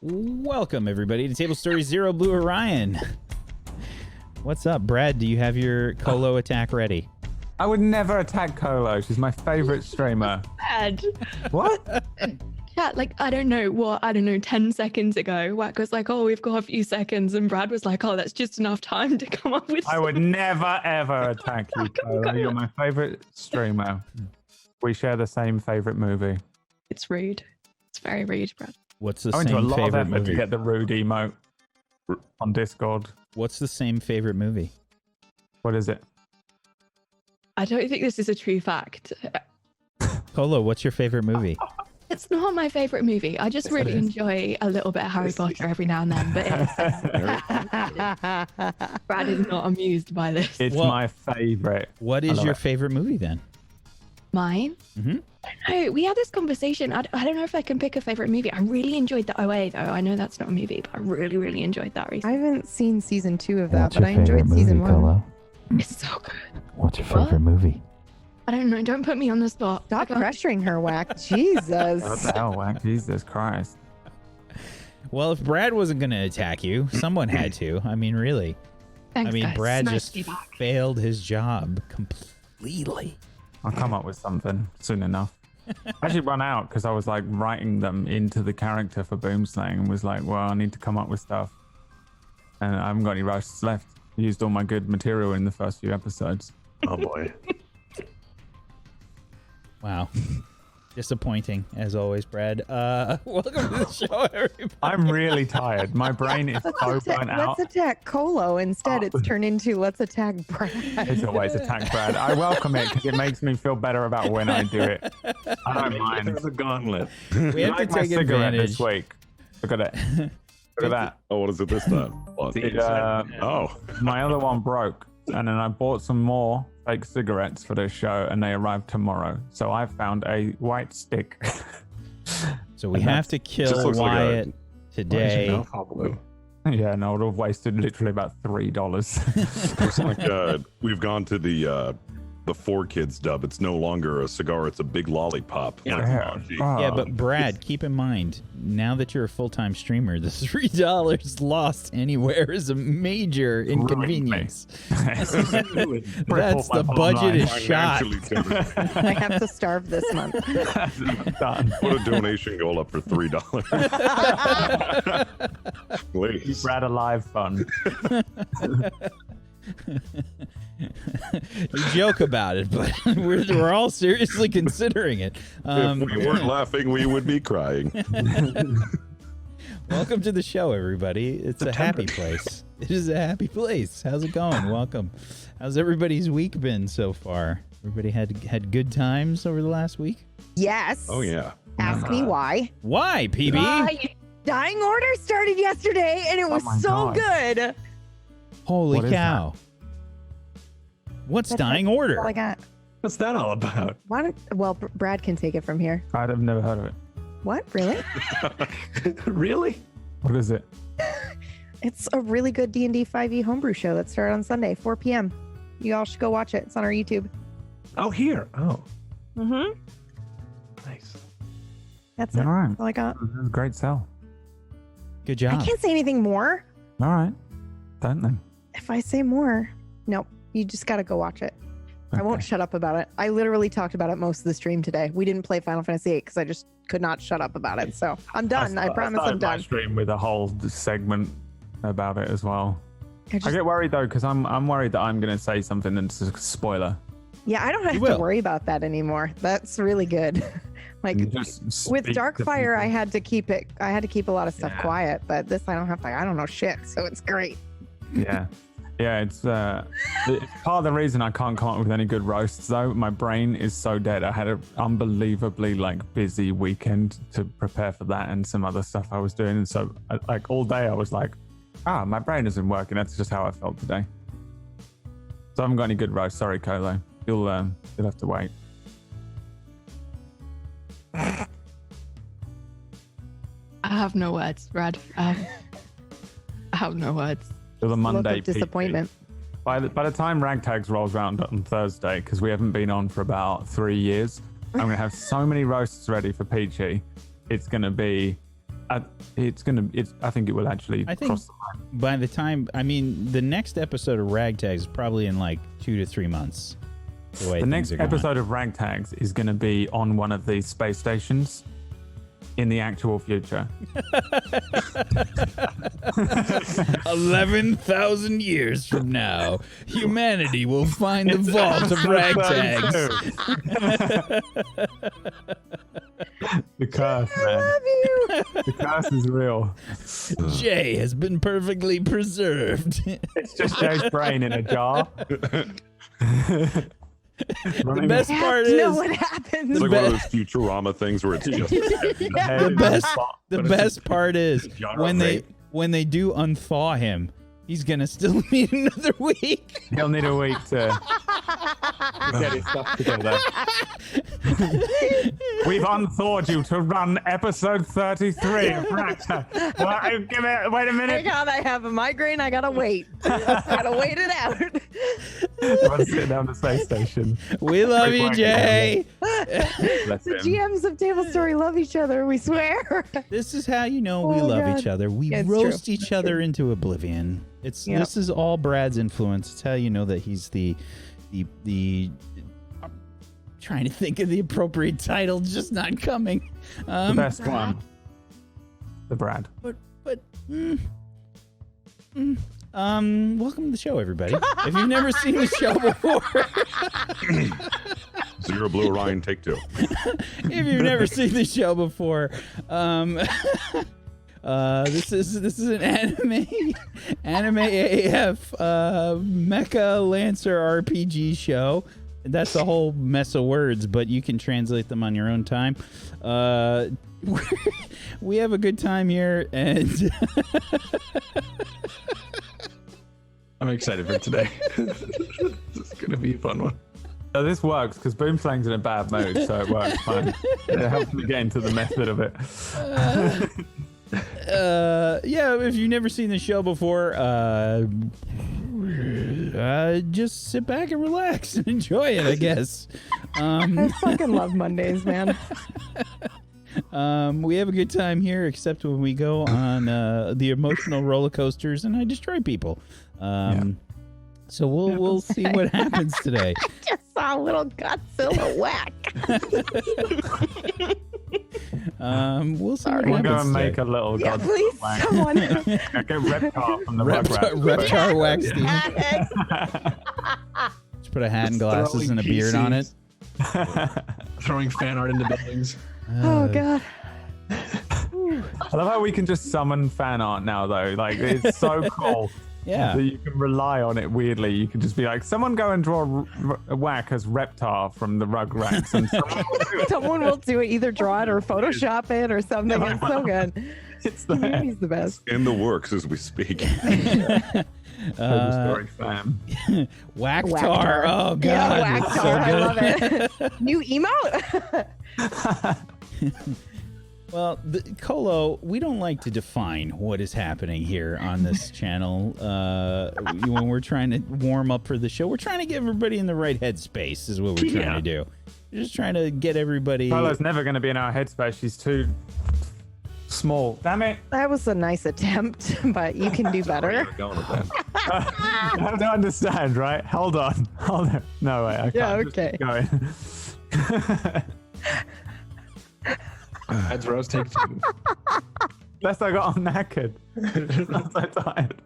Welcome, everybody, to Table Story Zero.Blue.Orion. What's up, Brad? Do you have your Colo attack ready? I would never attack Colo. She's my favorite streamer. Bad. What? Chat, like, I don't know, 10 seconds ago, Whack was like, oh, we've got a few seconds. And Brad was like, oh, that's just enough time to come up with I would something. never, ever attack you, Colo. You're my favorite streamer. We share the same favorite movie. It's rude. It's very rude, Brad. What's the I went to a same lot of favorite effort movie? to get the rude emote on Discord. What's the same favorite movie? What is it? I don't think this is a true fact. Colo, what's your favorite movie? It's not my favorite movie. I just really enjoy a little bit of Harry Potter every now and then. But Brad is not amused by this. It's my favorite. What is your favorite movie then? Mine? Mm-hmm. I don't know. We had this conversation. I don't know if I can pick a favorite movie. I really enjoyed the OA though. I know that's not a movie, but I really, really enjoyed that I recently. haven't seen season 2 of that, but I enjoyed season 1. It's so good. What's your favorite movie? I don't know. Don't put me on the spot. Stop pressuring her, Whack. Jesus. What the hell, Whack? Jesus Christ. Well, if Brad wasn't going to attack you, someone had to. I mean, really. Thanks, I mean, guys. Brad Nice just to be back. failed his job completely. I'll come up with something soon enough. I actually run out because I was like writing them into the character for Boomslang and was like, well, I need to come up with stuff. And I haven't got any roasts left. I used all my good material in the first few episodes. Oh boy. Wow. Disappointing, as always, Brad. Welcome to the show, everybody. I'm really tired. My brain is so burnt out. Let's attack Colo instead. It's turned into let's attack Brad. It's always attack Brad. I welcome it because it makes me feel better about when I do it. I don't mind. There's a gauntlet. We have to Like my take cigarette advantage. this week. Look at it. Look at that. Oh, what is it this time? What? Oh. My other one broke, and then I bought some more fake cigarettes for this show, and they arrive tomorrow. So I found a white stick. So we have to Just kill looks like a- Wyatt Why is your today. mouth all blue? Yeah, no, I would have wasted literally about $3. Looks like we've gone to the 4Kids dub. It's no longer a cigar; it's a big lollipop. Yeah. Yeah, but Brad, keep in mind, now that you're a full-time streamer, the $3 lost anywhere is a major inconvenience. That's the budget is shot. Financially damaged. I have to starve this month. Done. Put a donation goal up for $3. Please. Brad Alive fun. You joke about it, but we're all seriously considering it. If we weren't laughing, we would be crying. Welcome to the show, everybody. It's a happy place. It is a happy place. How's it going? Welcome. How's everybody's week been so far? Everybody had good times over the last week? Yes. Oh yeah. Ask me why. Why, PB? Dying Order started yesterday, and it was my so God. good. Holy What is cow. What's That's Dying all Order? I got. What's that all about? Why don't, well, Brad can take it from here. I've never heard of it. What? Really? Really? What is it? It's a really good D&D 5e homebrew show that started on Sunday, 4 p.m. You all should go watch it. It's on our YouTube. Oh, here. Oh, Mm-hmm. nice. That's All it. right. That's all I got. Great sell. Good job. I can't say anything more. All right. Don't then. If I say more, nope. You just got to go watch it. I won't Okay. shut up about it. I literally talked about it most of the stream today. We didn't play Final Fantasy VIII because I just could not shut up about it. So I'm done. I promise I'm started my done. stream with a whole segment about it as well. I I just, get worried though because I'm worried that I'm going to say something that's a spoiler. yeah, I don't have You to will. worry about that anymore. That's really good. Like And just with speak to Darkfire, I people. had to keep it. I had to keep a lot of stuff Yeah. quiet, but this I don't have to. I don't know shit, so it's great. Yeah. Yeah, it's part of the reason I can't come up with any good roasts though. My brain is so dead. I had an unbelievably busy weekend to prepare for that and some other stuff I was doing, and so all day I was like, my brain isn't working. That's just how I felt today. So I haven't got any good roasts. Sorry, Colo. You'll have to wait. I have no words, Brad. I have no words. Till the Look Monday of disappointment. By the time Ragtags rolls around on Thursday, because we haven't been on for about 3 years, I'm going to have so many roasts ready for Peachy. It's going to be It's I think it will actually cross the line. By the time, the next episode of Ragtags is probably in like 2 to 3 months. The next episode of Ragtags is going to be on one of these space stations in the actual future. 11,000 years from now, humanity will find the vault of Ragtags. The curse, man. I love you. The curse is real. Jay has been perfectly preserved. It's just Jay's brain in a jar. The best part You know is what happens. It's like one of those Futurama things where it's just the best part is when they do unthaw him, he's gonna still need another week. He'll need a week to get his stuff together. We've unthawed you to run episode 33 of Raptor. Wait a minute. Hang on, I have a migraine. I gotta wait. Gotta wait it out. Everyone's sitting down the space station. We love you, Jay. The GMs of Table Story love each other. We swear. This is how you know we love each other. We It's roast true. each other into oblivion. Yep. This is all Brad's influence. It's how you know that he's the I'm trying to think of the appropriate title, just not coming. The best one. The Brad. Welcome to the show, everybody. If you've never seen the show before, Zero.Blue.Orion, take 2. if you've never seen the show before, this is an anime AF mecha lancer RPG show. That's a whole mess of words, but you can translate them on your own time. We have a good time here, and I'm excited for today. This is gonna be a fun one. So this works because Boomslang's in a bad mood, so it works fine. It helps me get into the method of it. Yeah, if you've never seen the show before, just sit back and relax and enjoy it, I guess. I fucking love Mondays, man. We have a good time here, except when we go on the emotional roller coasters and I destroy people. So we'll see what happens today. Just saw a little Godzilla whack. We'll see what We'll happens go and today. make a little Yeah, Godzilla please, whack. someone. Get Reptar from the Rugrats. Reptar wax, Steve. Just put a hat and glasses and a beard on it. Throwing fan art into buildings. Oh god. I love how we can just summon fan art now, though. Like, it's so cool. Yeah. That you can rely on it weirdly. You can just be like, someone go and draw a whack as Reptar from the Rugrats. And Someone will do it, either draw it or Photoshop it or something. It's so good. it's the He's the best. in the works as we speak. Story fam. Whacktar. Oh god. Yeah, it's Whacktar. so I good. love it. New emote. Well, Colo, we don't like to define what is happening here on this channel when we're trying to warm up for the show. We're trying to get everybody in the right headspace is what we're trying to do. We're just trying to get everybody... Carla's never going to be in our headspace. She's too small. Damn it. That was a nice attempt, but you can do better. Going with that. I don't understand, right? Hold on. No, wait. I can't. Yeah, Just okay. keep going. That's Rose, take 2. Unless I got all knackered. I'm so tired.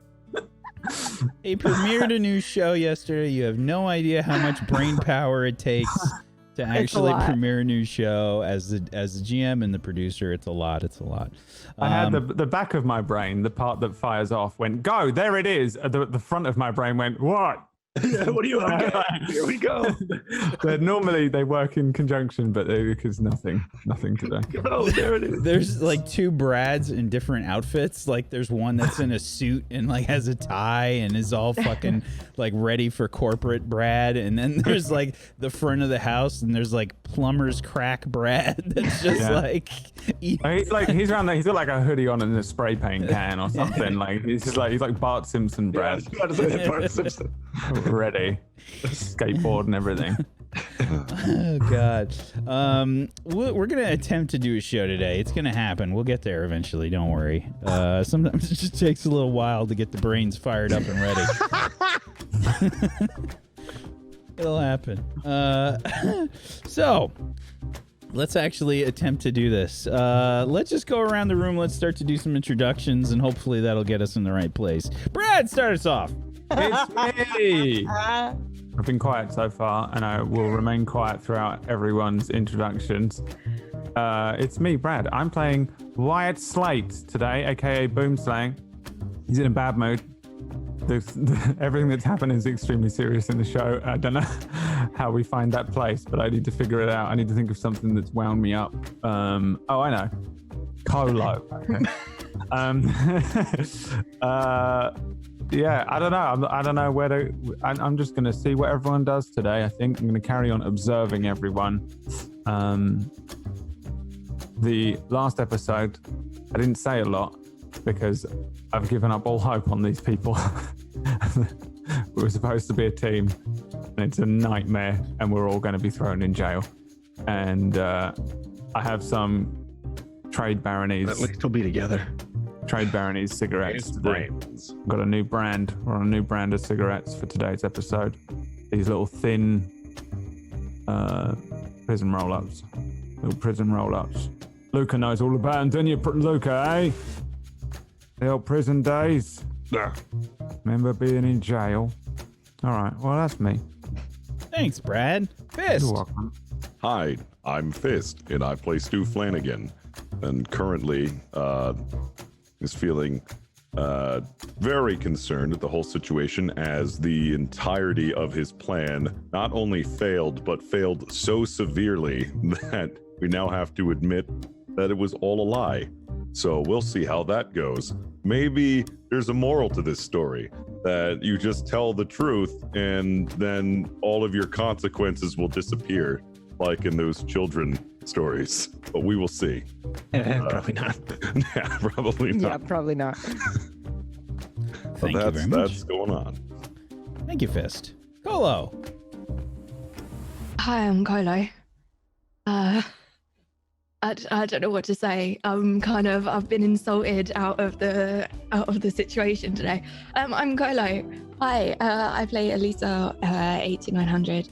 They premiered a new show yesterday. You have no idea how much brain power it takes to actually lot. premiere a new show as the GM and the producer. It's a lot. I had the back of my brain, the part that fires off, went, go, there it is. The front of my brain went, what? What do you want? Here we go. Normally they work in conjunction, but because nothing to do. Oh, there it is. There's like 2 Brads in different outfits. Like there's one that's in a suit and like has a tie and is all fucking like ready for corporate Brad. And then there's like the front of the house and there's like plumber's crack Brad that's just like... He's around there. He's got like a hoodie on and a spray paint can or something. Like he's like Bart Simpson, Yeah, I Brad. was about to say that Bart Simpson. Ready, skateboard and everything. Oh God. We're gonna attempt to do a show today. It's gonna happen. We'll get there eventually. Don't worry. Sometimes it just takes a little while to get the brains fired up and ready. It'll happen. So let's actually attempt to do this. Let's just go around the room. Let's start to do some introductions, and hopefully that'll get us in the right place. Brad, start us off. It's me. I've been quiet so far, and I will remain quiet throughout everyone's introductions. It's me, Brad. I'm playing Wyatt Slate today, aka Boomslang. He's in a bad mood. Everything that's happened is extremely serious in the show. I don't know how we find that place, but I need to figure it out. I need to think of something that's wound me up. Oh, I know. Colo. Yeah, I don't know. I don't know where to. I'm just going to see what everyone does today. I think I'm going to carry on observing everyone. The last episode, I didn't say a lot because I've given up all hope on these people. We were supposed to be a team, and it's a nightmare, and we're all going to be thrown in jail. And I have some trade baronies. At least we'll be together. Trade baronies cigarettes today. Got a new brand. We're on a new brand of cigarettes for today's episode. These little thin prison roll-ups. Little prison roll-ups. Luka knows all about them, don't you, Luka, eh? The old prison days. Yeah. Remember being in jail? All right, well, that's me. Thanks, Brad. Fist. You're welcome. Hi, I'm Fist, and I play Stu Flanagan, and currently is feeling very concerned at the whole situation as the entirety of his plan not only failed, but failed so severely that we now have to admit that it was all a lie. So we'll see how that goes. Maybe there's a moral to this story, that you just tell the truth and then all of your consequences will disappear, like in those children stories. But we will see. Probably not. Yeah, probably not. Yeah, probably not. Thank you very much. That's going on. Thank you, Fist. Colo. Hi, I'm Colo. I don't know what to say. I've been insulted out of the situation today. I'm Colo. Hi, I play Elisa 8900,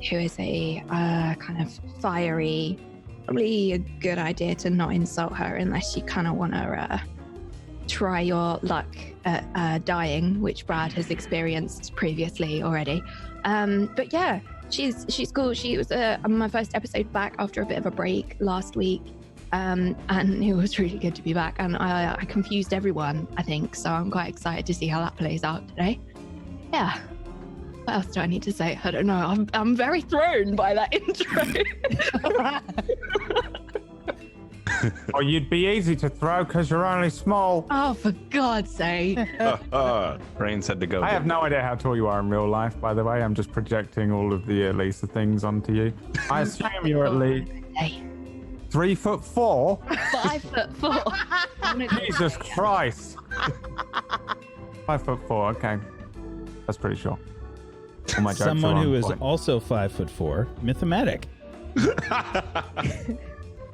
who is a kind of fiery. Probably a good idea to not insult her unless you kind of want to try your luck at dying, which Brad has experienced previously already. But yeah. She's cool. She was my first episode back after a bit of a break last week, and it was really good to be back. And I confused everyone, I think, so I'm quite excited to see how that plays out today. Yeah. What else do I need to say? I don't know. I'm very thrown by that intro. Oh, you'd be easy to throw because you're only small. Oh, for God's sake. Brain said to go. I have no idea how tall you are in real life, by the way. I'm just projecting all of the Elisa things onto you. I assume you're at least 3'4". 5'4". Jesus Christ. 5'4". Okay, that's pretty short. All my jokes Someone are on who is point. also 5'4", Mathematic.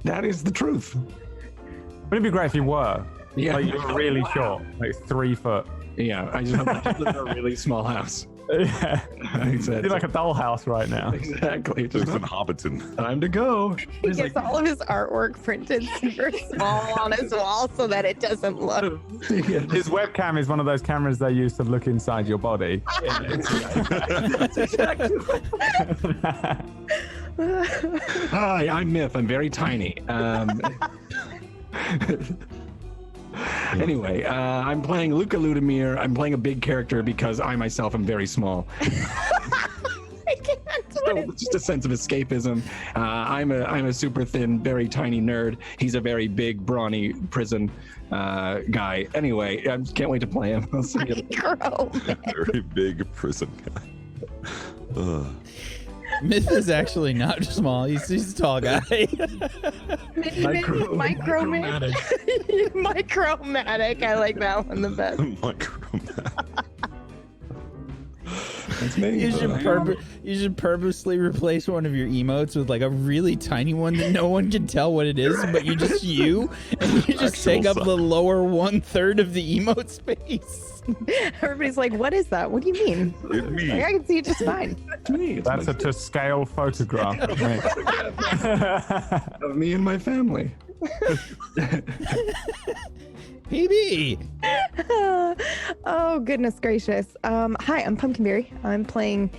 That is the truth. Wouldn't it be great if you were? Yeah. Like you were really short, like 3 foot. Yeah, I just live in a really small house. Yeah. Exactly. You're like a dollhouse right now. Exactly. Just Just in Hobbiton. time to go. He gets all of his artwork printed super small on his wall so that it doesn't look. His webcam is one of those cameras they use to look inside your body. That's exactly Hi, I'm Myth. I'm very tiny. Anyway, I'm playing Luka Ludimir. I'm playing a big character because I myself am very small. I can't do So it. it's just a sense of escapism. I'm a super thin, very tiny nerd. He's a very big, brawny prison guy. Anyway, I can't wait to play him. I'll see you. Grow. Very big prison guy. Ugh. Myth is actually not small. He's a tall guy. Micromatic. Micromatic. I like that one the best. Micromatic. You should purposely replace one of your emotes with like a really tiny one that no one can tell what it is, but you just and you just take up the lower 1/3 of the emote space. Everybody's like, "What is that? What do you mean?" It's me. Like, I can see it just fine. That's a to scale photograph of me. Of me and my family. PB. Oh, goodness gracious. Hi, I'm Pumpkinberry. I'm playing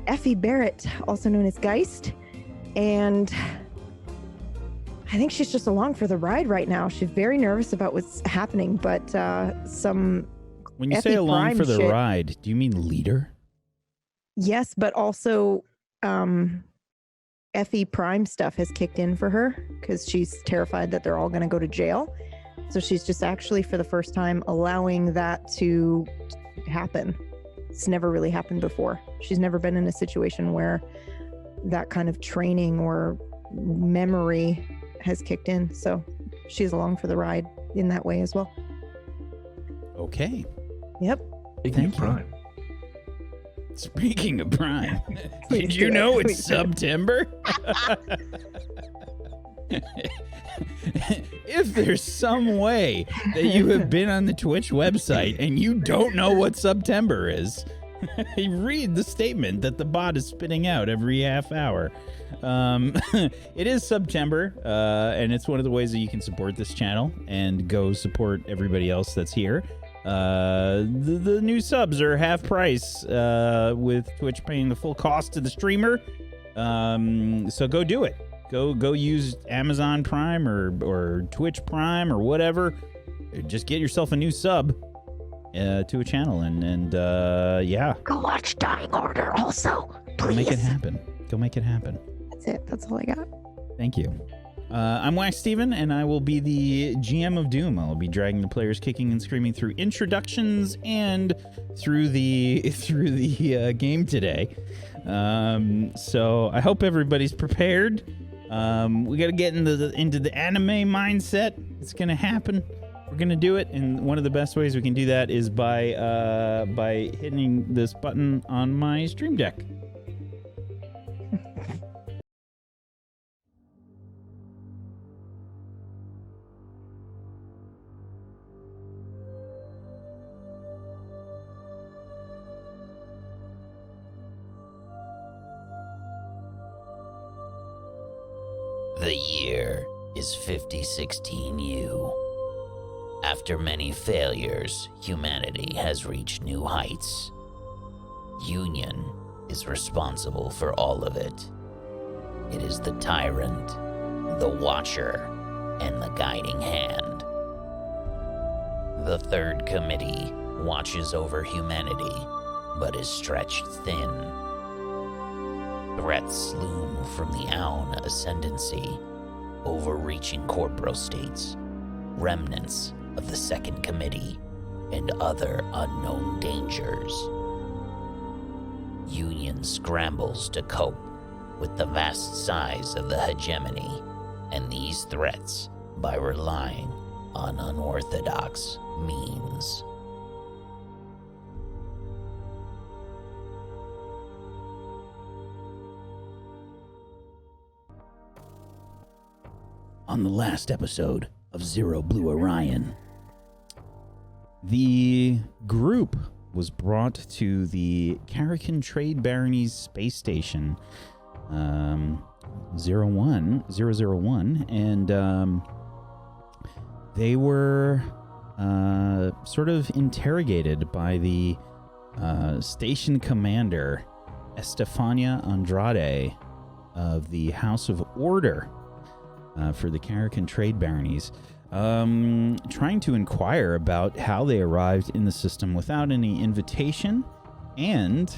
Effie Barrett, also known as Geist. And I think she's just along for the ride right now. She's very nervous about what's happening, but some When you Effie say along Prime for the shit- ride, do you mean leader? Yes, but also Effie Prime stuff has kicked in for her because she's terrified that they're all going to go to jail. So she's just actually, for the first time, allowing that to happen. It's never really happened before. She's never been in a situation where that kind of training or memory has kicked in. So she's along for the ride in that way as well. Okay. Yep. Thank you. Prime. Speaking of Prime, Please did do you it. know it's Please do it. September? If there's some way that you have been on the Twitch website and you don't know what September is, read the statement that the bot is spitting out every half hour. It is September, and it's one of the ways that you can support this channel and go support everybody else that's here. The new subs are half price, with Twitch paying the full cost to the streamer. So go do it. Go use Amazon Prime or Twitch Prime or whatever. Just get yourself a new sub to a channel and yeah. Go watch Dying Order also, please. Go make it happen. Go make it happen. That's it. That's all I got. Thank you. I'm Wax Steven, and I will be the GM of Doom. I'll be dragging the players kicking and screaming through introductions and through the game today. So I hope everybody's prepared. We got to get into the anime mindset. It's gonna happen. We're gonna do it, and one of the best ways we can do that is by hitting this button on my stream deck. The year is 5016U. After many failures, humanity has reached new heights. Union is responsible for all of it. It is the tyrant, the watcher, and the guiding hand. The Third Committee watches over humanity, but is stretched thin. Threats loom from the Aun Ascendancy, overreaching corporal states, remnants of the Second Committee, and other unknown dangers. Union scrambles to cope with the vast size of the hegemony and these threats by relying on unorthodox means. On the last episode of Zero.Blue.Orion, the group was brought to the Karakin Trade Baronies space station 001, and they were sort of interrogated by the station commander, Estefania Andrade of the House of Order. For the Karakin Trade Baronies, trying to inquire about how they arrived in the system without any invitation, and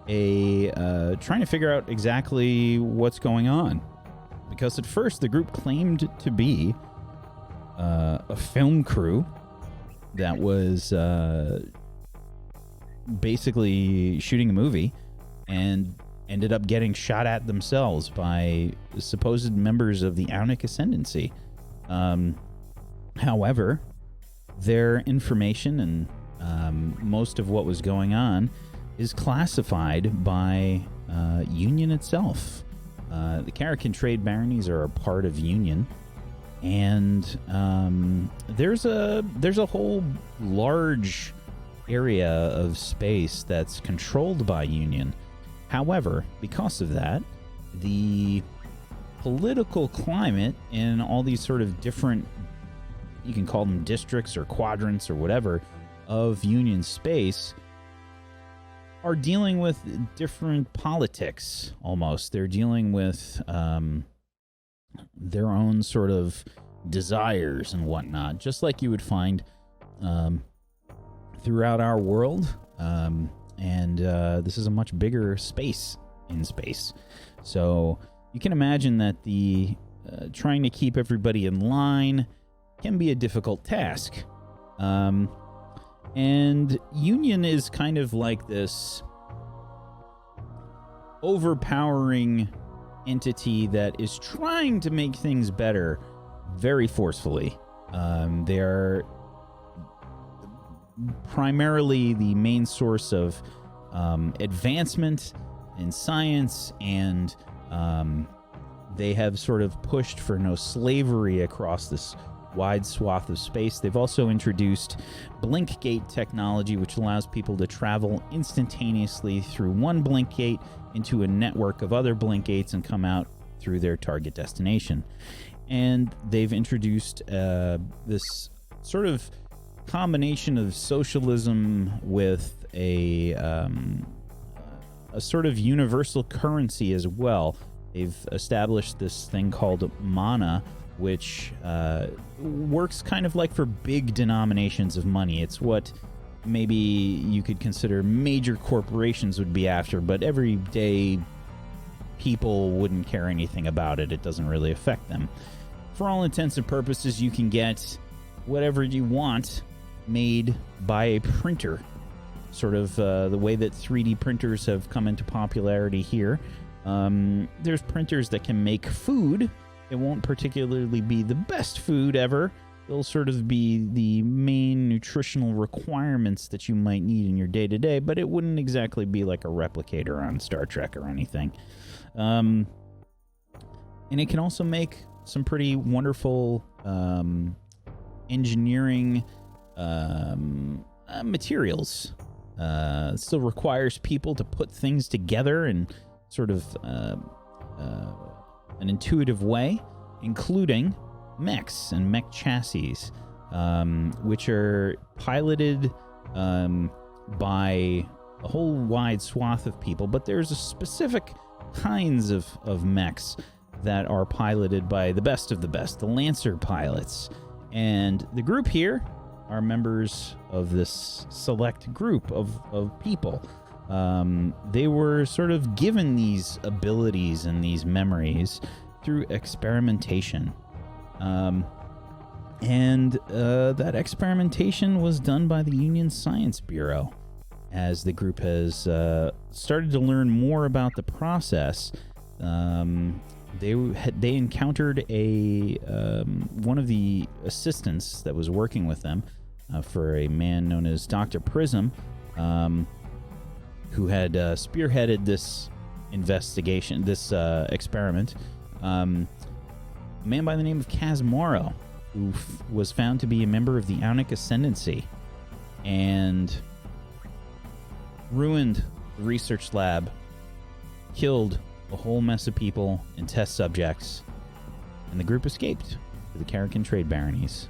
trying to figure out exactly what's going on. Because at first the group claimed to be a film crew that was basically shooting a movie, and ended up getting shot at themselves by supposed members of the Aunic Ascendancy. However, their information and most of what was going on is classified by Union itself. The Karakin Trade Baronies are a part of Union, and there's a whole large area of space that's controlled by Union. However, because of that, the political climate in all these sort of different, you can call them districts or quadrants or whatever, of Union space are dealing with different politics almost. They're dealing with their own sort of desires and whatnot, just like you would find throughout our world. And this is a much bigger space in space. So you can imagine that the trying to keep everybody in line can be a difficult task. And Union is kind of like this overpowering entity that is trying to make things better very forcefully. They are primarily the main source of advancement in science, and they have sort of pushed for no slavery across this wide swath of space. They've also introduced blink gate technology, which allows people to travel instantaneously through one blink gate into a network of other blink gates and come out through their target destination. And they've introduced this sort of combination of socialism with a sort of universal currency as well. They've established this thing called mana, which works kind of like for big denominations of money. It's what maybe you could consider major corporations would be after, but everyday people wouldn't care anything about it. It doesn't really affect them. For all intents and purposes, you can get whatever you want made by a printer. Sort of the way that 3D printers have come into popularity here. There's printers that can make food. It won't particularly be the best food ever. It'll sort of be the main nutritional requirements that you might need in your day-to-day, but it wouldn't exactly be like a replicator on Star Trek or anything. And it can also make some pretty wonderful engineering materials. It still requires people to put things together in sort of an intuitive way, including mechs and mech chassis, which are piloted by a whole wide swath of people, but there's a specific kinds of mechs that are piloted by the best of the best, the Lancer pilots. And the group here are members of this select group of people. They were sort of given these abilities and these memories through experimentation. And that experimentation was done by the Union Science Bureau. As the group has started to learn more about the process, they encountered one of the assistants that was working with them for a man known as Dr. Prism, who had spearheaded this investigation, this experiment. A man by the name of Kaz Morrow, who was found to be a member of the Aunic Ascendancy and ruined the research lab, killed a whole mess of people and test subjects, and the group escaped to the Karakin Trade Baronies,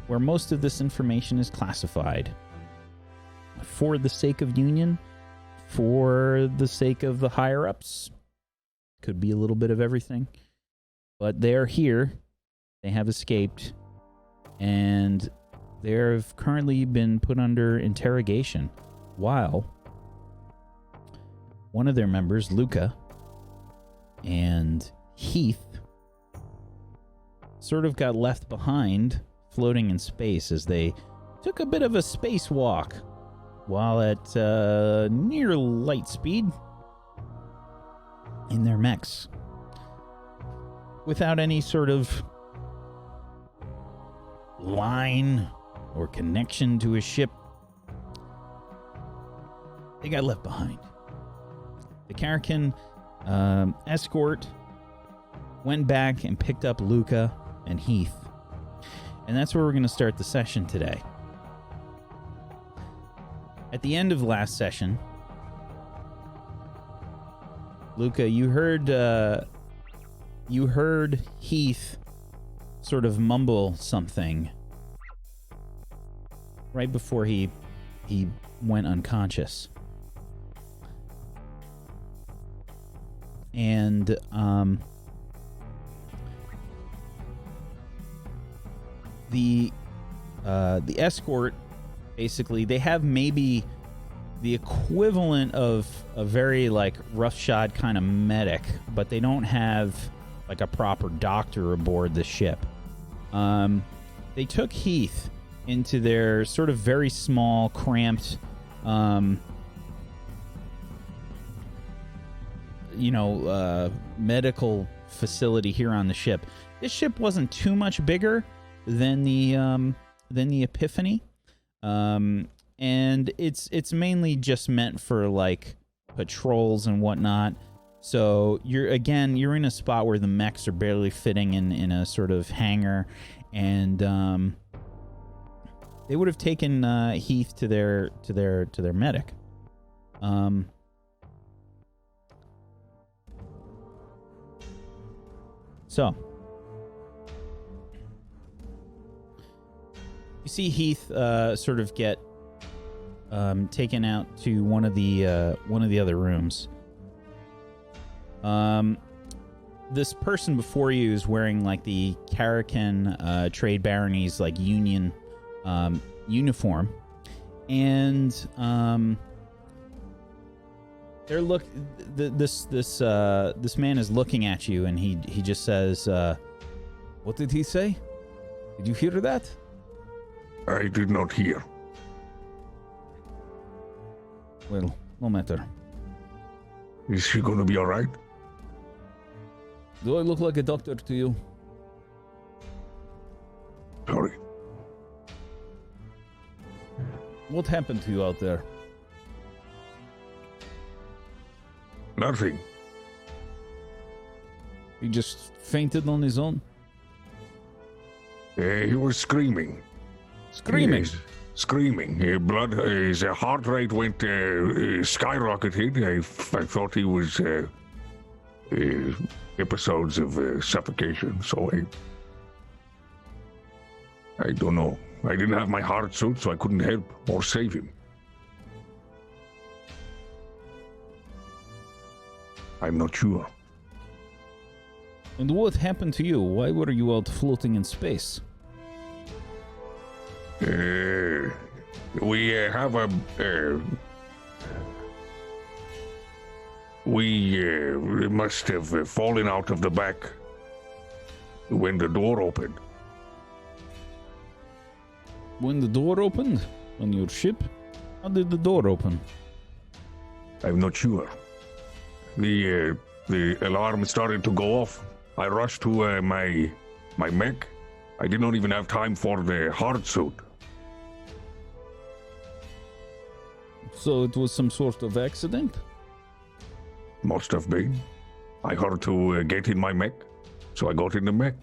where most of this information is classified. For the sake of Union, for the sake of the higher-ups, could be a little bit of everything, but they're here, they have escaped, and they've currently been put under interrogation, while one of their members, Luka, and Heath sort of got left behind floating in space as they took a bit of a spacewalk while at near light speed in their mechs without any sort of line or connection to a ship. they got left behind. The Karakin escort went back and picked up Luka and Heath. And that's where we're going to start the session today. At the end of last session, Luka, you heard Heath sort of mumble something right before he went unconscious. And the escort, basically, they have maybe the equivalent of a very like roughshod kind of medic, but they don't have like a proper doctor aboard the ship. They took Heath into their sort of very small, cramped, medical facility here on the ship. This ship wasn't too much bigger than the Epiphany, and it's mainly just meant for like patrols and whatnot. So you're in a spot where the mechs are barely fitting in a sort of hangar, and they would have taken Heath to their medic. So you see Heath sort of get taken out to one of the other rooms. This person before you is wearing like the Karakin Trade Barony's like union uniform, and this man is looking at you, and he just says, "What did he say? Did you hear that?" I did not hear. Well, no matter. Is she going to be all right? Do I look like a doctor to you? Sorry. What happened to you out there? Nothing. He just fainted on his own? He was screaming. Screaming? Yes, screaming. His heart rate went skyrocketed. I thought he was episodes of suffocation, so I don't know. I didn't have my heart suit, so I couldn't help or save him. I'm not sure. And what happened to you? Why were you out floating in space? We have a... we must have fallen out of the back when the door opened. When the door opened? On your ship? How did the door open? I'm not sure. The alarm started to go off. I rushed to my mech. I did not even have time for the hard suit. So it was some sort of accident? Must have been. I heard to get in my mech, so I got in the mech.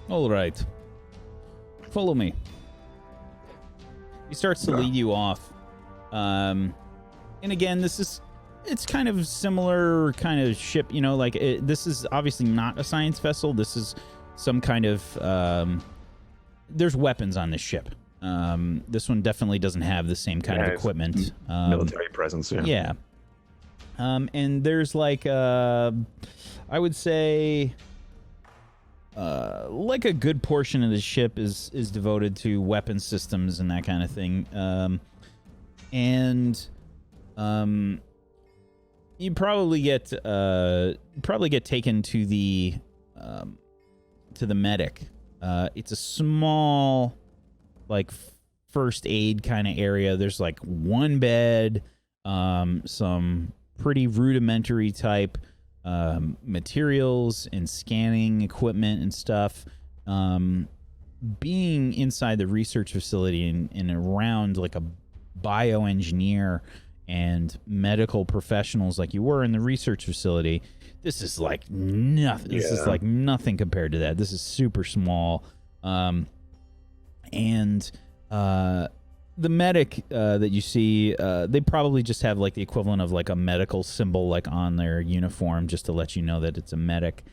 All right. Follow me. He starts to lead you off. And again, it's kind of similar kind of ship, this is obviously not a science vessel. This is some kind of, there's weapons on this ship. This one definitely doesn't have the same kind of equipment. Military presence, yeah. Yeah. And there's like, I would say, like a good portion of the ship is devoted to weapon systems and that kind of thing. You probably get taken to the medic. It's a small, like, first aid kind of area. There's like one bed, some pretty rudimentary type materials and scanning equipment and stuff. Being inside the research facility and around like a bioengineer and medical professionals like you were in the research facility, this is like nothing. This is like nothing compared to that. This is super small. The medic that you see, they probably just have like the equivalent of like a medical symbol like on their uniform just to let you know that it's a medic.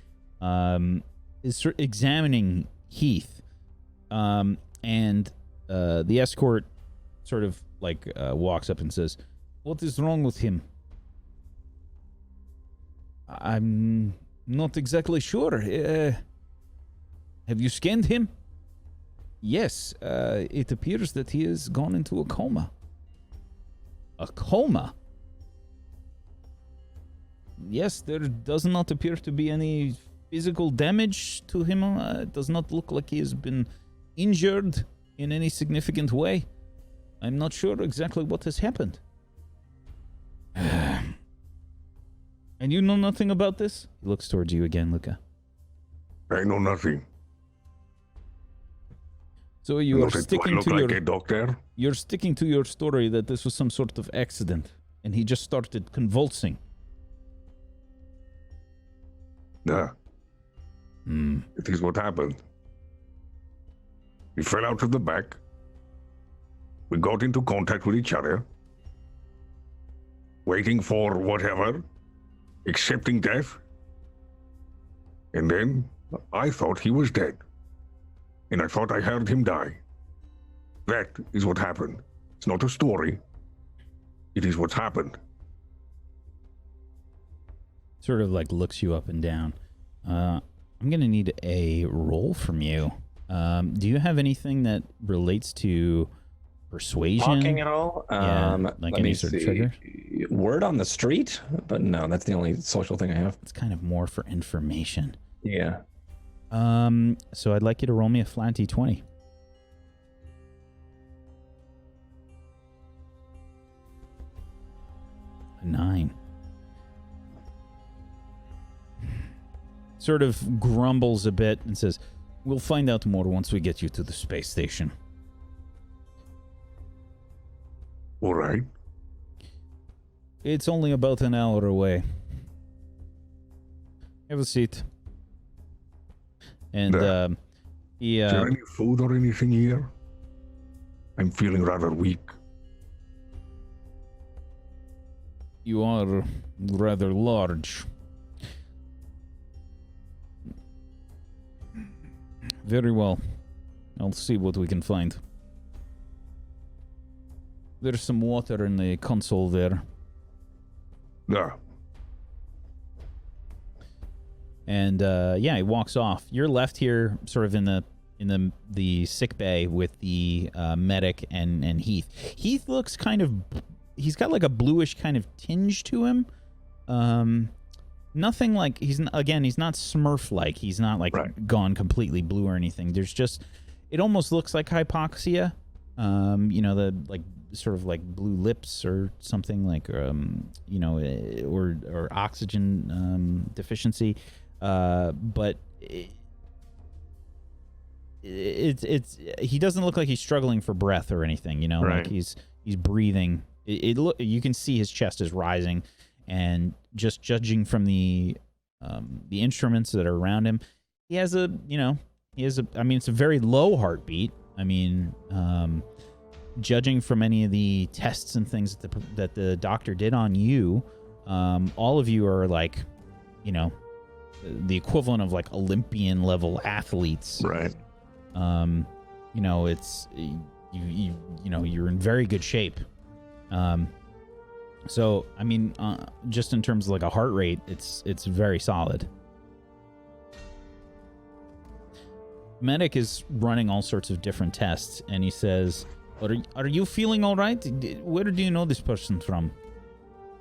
Is examining Heath. The escort sort of like walks up and says, "What is wrong with him?" "I'm not exactly sure. Have you scanned him?" "Yes, it appears that he has gone into a coma." "A coma?" "Yes, there does not appear to be any physical damage to him. It does not look like he has been injured in any significant way. I'm not sure exactly what has happened." "And you know nothing about this?" He looks towards you again, Luka. I know nothing. So you are sticking to like your a doctor? You're sticking to your story that this was some sort of accident and he just started convulsing. Yeah. It is what happened. We fell out of the back. We got into contact with each other. Waiting for whatever. Accepting death. And then I thought he was dead. And I thought I heard him die. That is what happened. It's not a story. It is what's happened. Sort of like looks you up and down. I'm going to need a roll from you. Do you have anything that relates to persuasion? Talking at all? Like any sort of trigger? Word on the street? But no, that's the only social thing I have. It's kind of more for information. Yeah. So I'd like you to roll me a flat d20. A 9. Sort of grumbles a bit and says, "We'll find out more once we get you to the space station." All right. "It's only about an hour away. Have a seat." And he Is there any food or anything here? I'm feeling rather weak. "You are rather large." "Very well. I'll see what we can find. There's some water in the console there." Yeah. And he walks off. You're left here, sort of in the sick bay with the medic and Heath. Heath looks kind of, he's got like a bluish kind of tinge to him. Nothing like he's not Smurf-like. He's not like gone completely blue or anything. There's just, it almost looks like hypoxia. The like sort of like blue lips or something like, or oxygen deficiency. But it's he doesn't look like he's struggling for breath or anything, like he's breathing. You can see his chest is rising, and just judging from the instruments that are around him, it's a very low heartbeat. Judging from any of the tests and things that the doctor did on you, all of you are like, the equivalent of like Olympian level athletes. Right. It's you're in very good shape. Just in terms of like a heart rate, it's very solid. Medic is running all sorts of different tests, and he says, "Are you feeling all right? Where do you know this person from?"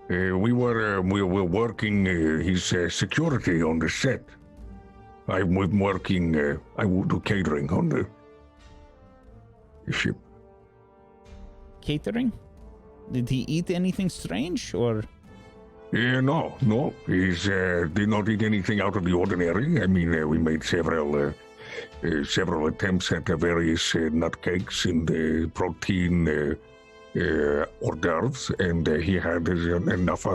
We were working his security on the set. I'm working. I will do catering on the ship. Catering? Did he eat anything strange, or? No. He's did not eat anything out of the ordinary. I mean, we made several attempts at various nut cakes and protein hors d'oeuvres, and he had enough,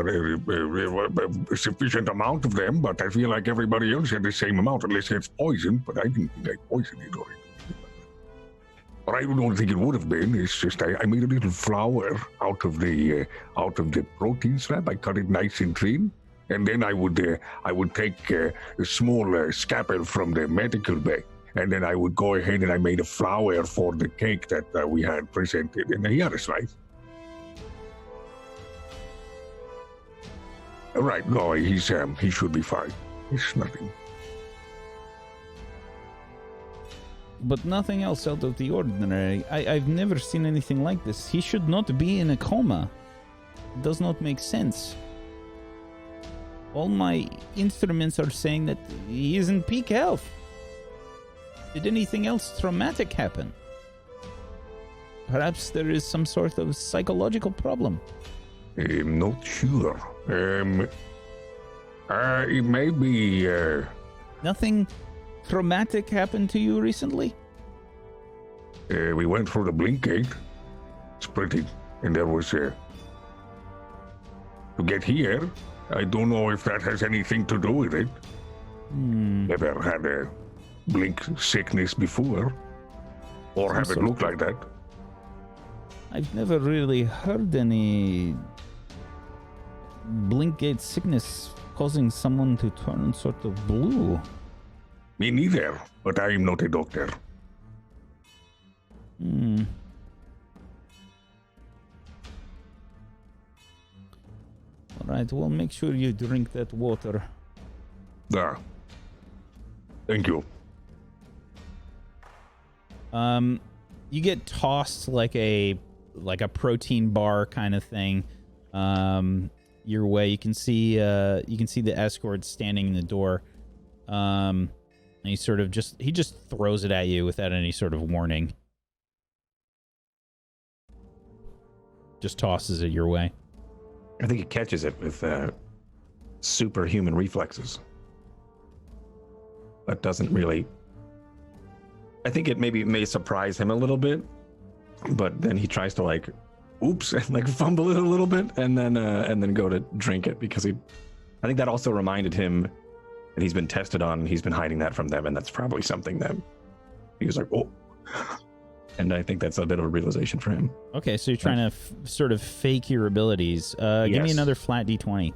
sufficient amount of them. But I feel like everybody else had the same amount, unless it's poison. But I didn't think I poisoned it or anything. But I don't think it would have been. It's just I made a little flour out of the protein slab. I cut it nice and thin, and then I would take a small scalpel from the medical bay, and then I would go ahead and I made a flour for the cake that we had presented, and he had a slice. Right? No, he should be fine. It's nothing. But nothing else out of the ordinary. I've never seen anything like this. He should not be in a coma. It does not make sense. All my instruments are saying that he is in peak health. Did anything else traumatic happen? Perhaps there is some sort of psychological problem. I'm not sure. It may be... Nothing traumatic happened to you recently? We went through the blink gate. It's pretty. And there was... to get here, I don't know if that has anything to do with it. Never had a blink sickness before. Or have it look like that. I've never really heard any blink gate sickness causing someone to turn sort of blue. Me neither, but I am not a doctor. Alright, well, make sure you drink that water. Thank you. You get tossed like a protein bar kind of thing your way. You can see the escort standing in the door. And he just throws it at you without any sort of warning. Just tosses it your way. I think he catches it with superhuman reflexes. That doesn't really... I think it may surprise him a little bit, but then he tries to oops, and fumble it a little bit, and then go to drink it, because I think that also reminded him that he's been tested on, and he's been hiding that from them, and that's probably something that he was like, oh. And I think that's a bit of a realization for him. Okay, so you're trying to sort of fake your abilities. Give me another flat d20.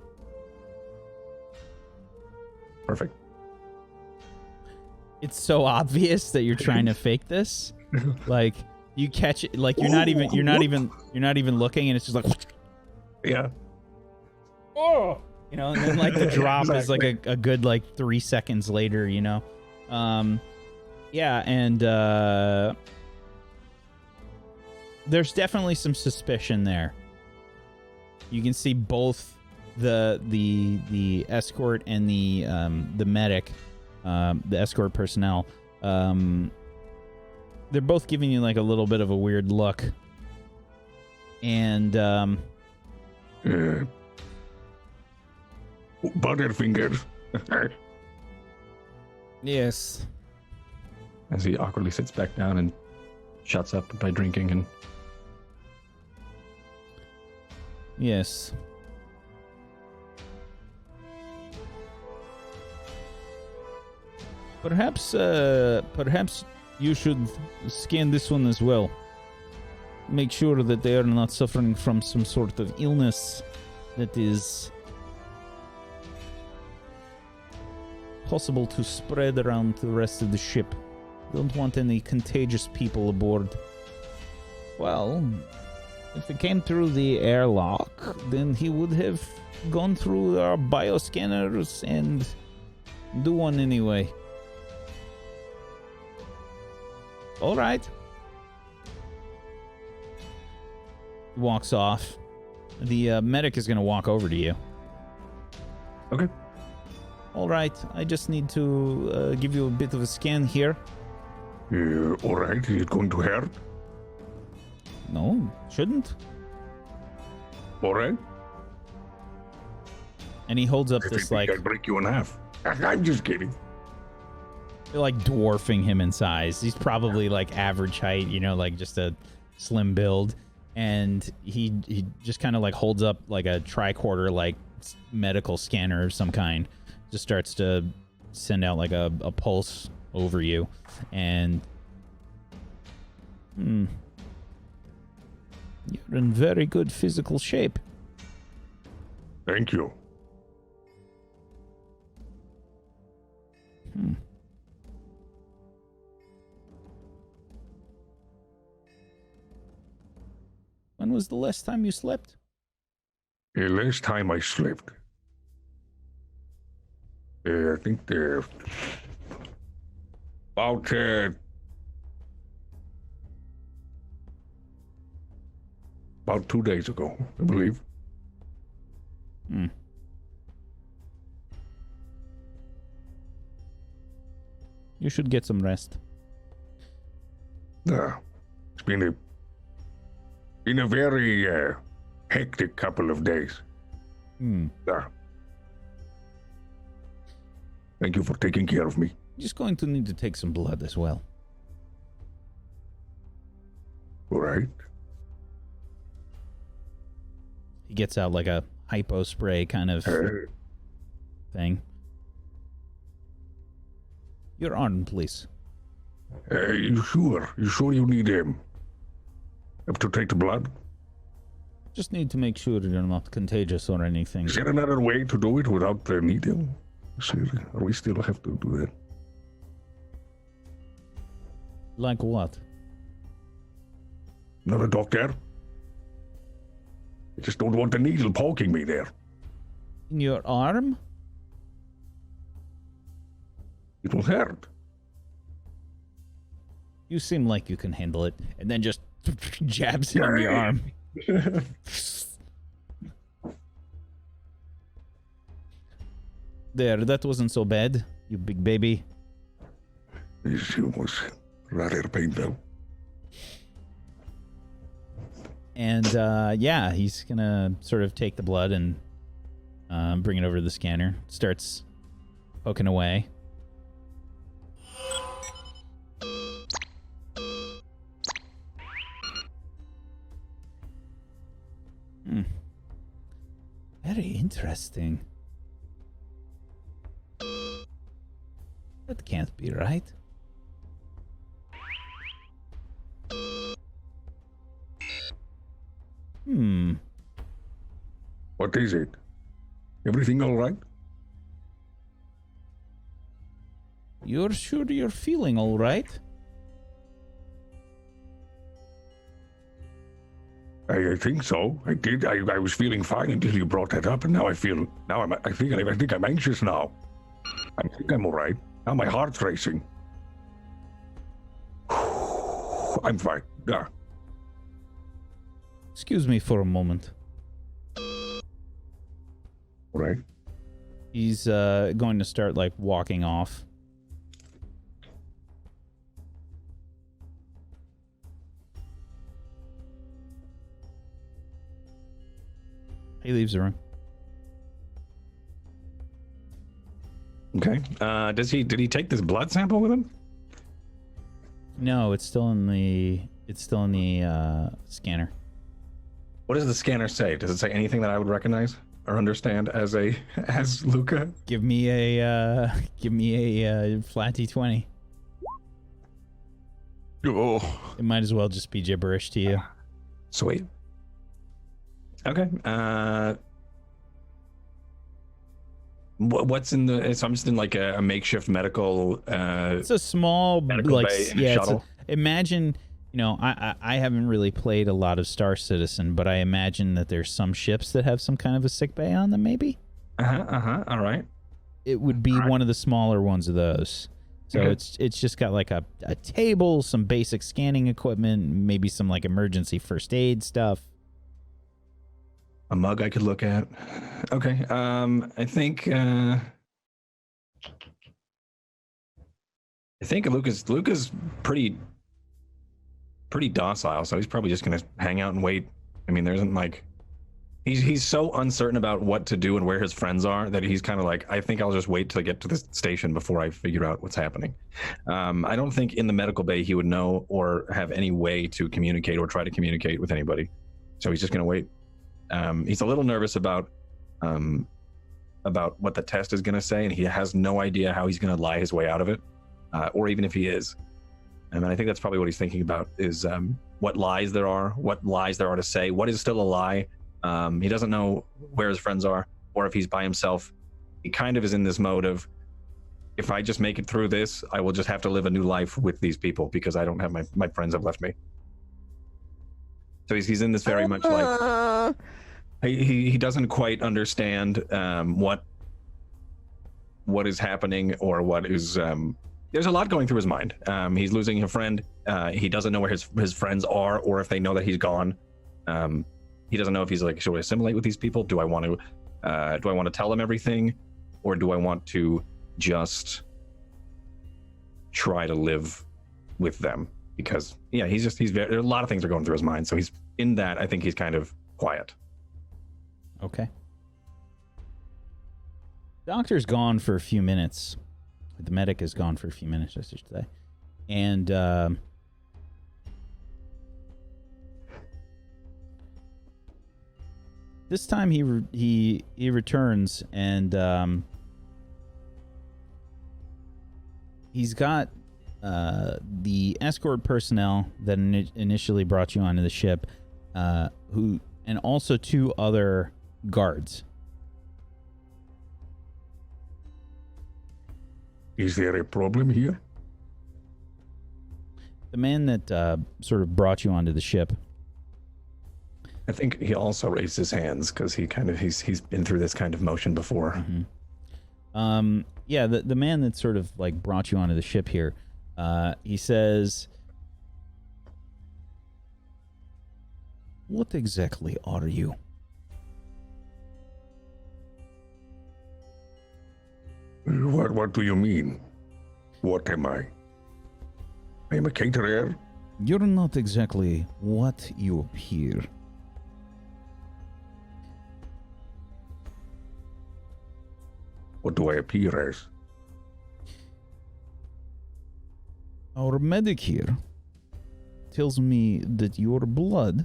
Perfect. It's so obvious that you're trying to fake this. You catch it, you're not even looking, and it's just like, yeah. Oh, and then the drop is a good 3 seconds later, yeah, and there's definitely some suspicion there. You can see both the escort and the medic, the escort personnel. They're both giving you a little bit of a weird look. And Butterfingers. Yes. As he awkwardly sits back down and shuts up by drinking and... Yes. Perhaps you should scan this one as well. Make sure that they are not suffering from some sort of illness that is possible to spread around the rest of the ship. Don't want any contagious people aboard. Well, if it came through the airlock, then he would have gone through our bioscanners and do one anyway. All right. Walks off. The medic is going to walk over to you. Okay. All right. I just need to give you a bit of a scan here. All right. Is it going to hurt? No, shouldn't. All right. And he holds up I this think like I'd break you in half. I'm just kidding. you're like dwarfing him in size. He's probably like average height, you know, like just a slim build. And he just kind of like holds up like a tricorder like medical scanner of some kind. Just starts to send out like a pulse over you. And you're in very good physical shape. Thank you. When was the last time you slept? The last time I slept, I think about 2 days ago, I believe. You should get some rest. It's been a very hectic couple of days. Thank you for taking care of me. Just going to need to take some blood as well. All right. He gets out like a hypo spray kind of thing. Your arm, please. You sure? You sure you need have to take the blood? Just need to make sure you're not contagious or anything. Is there another way to do it without the needle? Or we still have to do that? Like what? Not a doctor? I just don't want the needle poking me there. In your arm? It will hurt. You seem like you can handle it. And then just jabs him in the arm. There, that wasn't so bad, you big baby. This was rather painful. And yeah, he's gonna sort of take the blood and bring it over to the scanner. Starts poking away. Very interesting. That can't be right. What is it? Everything all right? You're sure you're feeling all right? I think so. I did. I was feeling fine until you brought that up, and now I think I'm anxious now. I think I'm all right. Now my heart's racing. I'm fine. Yeah. Excuse me for a moment. All right. He's going to start like walking off. He leaves the room. Okay. Did he take this blood sample with him? No, it's still in the scanner. What does the scanner say? Does it say anything that I would recognize or understand as Luca? Give me a flat D20. Oh. It might as well just be gibberish to you. Sweet. Okay. What's in the? So I'm just in like a makeshift medical. It's a small medical bay shuttle. Imagine, you know, I haven't really played a lot of Star Citizen, but I imagine that there's some ships that have some kind of a sick bay on them. Maybe. All right. It would be one of the smaller ones of those. So it's just got like a table, some basic scanning equipment, maybe some like emergency first aid stuff. A mug I could look at. Okay. I think Luca's pretty docile, so he's probably just gonna hang out and wait. I mean, there isn't like He's so uncertain about what to do and where his friends are that he's kind of like, I think I'll just wait till I get to the station before I figure out what's happening. I don't think in the medical bay he would know or have any way to communicate or try to communicate with anybody. So he's just going to wait. He's a little nervous about what the test is going to say, and he has no idea how he's going to lie his way out of it, or even if he is. And I think that's probably what he's thinking about is what lies there are to say, what is still a lie. He doesn't know where his friends are or if he's by himself. He kind of is in this mode of, if I just make it through this, I will just have to live a new life with these people because I don't have my friends have left me. So he's in this very much like, he doesn't quite understand what is happening or what is, there's a lot going through his mind. He's losing a friend. He doesn't know where his friends are or if they know that he's gone. He doesn't know if he's like, should I assimilate with these people? Do I want to tell them everything, or do I want to just try to live with them? Because he's there are a lot of things are going through his mind. So he's in that. I think he's kind of quiet. Okay. Doctor's gone for a few minutes. The medic is gone for a few minutes, I should say, and this time he returns, and he's got the escort personnel that initially brought you onto the ship, and also 2 other guards. Is there a problem here? The man that sort of brought you onto the ship. I think he also raised his hands because he's been through this kind of motion before. Mm-hmm. The man that sort of like brought you onto the ship here, he says, "What exactly are you?" What do you mean? What am I? I am a caterer. You're not exactly what you appear. What do I appear as? Our medic here tells me that your blood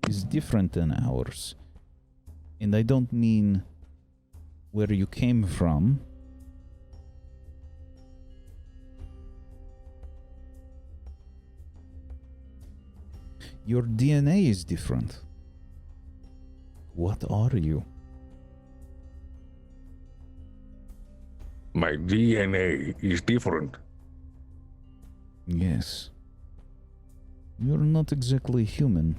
is different than ours. And I don't mean where you came from. Your DNA is different. What are you? My DNA is different. Yes. You're not exactly human.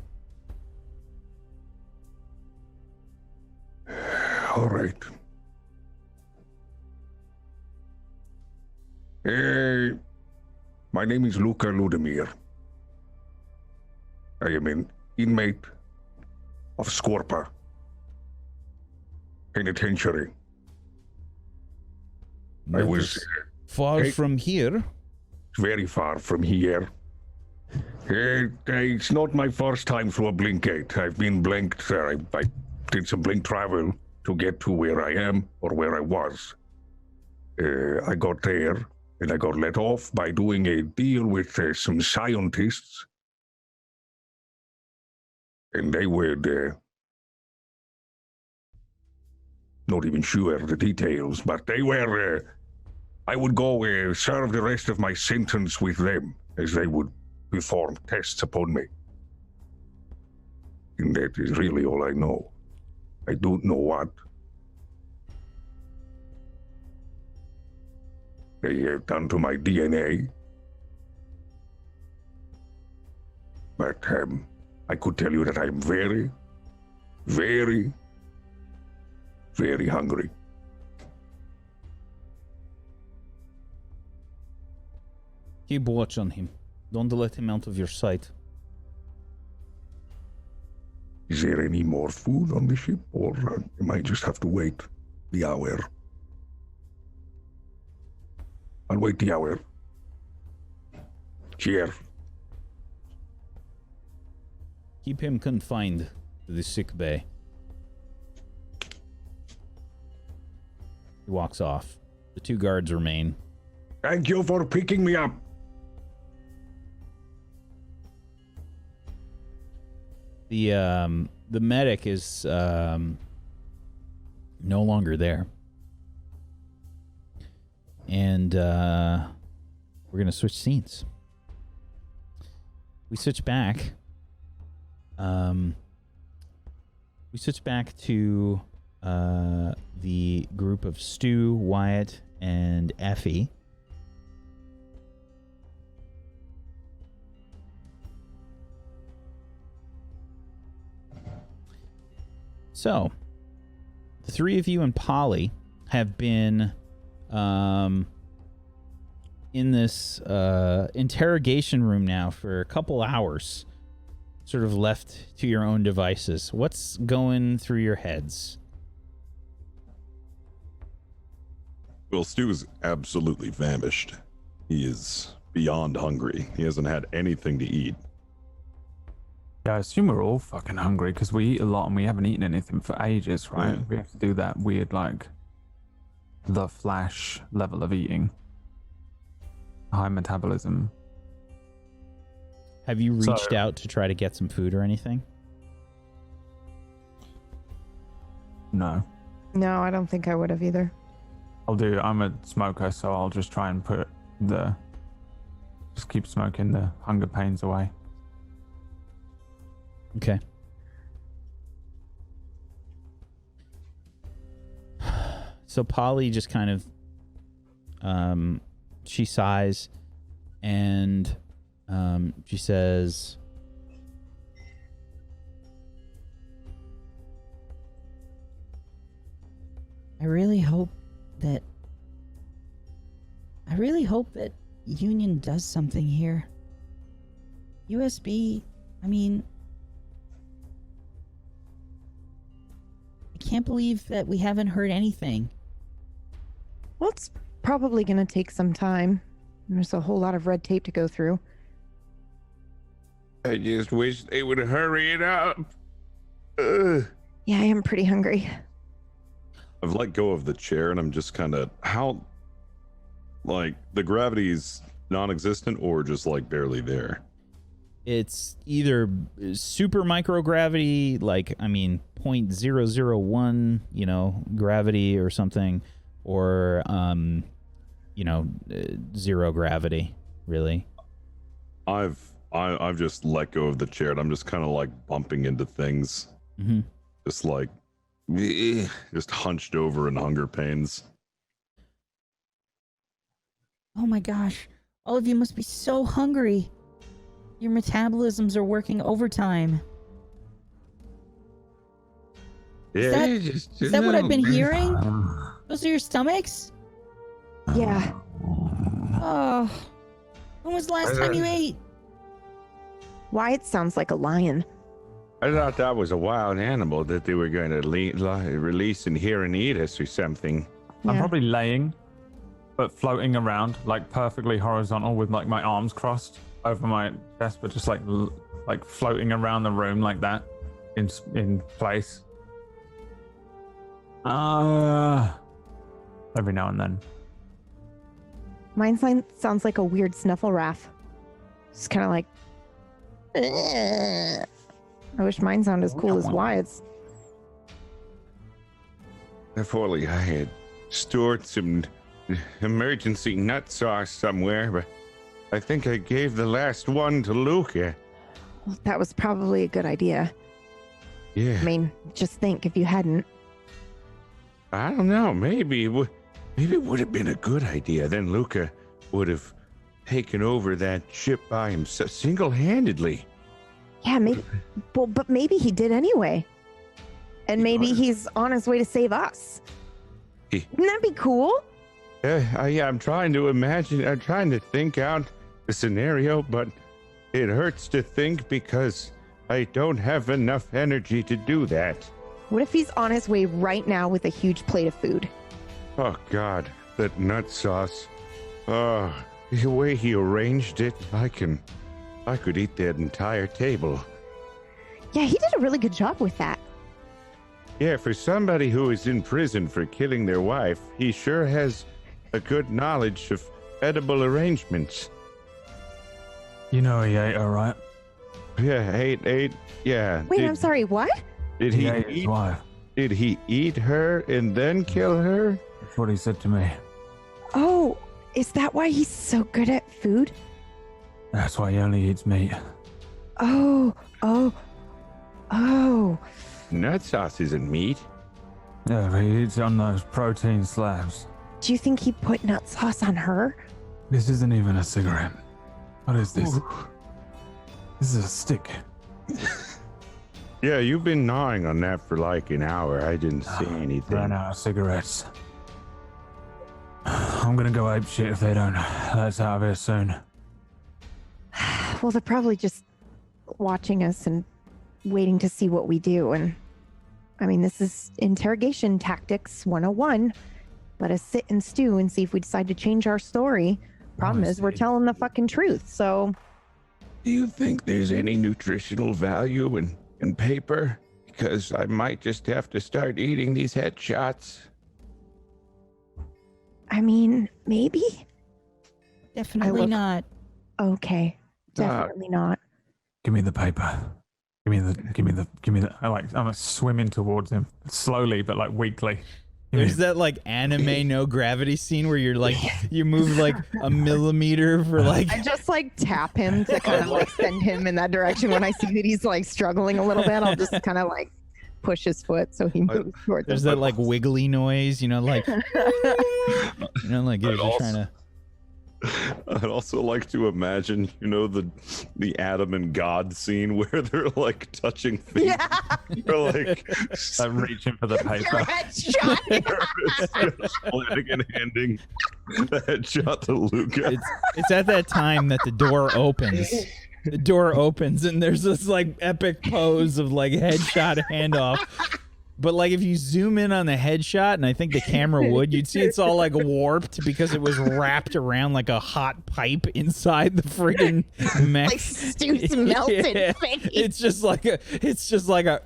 All right. My name is Luka Ludimir. I am an inmate of Scorpa Penitentiary. I was far from here. Very far from here. It's not my first time through a blink gate. I've been blinked. I did some blink travel to get to where I am or where I was. I got there and I got let off by doing a deal with some scientists. And they would, not even sure the details, but they were, I would go serve the rest of my sentence with them as they would perform tests upon me. And that is really all I know. I don't know what they have done to my DNA. But I could tell you that I'm very, very, very hungry. Keep watch on him. Don't let him out of your sight. Is there any more food on the ship, or am I just have to wait the hour? I'll wait the hour. Cheers. Keep him confined to the sick bay. He walks off. The 2 guards remain. Thank you for picking me up. The medic is no longer there. And we're going to switch scenes. We switch back. We switch back to the group of Stu, Wyatt, and Effie. So, the 3 of you and Polly have been in this interrogation room now for a couple hours, sort of left to your own devices. What's going through your heads? Well, Stu is absolutely famished. He is beyond hungry. He hasn't had anything to eat. Yeah, I assume we're all fucking hungry because we eat a lot and we haven't eaten anything for ages, right? Yeah. We have to do that weird, like, the Flash level of eating. High metabolism. Have you reached out to try to get some food or anything? No. No, I don't think I would have either. I'm a smoker, so I'll just try and just keep smoking the hunger pains away. Okay. So Polly just kind of, she sighs and she says, I really hope that Union does something here. USB, I mean, I can't believe that we haven't heard anything. Well, it's probably going to take some time. There's a whole lot of red tape to go through. I just wish they would hurry it up. Yeah, I am pretty hungry. I've let go of the chair and I'm just kind of, like, the gravity's non-existent or just like barely there? it's either super microgravity, like, I mean, 0.001, you know, gravity or something, or, you know, zero gravity, really. I've just let go of the chair and I'm just kind of like bumping into things. Mm-hmm. Just like, just hunched over in hunger pains. Oh my gosh. All of you must be so hungry. Your metabolisms are working overtime. Yeah, Is that what I've been hearing? Those are your stomachs? Yeah. Oh. When was the last time you ate? Wyatt sounds like a lion. I thought that was a wild animal that they were going to release in here and eat us or something. Yeah. I'm probably laying, but floating around, like perfectly horizontal with like my arms crossed over my chest, but just like floating around the room like that in place. Every now and then. Mine sounds like a weird snuffle raff. Just kind of like. I wish mine sounded as cool as Wyatt's. If only I had stored some emergency nut sauce somewhere, but I think I gave the last one to Luka. Well, that was probably a good idea. Yeah. I mean, just think if you hadn't. I don't know. Maybe it would have been a good idea. Then Luka would have taken over that ship by himself single-handedly. Yeah, maybe. Well, but maybe he did anyway. And maybe he's on his way to save us. Wouldn't that be cool? Yeah, I'm trying to imagine. I'm trying to think out the scenario, but it hurts to think because I don't have enough energy to do that. What if he's on his way right now with a huge plate of food? Oh, God, that nut sauce. Oh, the way he arranged it, I could eat that entire table. Yeah, he did a really good job with that. Yeah, for somebody who is in prison for killing their wife, he sure has a good knowledge of edible arrangements. You know he ate her, right? Yeah, ate. Yeah. Wait, I'm sorry. What? Did He he ate his eat? wife. Did he eat her and then kill her? That's what he said to me. Oh, is that why he's so good at food? That's why he only eats meat. Oh. Nut sauce isn't meat. Yeah, but he eats on those protein slabs. Do you think he put nut sauce on her? This isn't even a cigarette. What is this? This is a stick. Yeah, you've been gnawing on that for like an hour. I didn't see anything. Ran out of cigarettes. I'm gonna go ape shit if they don't let us out of here soon. Well, they're probably just watching us and waiting to see what we do. And I mean, this is interrogation tactics 101. Let us sit and stew and see if we decide to change our story. Problem is, we're telling the fucking truth. So, Do you think there's any nutritional value in paper? Because I might just have to start eating these headshots. I mean, maybe. Definitely not. Okay, definitely not. Give me the paper. Give me the. I'm swimming towards him slowly, but like weakly. There's that like anime no gravity scene where you're like you move like a millimeter for like I just like tap him to kind of like send him in that direction. When I see that he's like struggling a little bit, I'll just kind of like push his foot so he moves towards there's him. that like wiggly noise, like like you're just trying to. I'd also like to imagine, the Adam and God scene where they're like touching feet. Yeah. They're like I'm reaching for the Your paper. headshot. planning and handing the headshot to Luca. It's at that time that the door opens. The door opens and there's this like epic pose of like headshot handoff. But like if you zoom in on the headshot, and I think the camera would, you'd see it's all like warped because it was wrapped around like a hot pipe inside the friggin' mech. Like Stu's melted Yeah. face. It's just like a.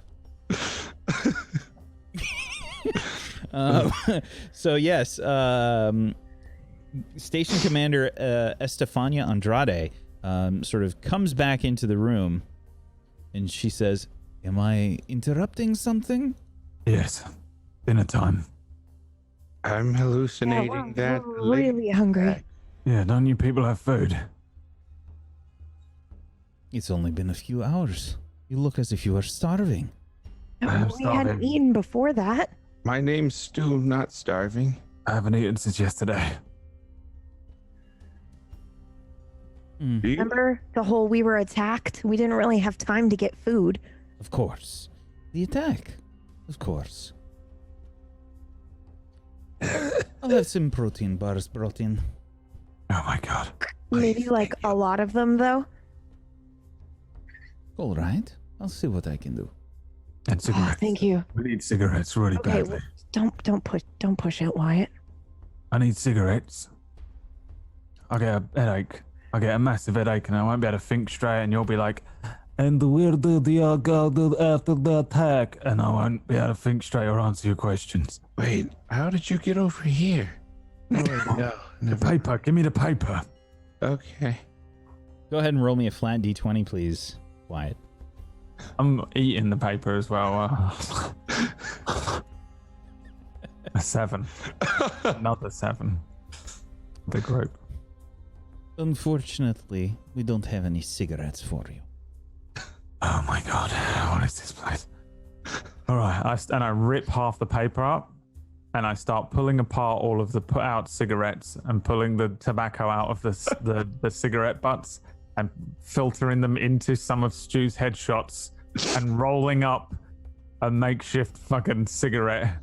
So yes, Station Commander Estefania Andrade sort of comes back into the room, and she says, "Am I interrupting something?" Yes, dinner time. I'm hallucinating that. We're really hungry. Yeah, don't you people have food? It's only been a few hours. You look as if you are starving. I am We hadn't starving. eaten before that. My name's Stu, not starving. I haven't eaten since yesterday. Do you? Remember the whole we were attacked? We didn't really have time to get food. Of course. The attack. Of course. I'll have some protein bars brought in. Oh my god. Maybe like a lot of them though. All right. I'll see what I can do. And Oh, cigarettes. thank you. We need cigarettes really Okay, badly. don't push it, Wyatt. I need cigarettes. I get a headache. I get a massive headache and I won't be able to think straight and you'll be like, and where did the go after the attack? And I won't be able to think straight or answer your questions. Wait, how did you get over here? Oh, no, The never. paper, give me the paper. Okay. Go ahead and roll me a flat d20, please, Wyatt. I'm eating the paper as well. A 7. Another 7. The group. Unfortunately, we don't have any cigarettes for you. Oh my god, what is this place? All right, I rip half the paper up, and I start pulling apart all of the put out cigarettes and pulling the tobacco out of the cigarette butts and filtering them into some of Stu's headshots and rolling up a makeshift fucking cigarette.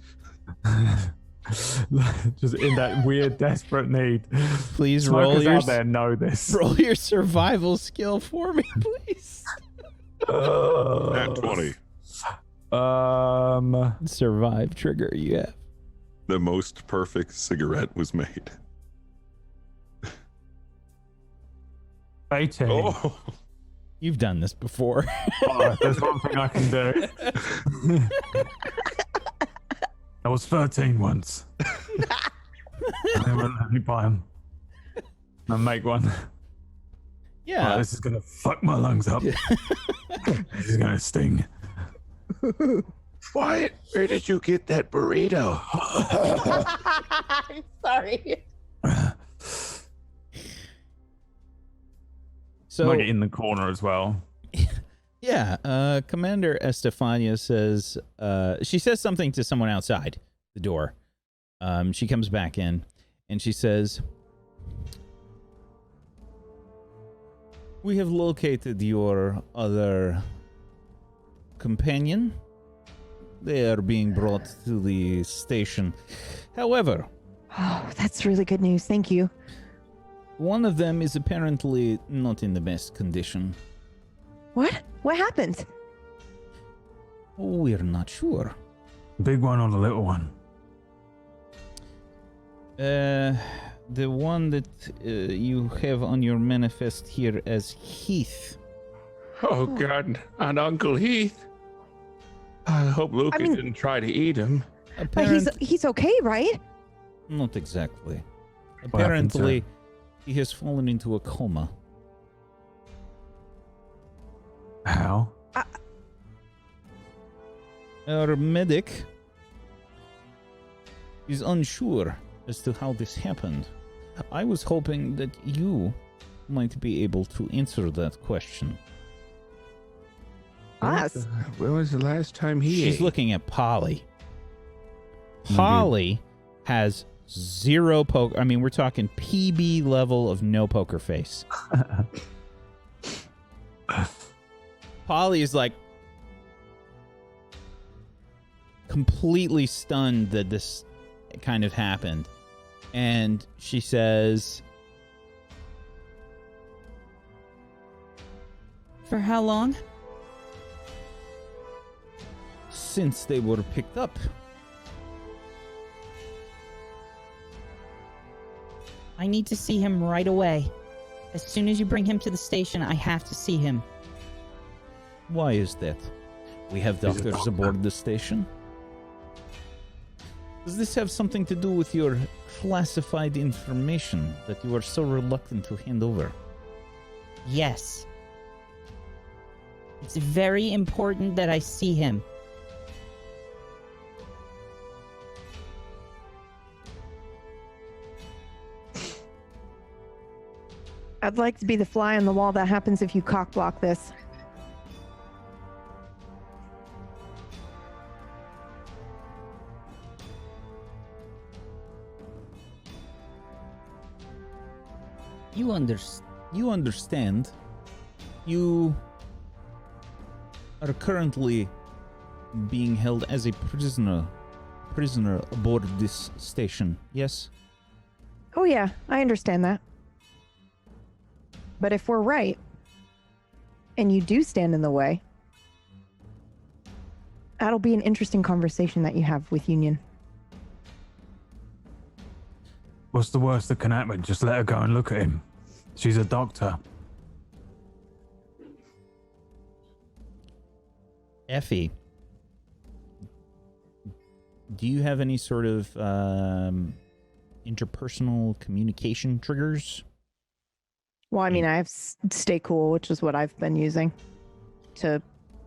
Just in that weird, desperate need. Please Smokers out there know this. roll your survival skill for me, please. Nat 20. Survive trigger you have. The most perfect cigarette was made. 18. Oh, You've done this before. Oh, there's one thing I can do. I was 13 once. They won't let me buy them. I make one. Yeah. Oh, this is gonna fuck my lungs up. This is gonna sting. Wyatt, where did you get that burrito? I'm sorry. So Like in the corner as well. yeah, Commander Estefania says she says something to someone outside the door. She comes back in and she says, "We have located your other companion. They are being brought to the station. However, Oh, that's really good news. Thank you. one of them is apparently not in the best condition. What? What happened? We're not sure. Big one or the little one? The one that you have on your manifest here as Heath. Oh, God. And Uncle Heath. I hope Luka didn't try to eat him. But he's okay, right? Not exactly. What happened to Apparently, him? he has fallen into a coma. How? Our medic is unsure as to how this happened. I was hoping that you might be able to answer that question. Us? When was the last time he She's ate? looking at Polly. Polly has zero poker. I mean, we're talking PB level of no poker face. Polly is like completely stunned that this kind of happened. And she says, For how long? since they were picked up. I need to see him right away. As soon as you bring him to the station, I have to see him. Why is that? We have He's a doctors doctor. aboard the station. Does this have something to do with your classified information that you are so reluctant to hand over? Yes. It's very important that I see him. I'd like to be the fly on the wall that happens if you cockblock this. You understand. You are currently being held as a prisoner aboard this station, yes? Oh yeah, I understand that. But if we're right, and you do stand in the way, that'll be an interesting conversation that you have with Union. What's the worst that can happen? Just let her go and look at him. She's a doctor. Effie, do you have any sort of interpersonal communication triggers? Well, I mean, I have Stay Cool, which is what I've been using to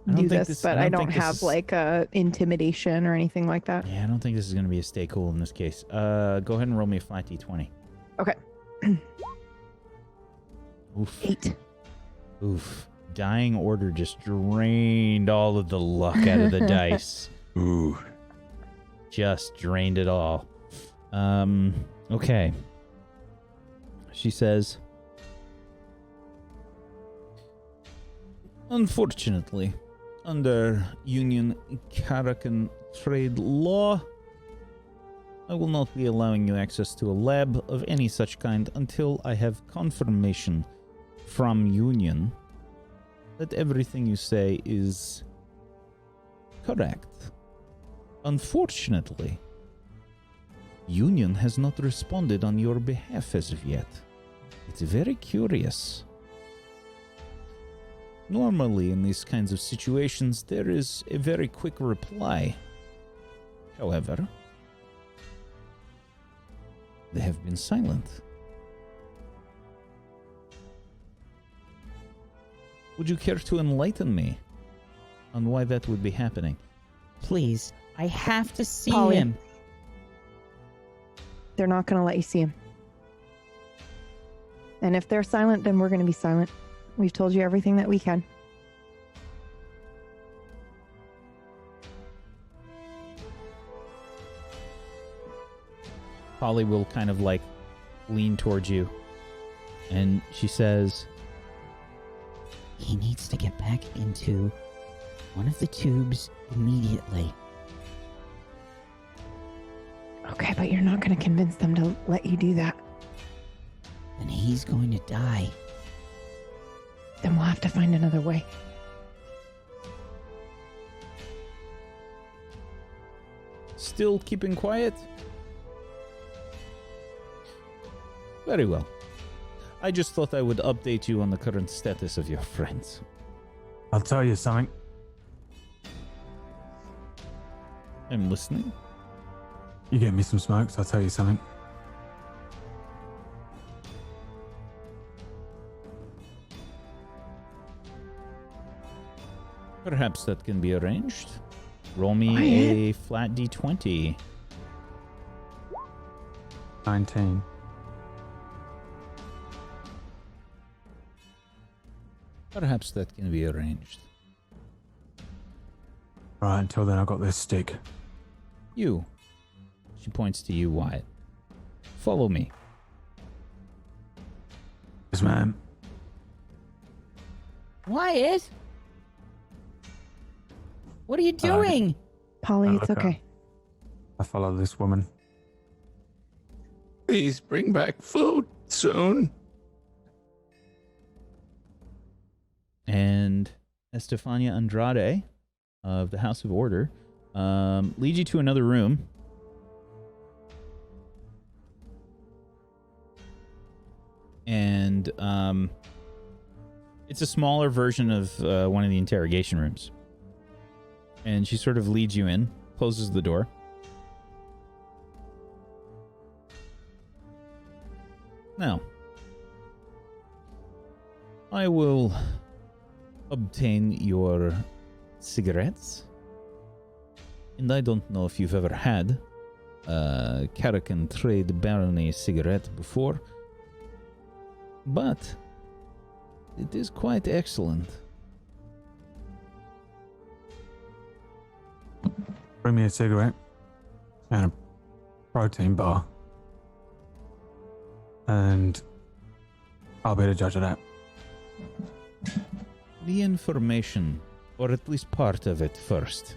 I don't do think this, but I don't think this have is- like intimidation or anything like that. Yeah, I don't think this is going to be a stay cool in this case. Go ahead and roll me a flat d20. Okay. Oof. 8. Oof. Dying Order just drained all of the luck out of the dice. Ooh. Just drained it all. Okay. She says, unfortunately, under Union Karakan trade law, I will not be allowing you access to a lab of any such kind until I have confirmation from Union that everything you say is correct. Unfortunately, Union has not responded on your behalf as of yet. It's very curious. Normally, in these kinds of situations, there is a very quick reply. However, they have been silent. Would you care to enlighten me on why that would be happening? Please, I have to see Polly. him. They're not going to let you see him. And if they're silent, then we're going to be silent. We've told you everything that we can. Polly will kind of like lean towards you, and she says, He needs to get back into one of the tubes immediately. Okay, but you're not going to convince them to let you do that. And he's going to die. Then we'll have to find another way. still keeping quiet? Very well. I just thought I would update you on the current status of your friends. I'll tell you something. I'm listening. You get me some smokes, I'll tell you something. Perhaps that can be arranged. Roll me a flat d20. 19. Perhaps that can be arranged. Right, until then I got this stick. You. She points to you, Wyatt. Follow me. Yes, ma'am. Wyatt? What are you doing? Polly, it's Luka. okay. I follow this woman. Please bring back food soon. And Estefania Andrade of the House of Order leads you to another room. And it's a smaller version of one of the interrogation rooms. And she sort of leads you in, closes the door. Now, I will obtain your cigarettes. And I don't know if you've ever had a Caracan Trade Barony cigarette before, but it is quite excellent. Bring me a cigarette and a protein bar. And I'll be the judge of that. The information, or at least part of it, first.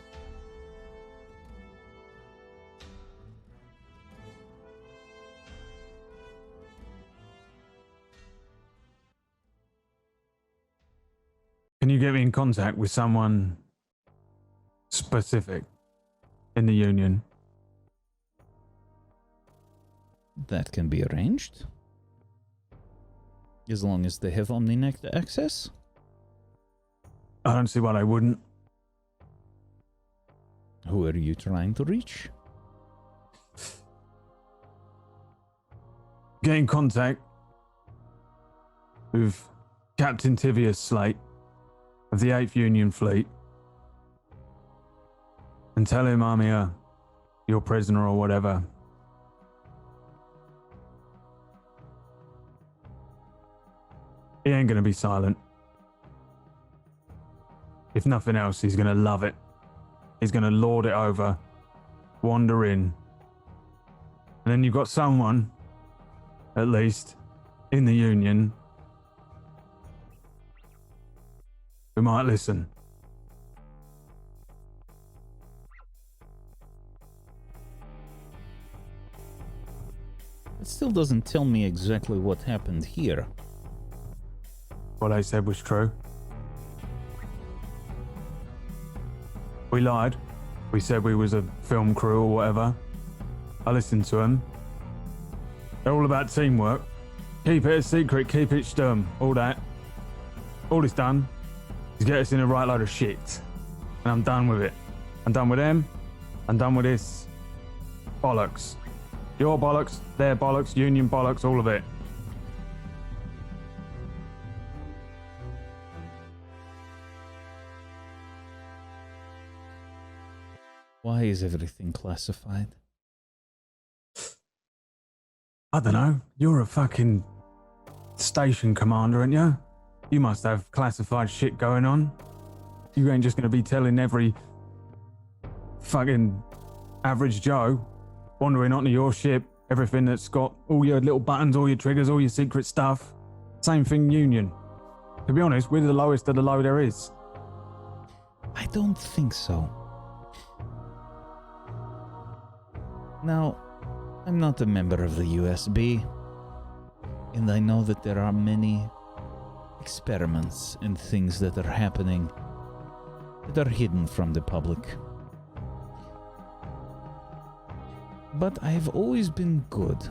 Can you get me in contact with someone specific in the Union? That can be arranged. As long as they have Omninect access. I don't see why they wouldn't. Who are you trying to reach? Get in contact with Captain Tivius Slate of the 8th Union Fleet and tell him I'm here, your prisoner or whatever. He ain't gonna be silent. If nothing else, he's gonna love it. He's gonna lord it over, wander in. And then you've got someone, at least, in the Union who might listen. It still doesn't tell me exactly what happened here. What they said was true. We lied. We said we was a film crew or whatever. I listened to them. They're all about teamwork. Keep it a secret, keep it stum, all that. All it's done is get us in a right load of shit. And I'm done with it. I'm done with them. I'm done with this bollocks. Your bollocks, their bollocks, union bollocks, all of it. Why is everything classified? I don't know. You're a fucking station commander, aren't you? You must have classified shit going on. You ain't just going to be telling every fucking average Joe wandering onto your ship everything that's got all your little buttons, all your triggers, all your secret stuff. Same thing, Union. To be honest, we're the lowest of the low there is. I don't think so. Now, I'm not a member of the USB, and I know that there are many experiments and things that are happening that are hidden from the public. But I have always been good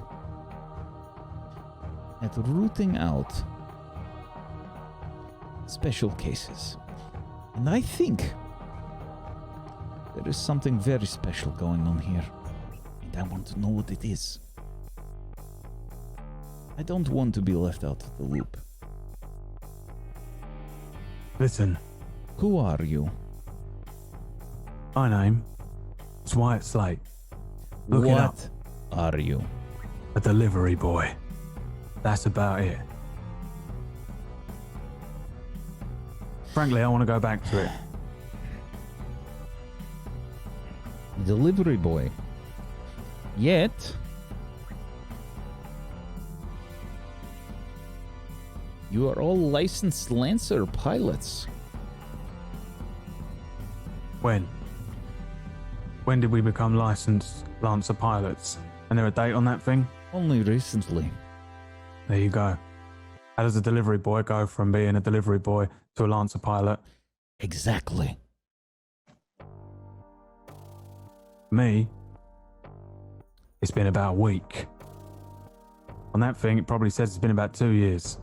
at rooting out special cases. And I think there is something very special going on here. And I want to know what it is. I don't want to be left out of the loop. Listen. Who are you? My name is Wyatt Slate. Look it up. What are you? A delivery boy. That's about it. Frankly, I want to go back to it. Delivery boy. Yet, you are all licensed Lancer pilots. When? When did we become licensed Lancer pilots? And there a date on that thing? Only recently. There you go. How does a delivery boy go from being a delivery boy to a Lancer pilot? Exactly. Me, it's been about a week. On that thing, it probably says it's been about 2 years.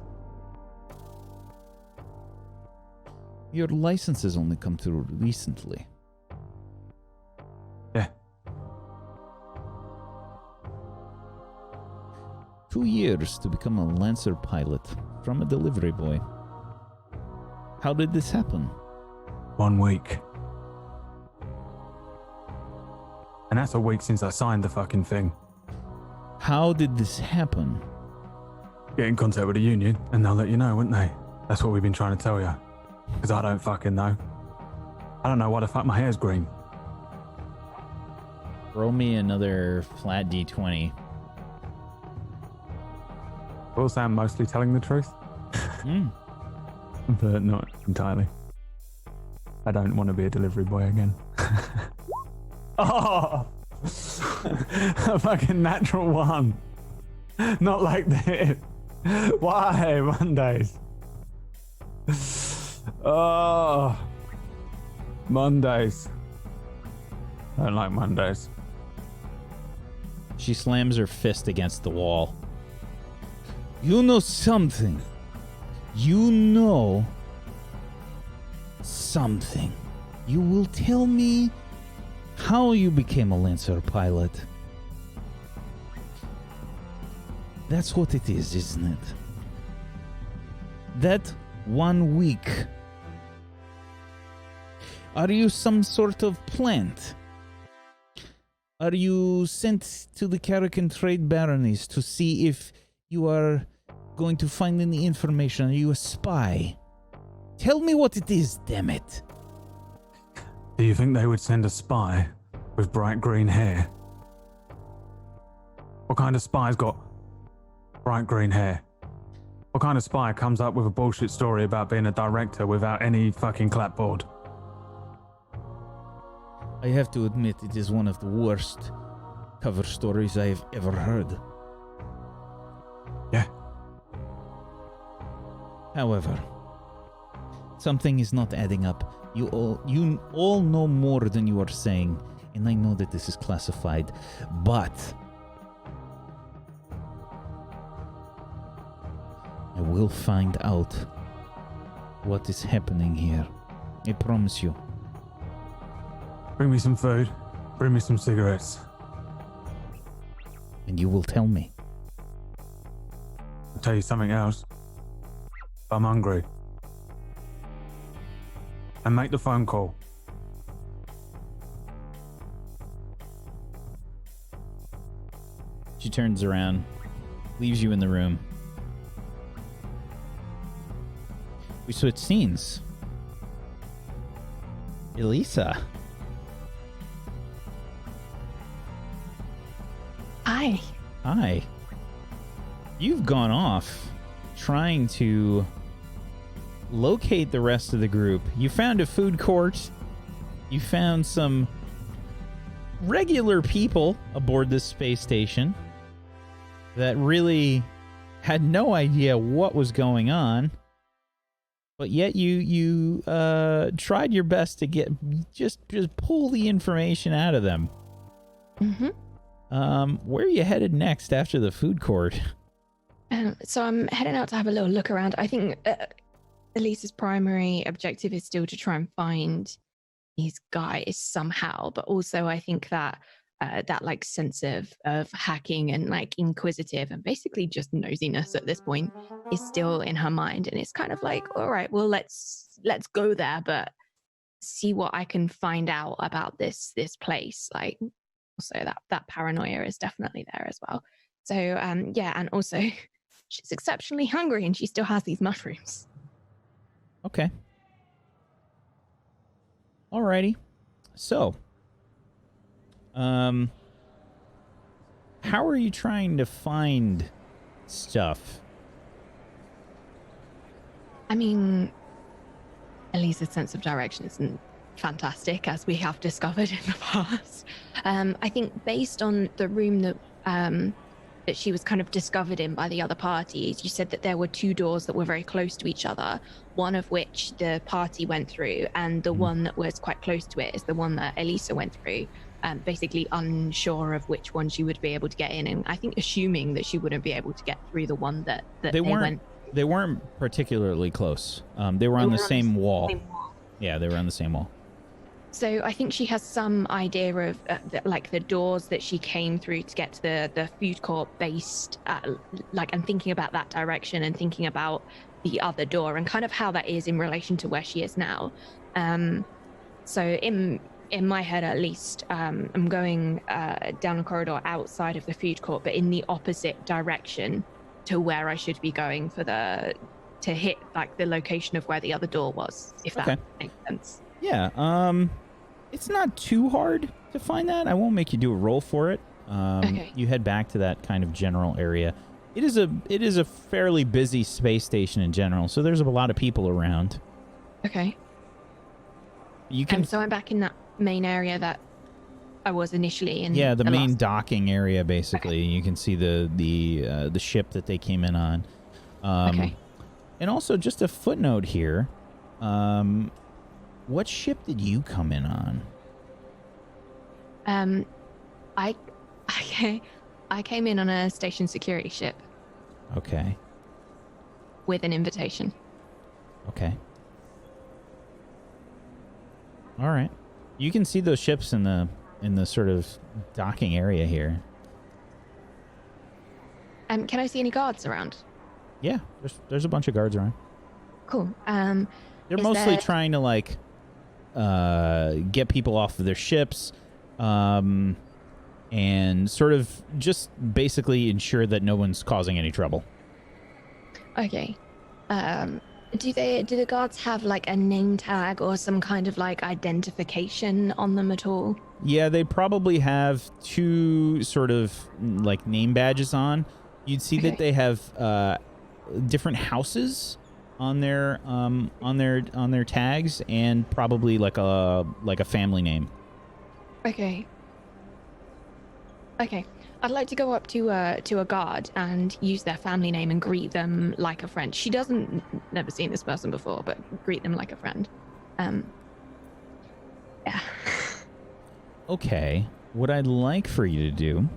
Your license has only come through recently. Yeah. 2 years to become a Lancer pilot from a delivery boy. How did this happen? 1 week. And that's a week since I signed the fucking thing. How did this happen? Get in contact with the union and they'll let you know, won't they? That's what we've been trying to tell you. Because I don't fucking know. I don't know why the fuck my hair's green. Roll me another flat D20. Will say I'm mostly telling the truth. But not entirely. I don't want to be a delivery boy again. Oh! A fucking natural one. Not like this. Why Mondays? Oh, Mondays. I don't like Mondays. She slams her fist against the wall. You know something. You know something. You will tell me how you became a Lancer pilot. That's what it is, isn't it? That 1 week. Are you some sort of plant? Are you sent to the Karakan trade baronies to see if you are going to find any information? Are you a spy? Tell me what it is, damn it. Do you think they would send a spy with bright green hair? What kind of spy's got bright green hair? What kind of spy comes up with a bullshit story about being a director without any fucking clapboard? I have to admit, it is one of the worst cover stories I have ever heard. Yeah. However, something is not adding up. You all know more than you are saying, and I know that this is classified, but I will find out what is happening here. I promise you. Bring me some food. Bring me some cigarettes. and you will tell me. I'll tell you something else. I'm hungry. And make the phone call. She turns around, leaves you in the room. We switch scenes. Elisa. Hi. Hi. You've gone off trying to locate the rest of the group. You found a food court. You found some regular people aboard this space station that really had no idea what was going on. But yet you tried your best to get just pull the information out of them. Mm-hmm. Where are you headed next after the food court? So I'm heading out to have a little look around. I think Elisa's primary objective is still to try and find these guys somehow, but also I think that that like sense of hacking and like inquisitive and basically just nosiness at this point is still in her mind, and it's kind of like, all right, well let's go there, but see what I can find out about this place. Like, also that paranoia is definitely there as well. So yeah, and also she's exceptionally hungry and she still has these mushrooms. Okay. Alrighty. So, how are you trying to find stuff? I mean, Elisa's sense of direction isn't fantastic, as we have discovered in the past. I think based on the room that she was kind of discovered in by the other parties, you said that there were two doors that were very close to each other, one of which the party went through, and the one that was quite close to it is the one that Elisa went through, basically unsure of which one she would be able to get in, and I think assuming that she wouldn't be able to get through the one that they went. They weren't particularly close. They were on the same wall. Yeah, they were on the same wall. So I think she has some idea of like the doors that she came through to get to the food court based, like, and thinking about that direction and thinking about the other door and kind of how that is in relation to where she is now. So in my head, at least, I'm going down a corridor outside of the food court, but in the opposite direction to where I should be going to hit like the location of where the other door was, if that makes sense. Yeah, it's not too hard to find that. I won't make you do a roll for it. Okay. You head back to that kind of general area. It is a fairly busy space station in general, so there's a lot of people around. Okay. You can. So I'm back in that main area that I was initially in. Yeah, the main docking area, basically. Okay. You can see the ship that they came in on. Okay. And also, just a footnote here. What ship did you come in on? I came in on a station security ship. Okay. With an invitation. Okay. All right. You can see those ships in the sort of docking area here. Can I see any guards around? Yeah, there's a bunch of guards around. Cool. They're mostly trying to like get people off of their ships, and sort of just basically ensure that no one's causing any trouble. Okay. Do the guards have like a name tag or some kind of like identification on them at all? Yeah, they probably have two sort of like name badges on. You'd see that they have different houses on their tags, and probably like a family name. Okay. I'd like to go up to a guard and use their family name and greet them like a friend. She doesn't never seen this person before, but greet them like a friend. Yeah. Okay. What I'd like for you to do,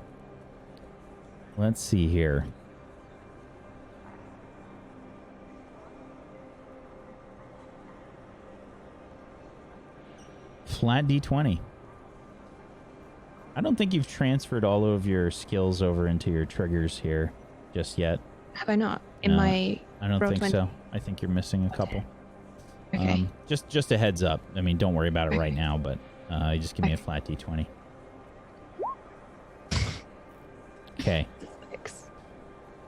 let's see here. Flat D20. I don't think you've transferred all of your skills over into your triggers here just yet. Have I not? In No, my I don't roll think 20? so. I think you're missing a couple. Okay. Just a heads up. I mean, don't worry about it right Okay. now, but just give me a Okay. flat d20. Okay. 6.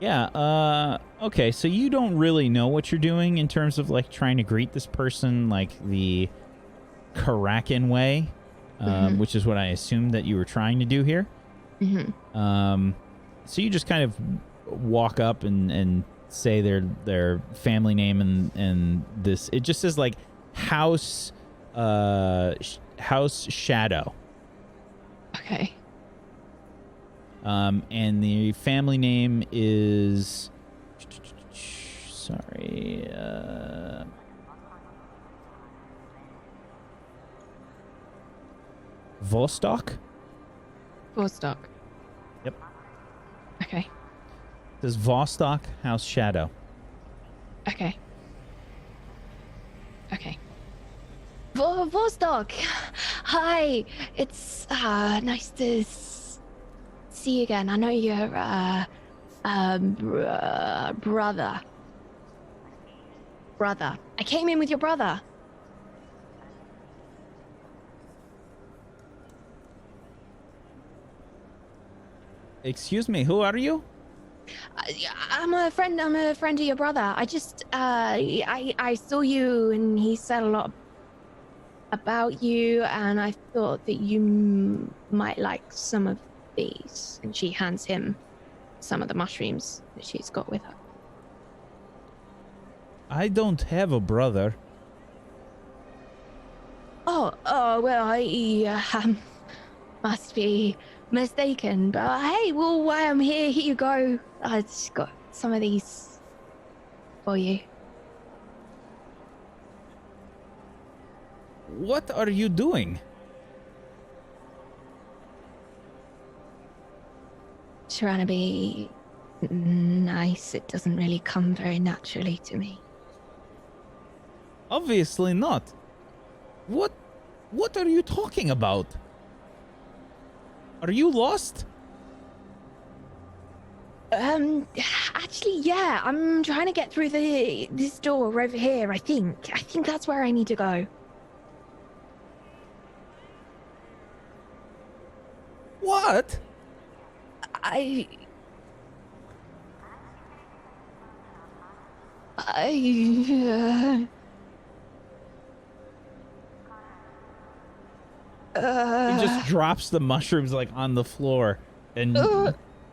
Yeah, okay, so you don't really know what you're doing in terms of, like, trying to greet this person, like, the Karakin way, which is what I assumed that you were trying to do here. Mm-hmm. So you just kind of walk up and say their family name and this. It just says, like, House Shadow. Okay. And the family name is, sorry, Vostok? Vostok. Yep. Okay. It says Vostok House Shadow. Okay. Okay. Vostok! Hi! It's nice to see you again. I know you're brother. Brother. I came in with your brother. Excuse me, who are you? I'm a friend of your brother. I just I saw you and he said a lot about you, and I thought that you might like some of these. And she hands him some of the mushrooms that she's got with her. I don't have a brother. Oh, well, I must be mistaken. But hey, well, while I'm here, here you go. I just got some of these for you. What are you doing? Trying to be nice. It doesn't really come very naturally to me. Obviously not. What are you talking about? Are you lost? Actually, yeah. I'm trying to get through this door over here. I think that's where I need to go. What? He just drops the mushrooms like on the floor, and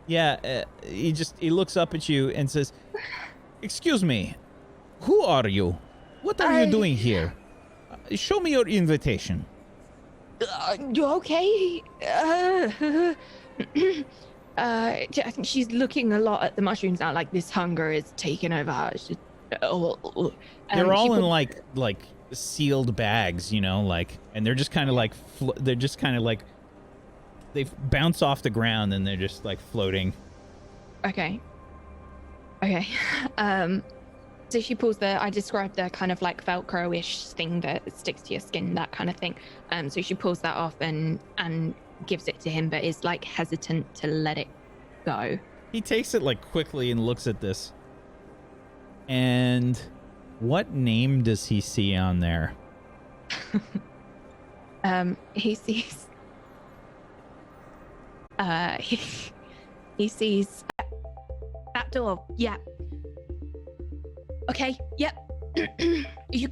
he looks up at you and says, "Excuse me, who are you? What are you doing here? Show me your invitation." You okay? I think she's looking a lot at the mushrooms now. Like this hunger is taking over her. She's, they're all in like sealed bags, you know, like, and they're just kind of like they bounce off the ground and they're just like floating. Okay. So she pulls I described the kind of like Velcro-ish thing that sticks to your skin, that kind of thing. So she pulls that off and gives it to him, but is like hesitant to let it go. He takes it like quickly and looks at this. And what name does he see on there? He sees he sees that door. Yeah. Okay. Yep. You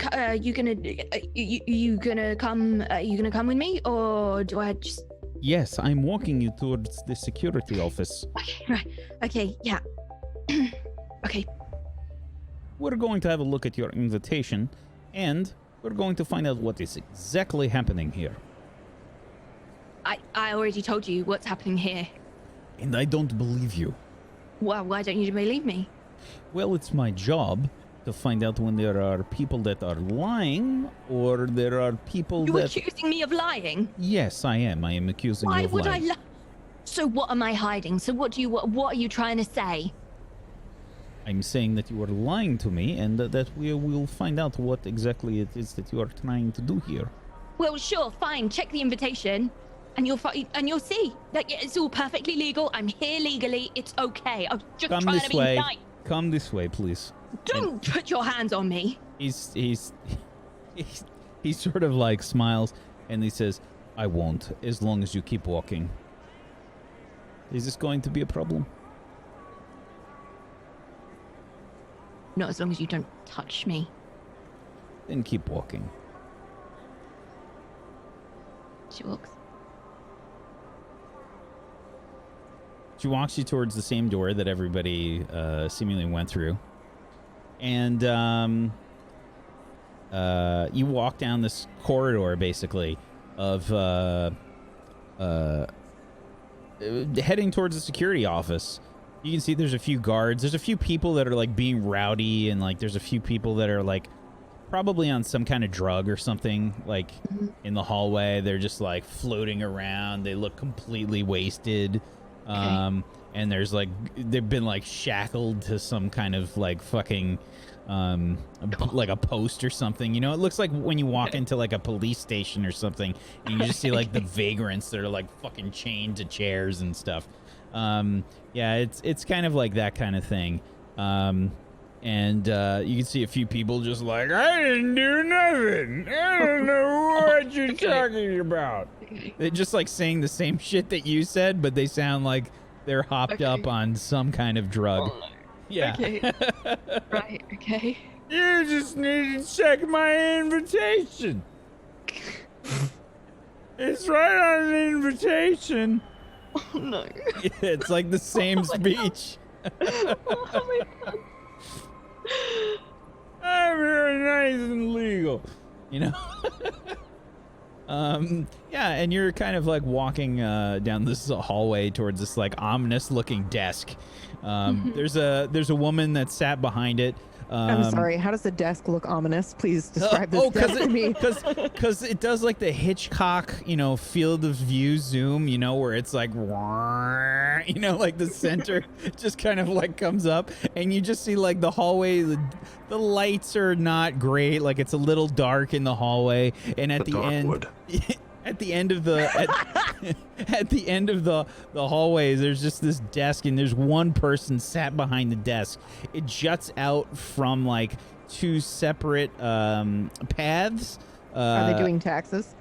gonna come with me, or do I just? Yes, I'm walking you towards the security office. Okay. Right. Okay. Yeah. Okay. We're going to have a look at your invitation, and we're going to find out what is exactly happening here. I already told you what's happening here. And I don't believe you. Well, why don't you believe me? Well, it's my job to find out when there are people that are lying, or there are people You're that... accusing me of lying? Yes, I am. I am accusing Why you of would lying. I lie? So what am I hiding? So what are you trying to say? I'm saying that you are lying to me, and that we will find out what exactly it is that you are trying to do here. Well, sure, fine. Check the invitation. and you'll see that it's all perfectly legal. I'm here legally. It's okay. I'm just Come trying this to be way. nice. Come this way, please. Don't put your hands on me. He sort of like smiles and he says, I won't, as long as you keep walking. Is this going to be a problem? Not as long as you don't touch me. Then keep walking. She walks. She walks you towards the same door that everybody seemingly went through. And you walk down this corridor, basically, of heading towards the security office. You can see there's a few guards. There's a few people that are, like, being rowdy, and, like, there's a few people that are, like, probably on some kind of drug or something, like, in the hallway. They're just, like, floating around. They look completely wasted. And there's, like, they've been, like, shackled to some kind of, like, fucking, like a post or something. You know, it looks like when you walk into, like, a police station or something, and you just see, like, the vagrants that are, like, fucking chained to chairs and stuff. Yeah, it's kind of like that kind of thing. And you can see a few people just like, I didn't do nothing. I don't know what you're talking about. They're just like saying the same shit that you said, but they sound like they're hopped up on some kind of drug. Oh, no. Yeah. Okay. Right, okay. You just need to check my invitation. It's right on the invitation. Oh, no. Yeah, it's like the same speech. Oh, my God. I'm very nice and legal, you know. Yeah, and you're kind of like walking down this hallway towards this like ominous looking desk. There's a woman that sat behind it. I'm sorry. How does the desk look ominous? Please describe this desk to me. Because it does like the Hitchcock, you know, field of view zoom, you know, where it's like, you know, like the center just kind of like comes up, and you just see like the hallway. The lights are not great. Like it's a little dark in the hallway, and at the end. At the end of the at the end of the hallways, there's just this desk, and there's one person sat behind the desk. It juts out from like two separate paths. Are they doing taxes?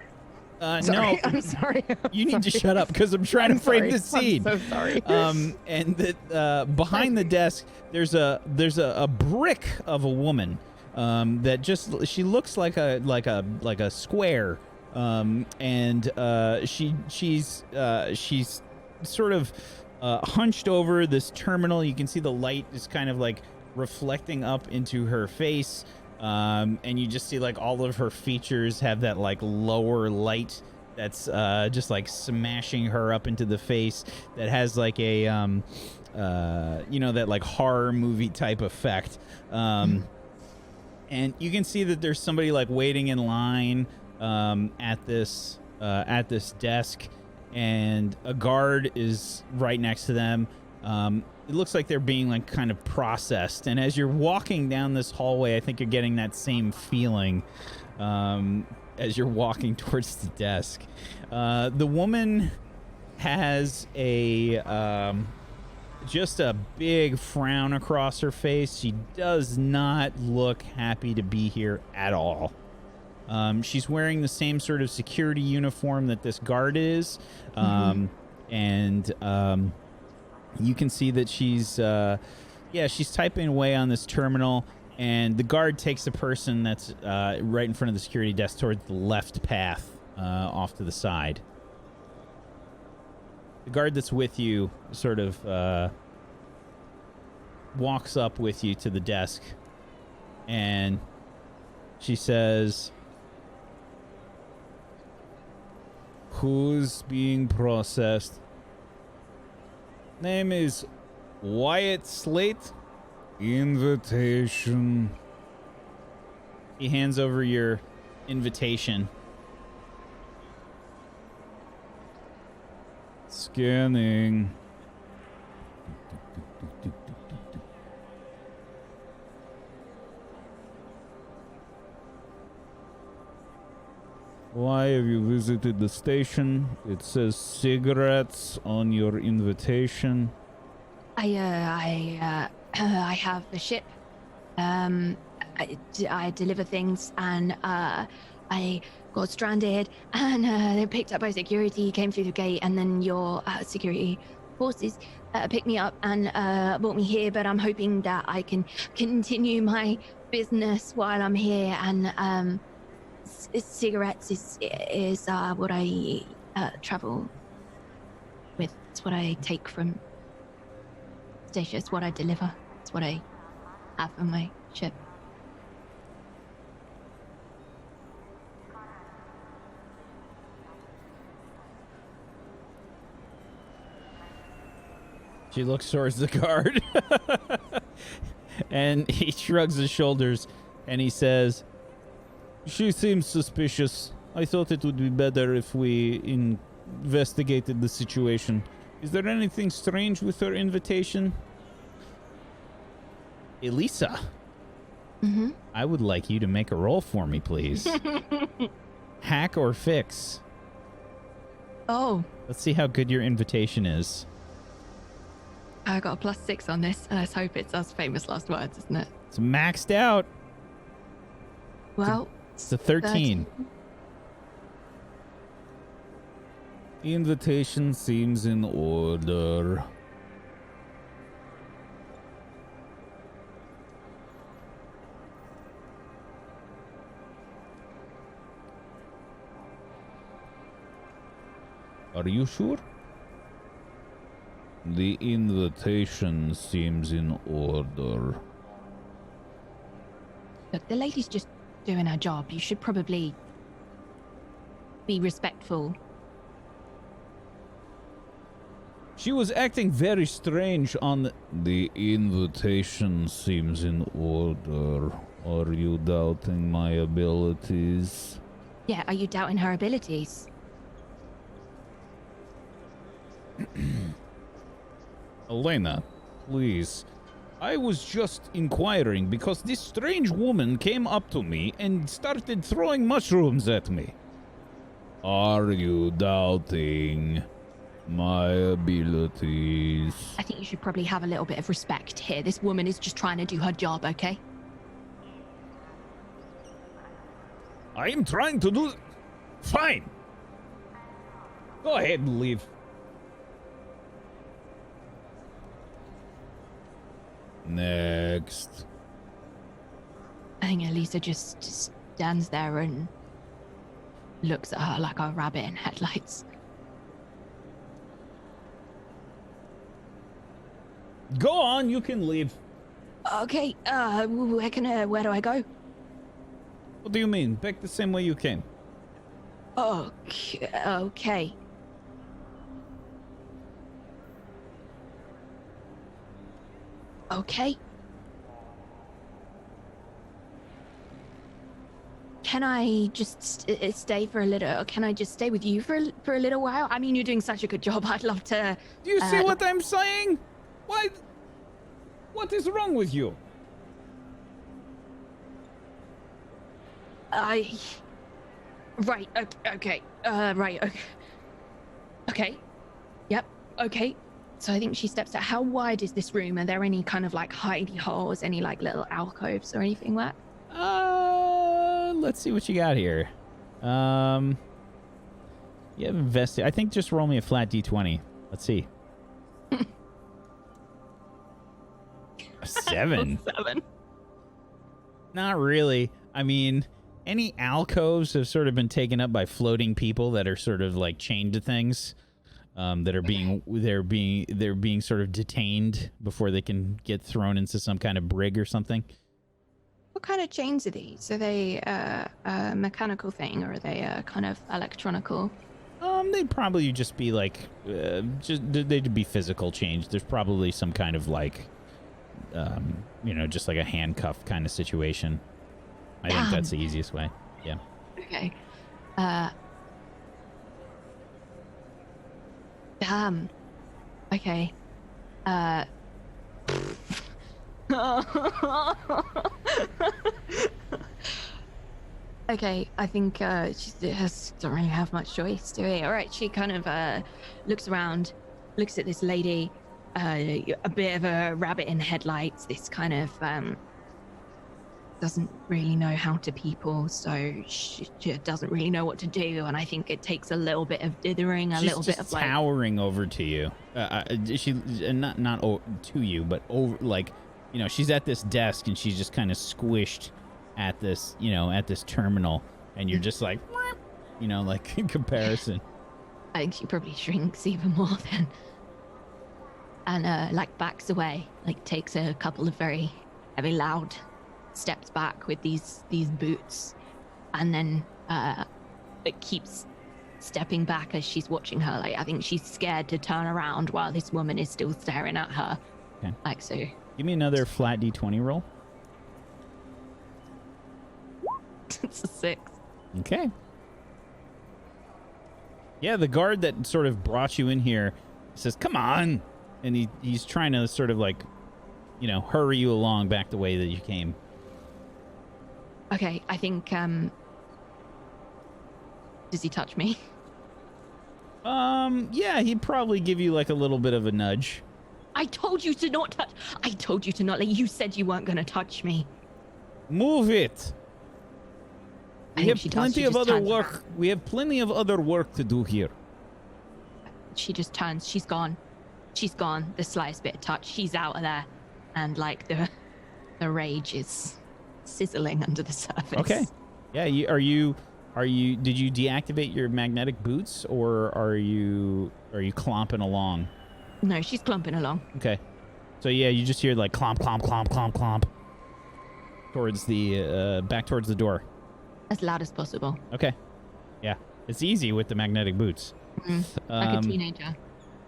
Sorry, No, I'm sorry. you need to shut up because I'm trying to frame the scene. I'm so sorry. And that behind the desk, there's a brick of a woman that just she looks like a square. And she's sort of hunched over this terminal. You can see the light is kind of like reflecting up into her face, and you just see like all of her features have that like lower light that's just like smashing her up into the face. That has like a you know, that like horror movie type effect. And you can see that there's somebody like waiting in line at this desk, and a guard is right next to them. It looks like they're being like kind of processed, and as you're walking down this hallway, I think you're getting that same feeling as you're walking towards the desk. The woman has a just a big frown across her face. She does not look happy to be here at all. She's wearing the same sort of security uniform that this guard is. And you can see that she's typing away on this terminal, and the guard takes the person that's right in front of the security desk towards the left path off to the side. The guard that's with you sort of walks up with you to the desk, and she says, "Who's being processed?" "Name is Wyatt Slate. Invitation." He hands over your invitation. Scanning. Why have you visited the station? It says cigarettes on your invitation. I have a ship. I deliver things, and I got stranded, and they picked up by security, came through the gate, and then your security forces picked me up and brought me here. But I'm hoping that I can continue my business while I'm here, and cigarettes is what I travel with. It's what I take from station. It's what I deliver. It's what I have on my ship. She looks towards the guard. And he shrugs his shoulders and he says, "She seems suspicious. I thought it would be better if we investigated the situation. Is there anything strange with her invitation?" Elisa, I would like you to make a roll for me, please. Hack or fix? Oh. Let's see how good your invitation is. I got a +6 on this. Let's hope it's us famous last words, isn't it? It's maxed out. Well, it's a 13. The invitation seems in order. Are you sure? The invitation seems in order. Look, the lady's just doing her job. You should probably be respectful. She was acting very strange on the invitation seems in order. Are you doubting my abilities? Yeah, are you doubting her abilities? Elena, please. I was just inquiring because this strange woman came up to me and started throwing mushrooms at me. Are you doubting my abilities? I think you should probably have a little bit of respect here. This woman is just trying to do her job, okay? I am trying to do... Fine. Go ahead and leave. Next. I think Elisa just stands there and looks at her like a rabbit in headlights. Go on, you can leave. Okay, where do I go? What do you mean? Back the same way you came. Okay. Okay. Can I just stay for a little? Can I just stay with you for a little while? I mean, you're doing such a good job. I'd love to. Do you see what I'm saying? Why? What is wrong with you? Right. Okay. Right. Okay. Okay. Yep. Okay. So I think she steps out. How wide is this room? Are there any kind of like hidey holes, any like little alcoves or anything like that? Let's see what you got here. You have invested. I think just roll me a flat D20. Let's see. A 7. 7. Not really. I mean, any alcoves have sort of been taken up by floating people that are sort of like chained to things. That are they're being sort of detained before they can get thrown into some kind of brig or something. What kind of chains are these? Are they a mechanical thing, or are they kind of electronical? They'd probably just be like, they'd be physical chains. There's probably some kind of like, just like a handcuff kind of situation. I think that's the easiest way. Yeah. Okay. Okay. Okay, I think she doesn't really have much choice, do we? All right, she kind of looks around, looks at this lady, a bit of a rabbit in headlights. This kind of doesn't really know how to people, so she doesn't really know what to do. And I think it takes a little bit of dithering, a little bit of like towering over to you. She not to you, but over, like, you know, she's at this desk and she's just kind of squished at this, you know, at this terminal, and you're just like, you know, like in comparison. I think she probably shrinks even more then, and like backs away, like takes a couple of very heavy, loud steps back with these boots, and then it keeps stepping back as she's watching her. Like I think she's scared to turn around while this woman is still staring at her. Okay. Like so. Give me another flat D20 roll. It's a 6. Okay. Yeah, the guard that sort of brought you in here says, "Come on," and he's trying to sort of like, you know, hurry you along back the way that you came. Okay, I think does he touch me? Yeah, he'd probably give you like a little bit of a nudge. I told you to not touch. I told you to not. Like you said, you weren't gonna touch me. Move it. We have plenty of other work. We have plenty of other work to do here. She just turns. She's gone. She's gone. The slightest bit of touch. She's out of there, and like the rage is sizzling under the surface. Okay. Yeah. Are you? Did you deactivate your magnetic boots, or are you clomping along? No, she's clumping along. Okay. So yeah, you just hear like clomp, clomp, clomp, clomp, clomp towards the back towards the door. As loud as possible. Okay. Yeah. It's easy with the magnetic boots. Mm-hmm. Like a teenager.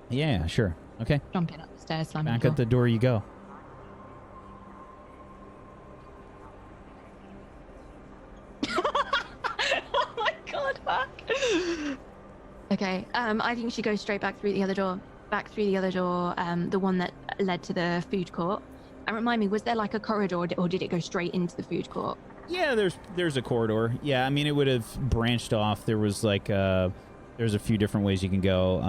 Yeah, sure. Okay. Jumping up the stairs, slamming Back the door. at the door you go. Oh my god, fuck. Okay, I think she goes straight back through the other door. The one that led to the food court. And remind me, was there like a corridor, or did it go straight into the food court? Yeah, there's a corridor. Yeah, I mean, it would have branched off. There was like there's a few different ways you can go.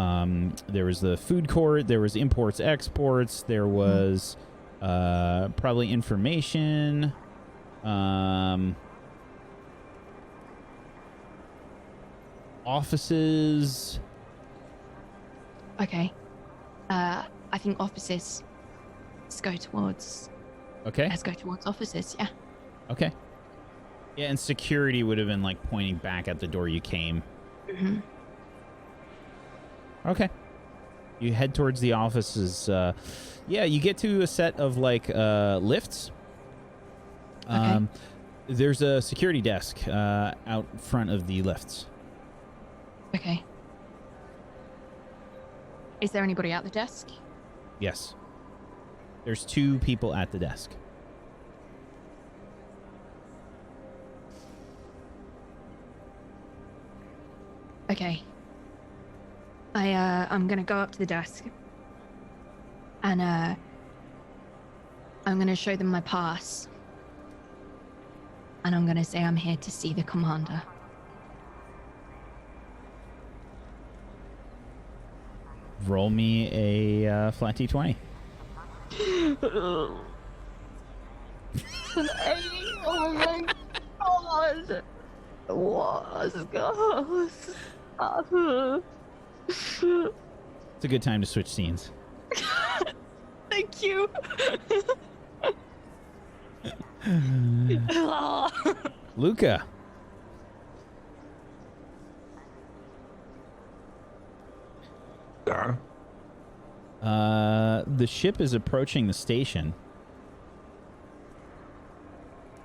There was the food court. There was imports, exports. There was probably information. Offices. Okay. I think offices. Let's go towards. Okay. Let's go towards offices. Yeah. Okay. Yeah, and security would have been like pointing back at the door you came. Mm-hmm. Okay. You head towards the offices. Yeah, you get to a set of like lifts. Okay. There's a security desk out front of the lifts. Okay. Is there anybody at the desk? Yes. There's 2 people at the desk. Okay. I'm gonna go up to the desk. And I'm gonna show them my pass. And I'm gonna say I'm here to see the commander. Roll me a flat D20. Oh my god. It's a good time to switch scenes. Thank you. Luca. The ship is approaching the station.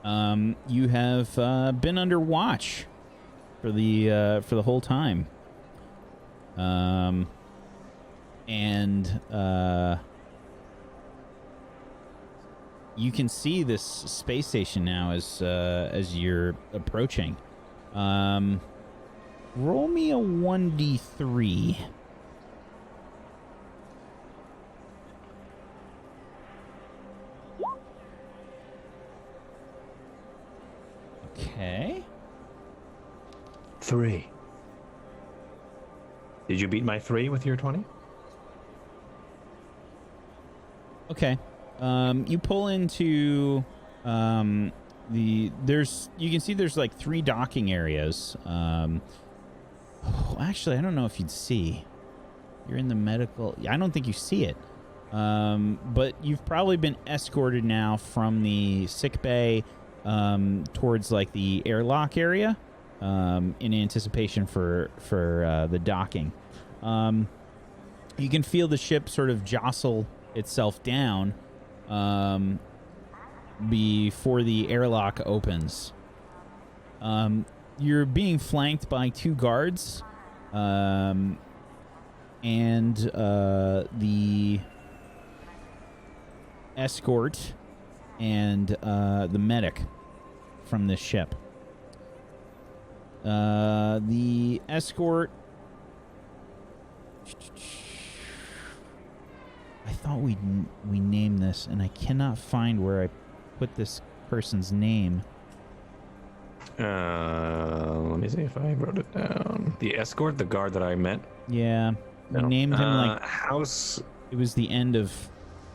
You have been under watch for the whole time. And you can see this space station now as you're approaching. Roll me a 1d3. Okay. 3. Did you beat my 3 with your 20? Okay. You pull into you can see there's like 3 docking areas. Actually, I don't know if you'd see. You're in the medical. I don't think you see it. But you've probably been escorted now from the sick bay towards like the airlock area in anticipation for the docking. You can feel the ship sort of jostle itself down before the airlock opens. You're being flanked by 2 guards and the escort and the medic from this ship. The escort, I thought we named this, and I cannot find where I put this person's name. Let me see if I wrote it down. The escort, the guard that I met. Yeah, we named him like House. It was the end of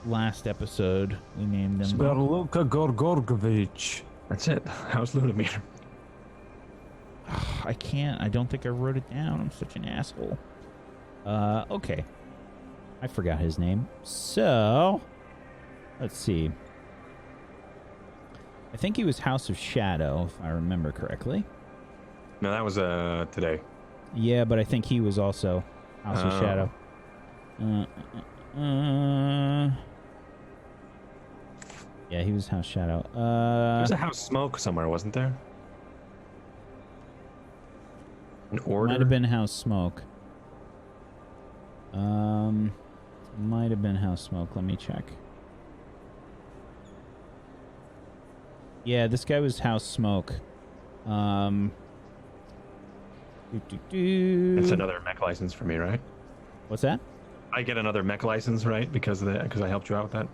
last episode. We named him Luka Gorgorgovich. That's it. House Ludimir. I can't. I don't think I wrote it down. I'm such an asshole. Okay. I forgot his name. So, let's see. I think he was House of Shadow, if I remember correctly. No, that was today. Yeah, but I think he was also House of Shadow. Yeah, he was House Shadow. There's a House Smoke somewhere, wasn't there? An order? Might have been House Smoke. Might have been House Smoke. Let me check. Yeah, this guy was House Smoke. It's another mech license for me, right? What's that? I get another mech license, right? Because I helped you out with that.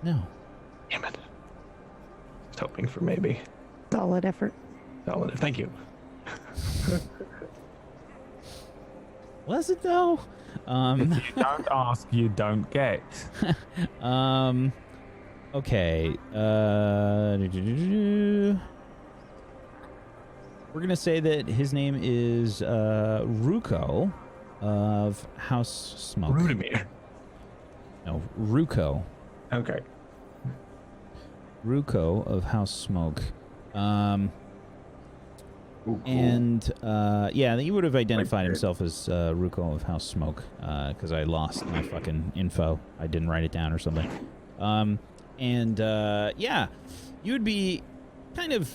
No. Damn it. Just hoping for maybe. Solid effort. Solid. Thank you. Was it though? If you don't ask, you don't get. Okay. We're gonna say that his name is Ruko of House Smoke. Rudimir. No, Ruko. Okay. Ruko of House Smoke. And yeah, you would have identified himself as Ruko of House Smoke because I lost my fucking info. I didn't write it down or something. And yeah, you would be kind of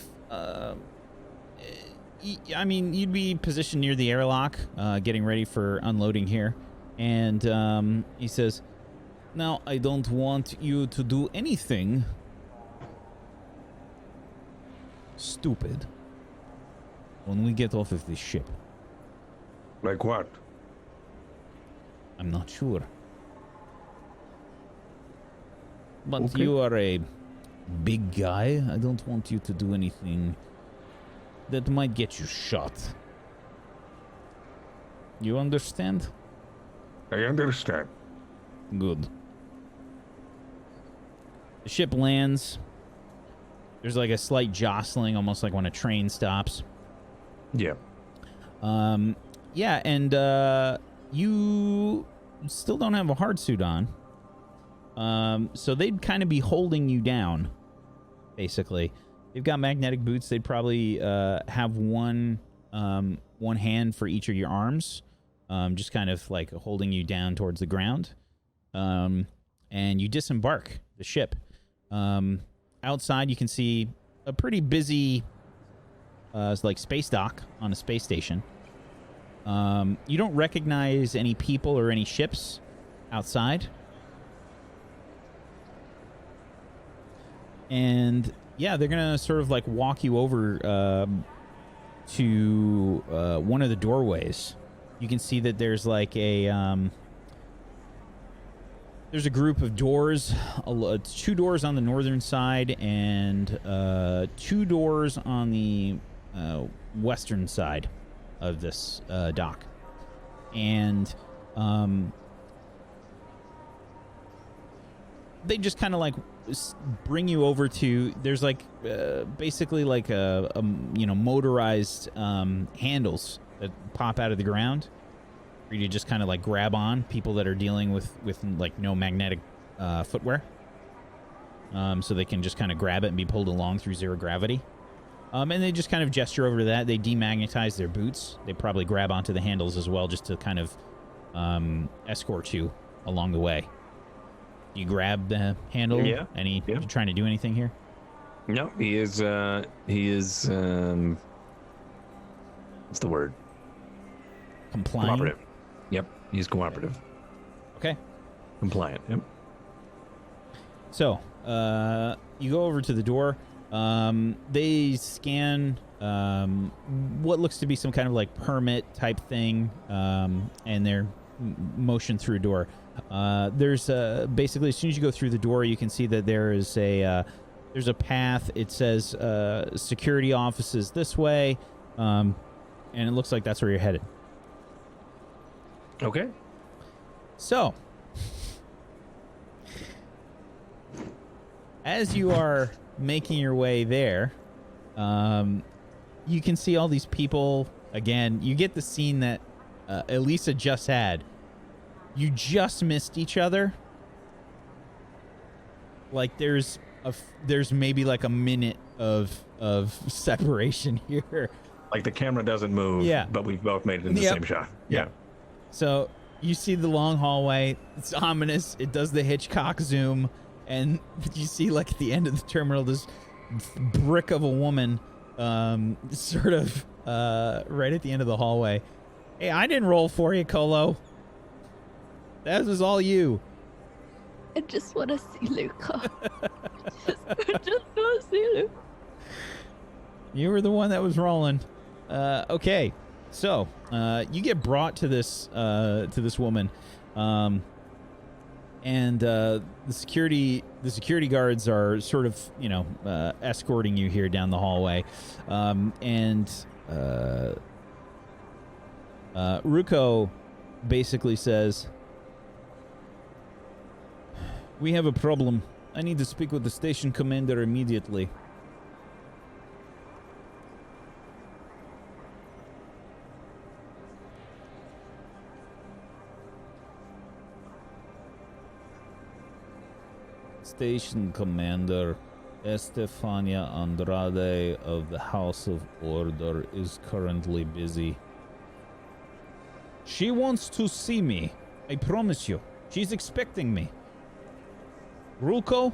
I mean, you'd be positioned near the airlock, getting ready for unloading here. And he says, "Now, I don't want you to do anything stupid when we get off of this ship." Like what? I'm not sure. But Okay. you are a big guy. I don't want you to do anything that might get you shot. You understand? I understand. Good. The ship lands. There's like a slight jostling, almost like when a train stops. Yeah. Yeah, and you still don't have a hard suit on. So they'd kind of be holding you down, basically. They've got magnetic boots. They'd probably have one hand for each of your arms, just kind of like holding you down towards the ground. And you disembark the ship. Outside, you can see a pretty busy like space dock on a space station. You don't recognize any people or any ships outside. And yeah, they're gonna sort of like walk you over to one of the doorways. You can see that there's like a there's a group of doors, 2 doors on the northern side and 2 doors on the western side of this dock, and they just kind of like bring you over to. There's like basically like a motorized handles that pop out of the ground for you to just kind of like grab on. People that are dealing with like no magnetic footwear, so they can just kind of grab it and be pulled along through zero gravity. And they just kind of gesture over to that. They demagnetize their boots. They probably grab onto the handles as well, just to kind of escort you along the way. You grab the handle? Yeah. You trying to do anything here? No, he is what's the word? Complying? Cooperative. Yep, he's cooperative. Okay. Compliant, yep. So, you go over to the door. They scan what looks to be some kind of like permit type thing, and they're motion through a door. There's basically, as soon as you go through the door, you can see that there's a path. It says security offices this way, and it looks like that's where you're headed. Okay. So, as you are making your way there, you can see all these people. Again, you get the scene that Elisa just had. You just missed each other. Like there's maybe like a minute of separation here. Like the camera doesn't move, yeah, but we've both made it in the same shot. Yeah. So you see the long hallway. It's ominous. It does the Hitchcock zoom, and you see like at the end of the terminal this brick of a woman, sort of right at the end of the hallway. Hey, I didn't roll for you, Colo. That was all you. I just want to see Luca. I just want to see Luca. You were the one that was rolling. Okay, so you get brought to this woman, and the security guards are sort of escorting you here down the hallway, and Ruko basically says, "We have a problem. I need to speak with the station commander immediately." Station Commander Estefania Andrade of the House of Order is currently busy. She wants to see me. I promise you. She's expecting me. Ruko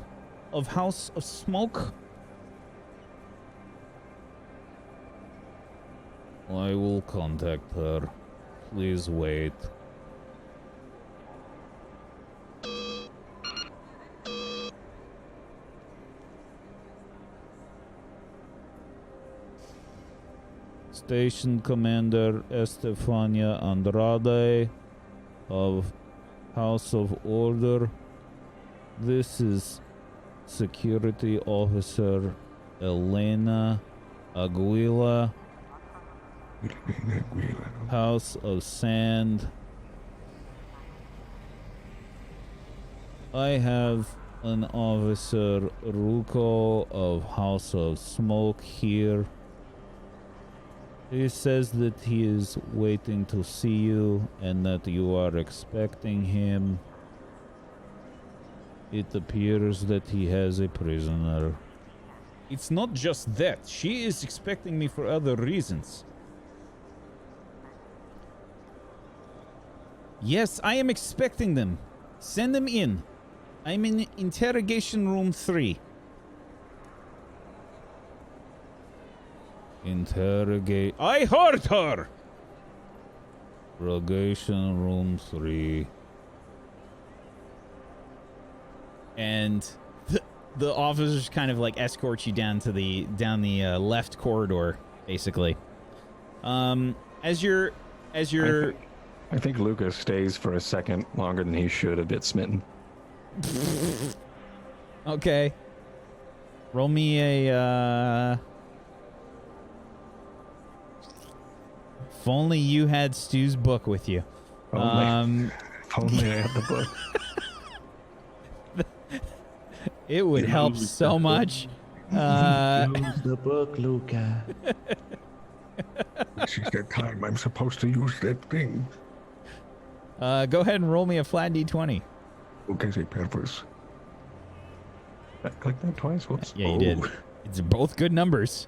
of House of Smoke? I will contact her. Please wait. Station Commander Estefania Andrade of House of Order. This is Security Officer Elena Aguila, House of Sand. I have an Officer Ruko of House of Smoke here. He says that he is waiting to see you and that you are expecting him. It appears that he has a prisoner. It's not just that. She is expecting me for other reasons. Yes, I am expecting them. Send them in. I'm in interrogation room 3. Interrogate. I heard her! Interrogation room 3. And the officers kind of like escort you down to the left corridor, basically. As you're I think Luca stays for a second longer than he should, a bit smitten. Okay. Roll me a If only you had Stu's book with you. If only I had the book. It would help so much. Use the book, Luca. This is the time I'm supposed to use that thing. Go ahead and roll me a flat d20. Okay, say purpose. I clicked that twice. Whoops. Yeah, you did. It's both good numbers.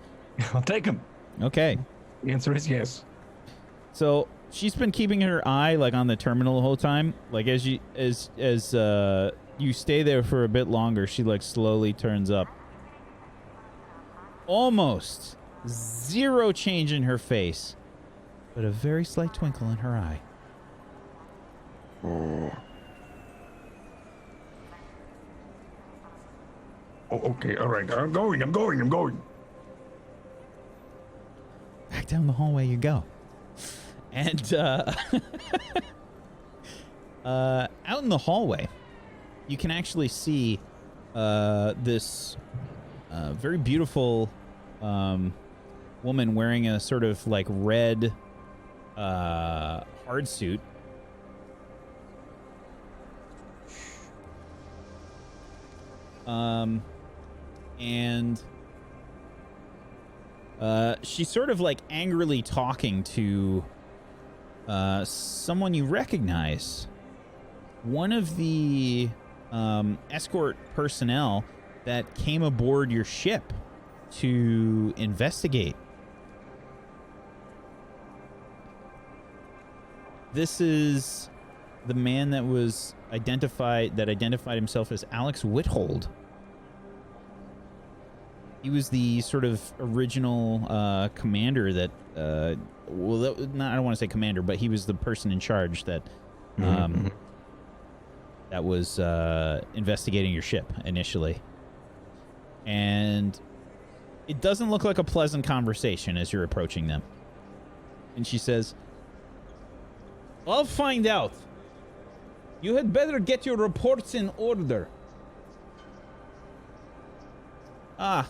I'll take them. Okay. The answer is yes. So she's been keeping her eye like on the terminal the whole time. Like as you stay there for a bit longer, she like slowly turns up. Almost zero change in her face, but a very slight twinkle in her eye. Oh, okay, all right. I'm going. Back down the hallway you go. And out in the hallway, you can actually see this very beautiful woman wearing a sort of like red hard suit. And she's sort of like angrily talking to someone you recognize. One of the escort personnel that came aboard your ship to investigate. This is the man that was identified himself as Alex Whithold. He was the sort of original commander that I don't want to say commander, but he was the person in charge that that was investigating your ship initially. And it doesn't look like a pleasant conversation as you're approaching them. And she says, "I'll find out. You had better get your reports in order." Ah.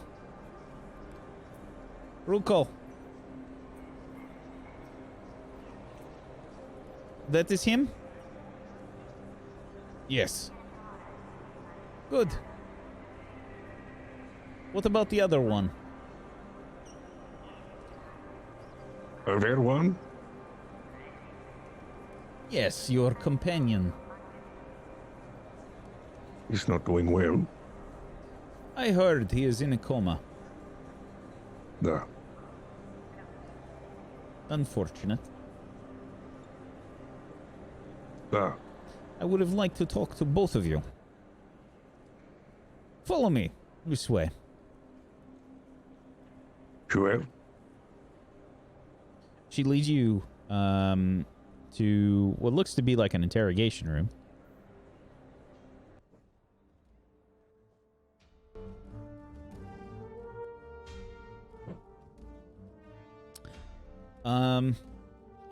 Ruko. That is him? Yes. Good. What about the other one? There one? Yes, your companion. He's not doing well. I heard he is in a coma. No. Unfortunate. No. I would have liked to talk to both of you. Follow me this way. Sure. She leads you to what looks to be like an interrogation room.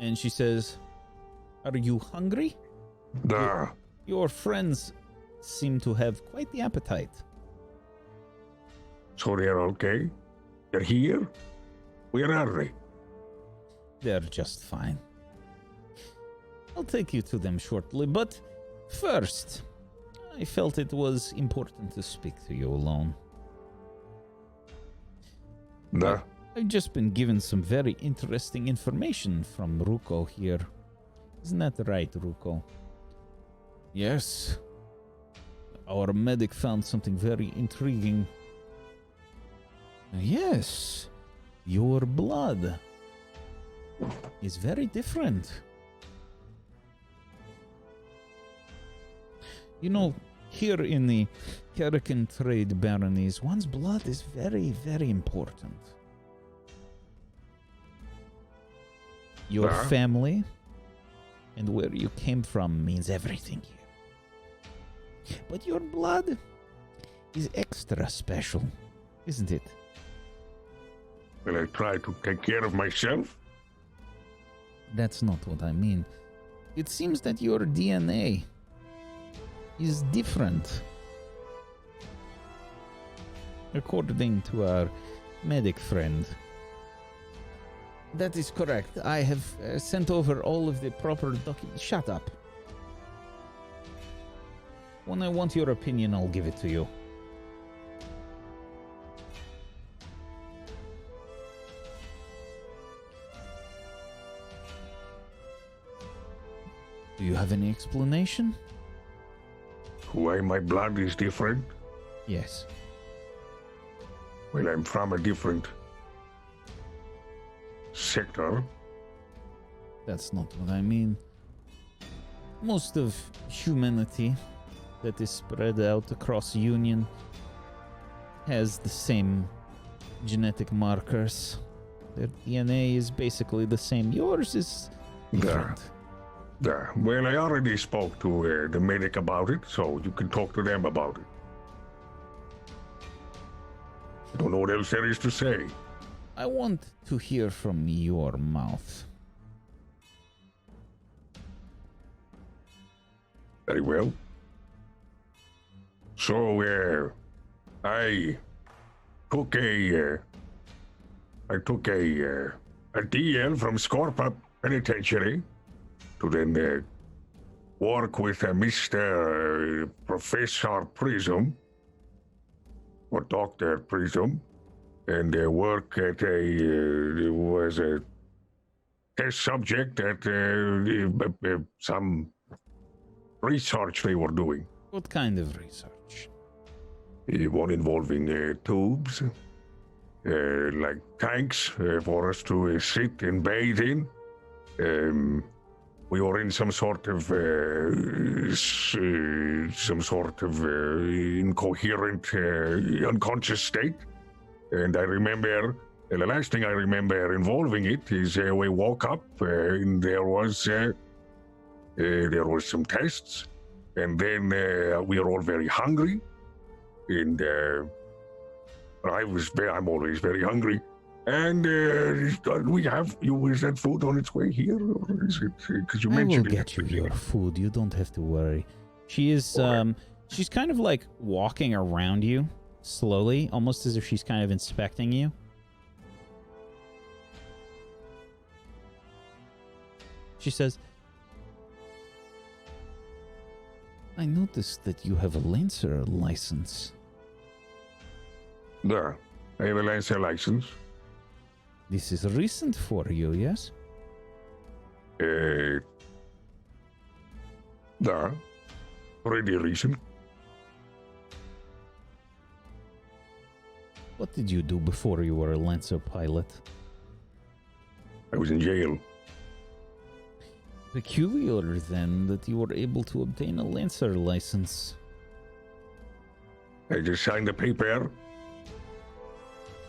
And she says, "Are you hungry? No. Your friends seem to have quite the appetite." So they're okay? They're here? Where are they? They're just fine. I'll take you to them shortly, but first, I felt it was important to speak to you alone. No. I've just been given some very interesting information from Ruko here. Isn't that right, Ruko? Yes. Our medic found something very intriguing. Yes. Your blood is very different. You know, here in the Karakan trade baronies, one's blood is very, very important. Your family and where you came from means everything here. But your blood is extra special, isn't it? Will I try to take care of myself? That's not what I mean. It seems that your DNA is different. According to our medic friend. That is correct. I have sent over all of the proper documents. Shut up. When I want your opinion, I'll give it to you. Do you have any explanation? Why my blood is different? Yes. Well, I'm from a different sector. That's not what I mean. Most of humanity that is spread out across Union has the same genetic markers. Their DNA is basically the same. Yours is different. Well, I already spoke to the medic about it, so you can talk to them about it. I don't know what else there is to say. I want to hear from your mouth. Very well. So, I took a DL from Scorpa Penitentiary to then work with Mr. Professor Prism, or Dr. Prism, and work at was a test subject at some research they were doing. What kind of research? One involving tubes, like tanks for us to sit and bathe in. We were in some sort of incoherent, unconscious state. And I remember, the last thing I remember involving it is we woke up and there was some tests, and then we were all very hungry, and I'm always very hungry. And is that food on its way here, or is it? Because you mentioned it. I will get you your food. You don't have to worry. She is. She's kind of like walking around you slowly, almost as if she's kind of inspecting you. She says, "I noticed that you have a Lancer license." There, I have a Lancer license. This is recent for you, yes? There. Pretty recent. What did you do before you were a Lancer pilot? I was in jail. Peculiar, then, that you were able to obtain a Lancer license. I just signed the paper,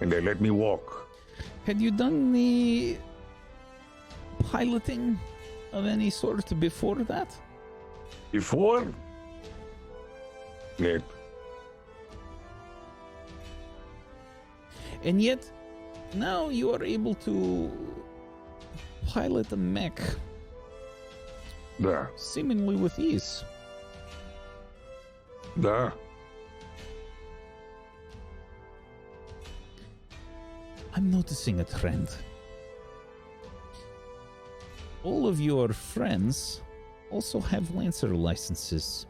and they let me walk. Had you done the piloting of any sort before that? Before? Net. And yet, now you are able to pilot a mech. There. Seemingly with ease. There. I'm noticing a trend. All of your friends also have Lancer licenses.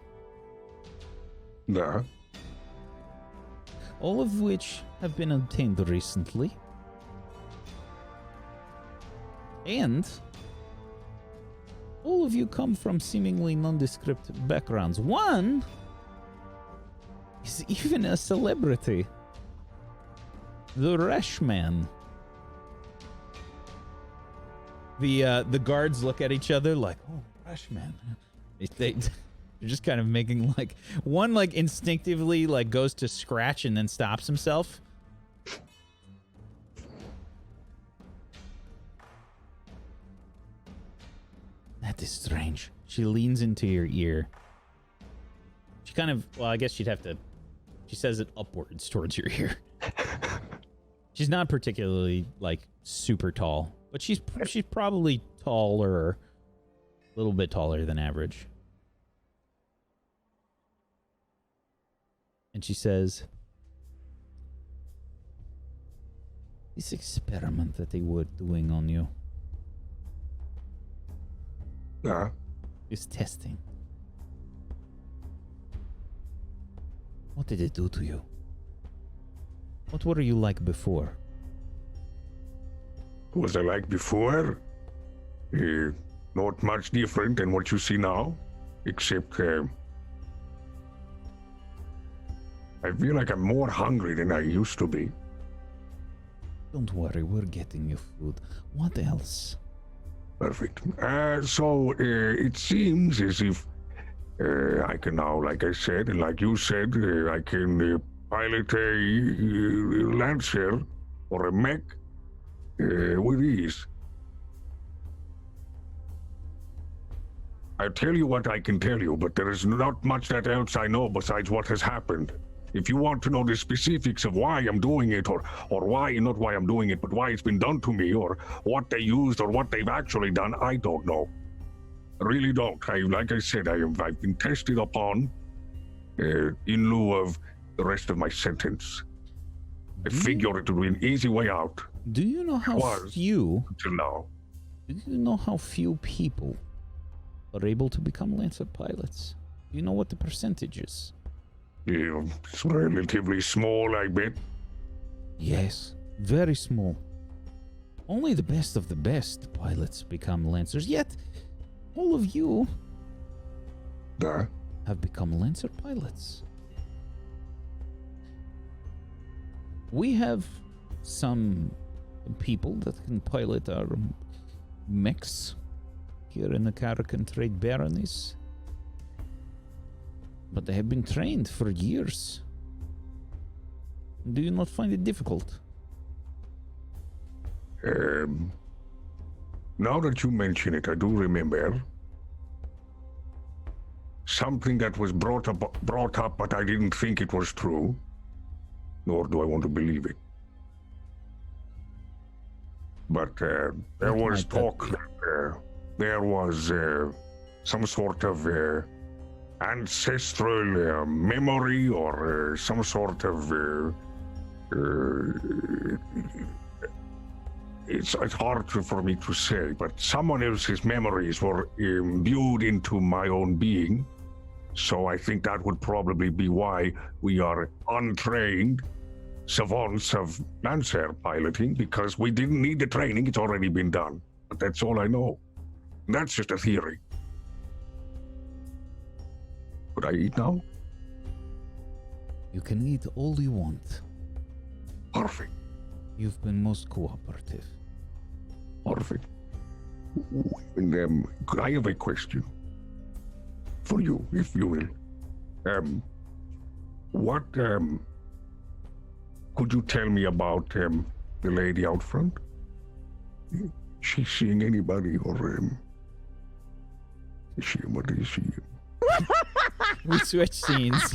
There. All of which have been obtained recently. And all of you come from seemingly nondescript backgrounds. One is even a celebrity. The Resh Man. The guards look at each other like, oh, Resh Man. They're just kind of making like one like instinctively like goes to scratch and then stops himself. That is strange. She leans into your ear. She kind of, well, I guess she'd have to, she says it upwards towards your ear. She's not particularly like super tall, but she's probably taller, a little bit taller than average. And she says, This experiment that they were doing on you. This testing. What did it do to you? What were you like before? What was I like before? Not much different than what you see now, except I feel like I'm more hungry than I used to be. Don't worry, we're getting you food. What else? Perfect. So it seems as if I can now, like I said, and like you said, I can pilot a Lancer or a mech with ease. I'll tell you what I can tell you, but there is not much that else I know besides what has happened. If you want to know the specifics of why I'm doing it, or why, not why I'm doing it, but why it's been done to me, or what they used, or what they've actually done, I don't know. I really don't. Like I said, I've been tested upon in lieu of the rest of my sentence. I figured it would be an easy way out. Do you know how few... Until now. Do you know how few people are able to become Lancer pilots? Do you know what the percentage is? Yeah, it's relatively small, I bet. Yes, very small. Only the best of the best pilots become Lancers, yet all of you have become Lancer pilots. We have some people that can pilot our mechs here in the Caracan Trade Baronies, but they have been trained for years. Do you not find it difficult? Now that you mention it, I do remember something that was brought up, but I didn't think it was true, nor do I want to believe it. But there was talk that there was some sort of ancestral memory, or some sort of it's hard for me to say, but someone else's memories were imbued into my own being. So I think that would probably be why we are untrained savants of Lancer piloting, because we didn't need the training. It's already been done. But that's all I know. And that's just a theory. Could I eat now? You can eat all you want. Perfect. You've been most cooperative. Perfect. And I have a question for you, if you will. What could you tell me about the lady out front? Is she seeing anybody, or is she? What is she? We switch scenes.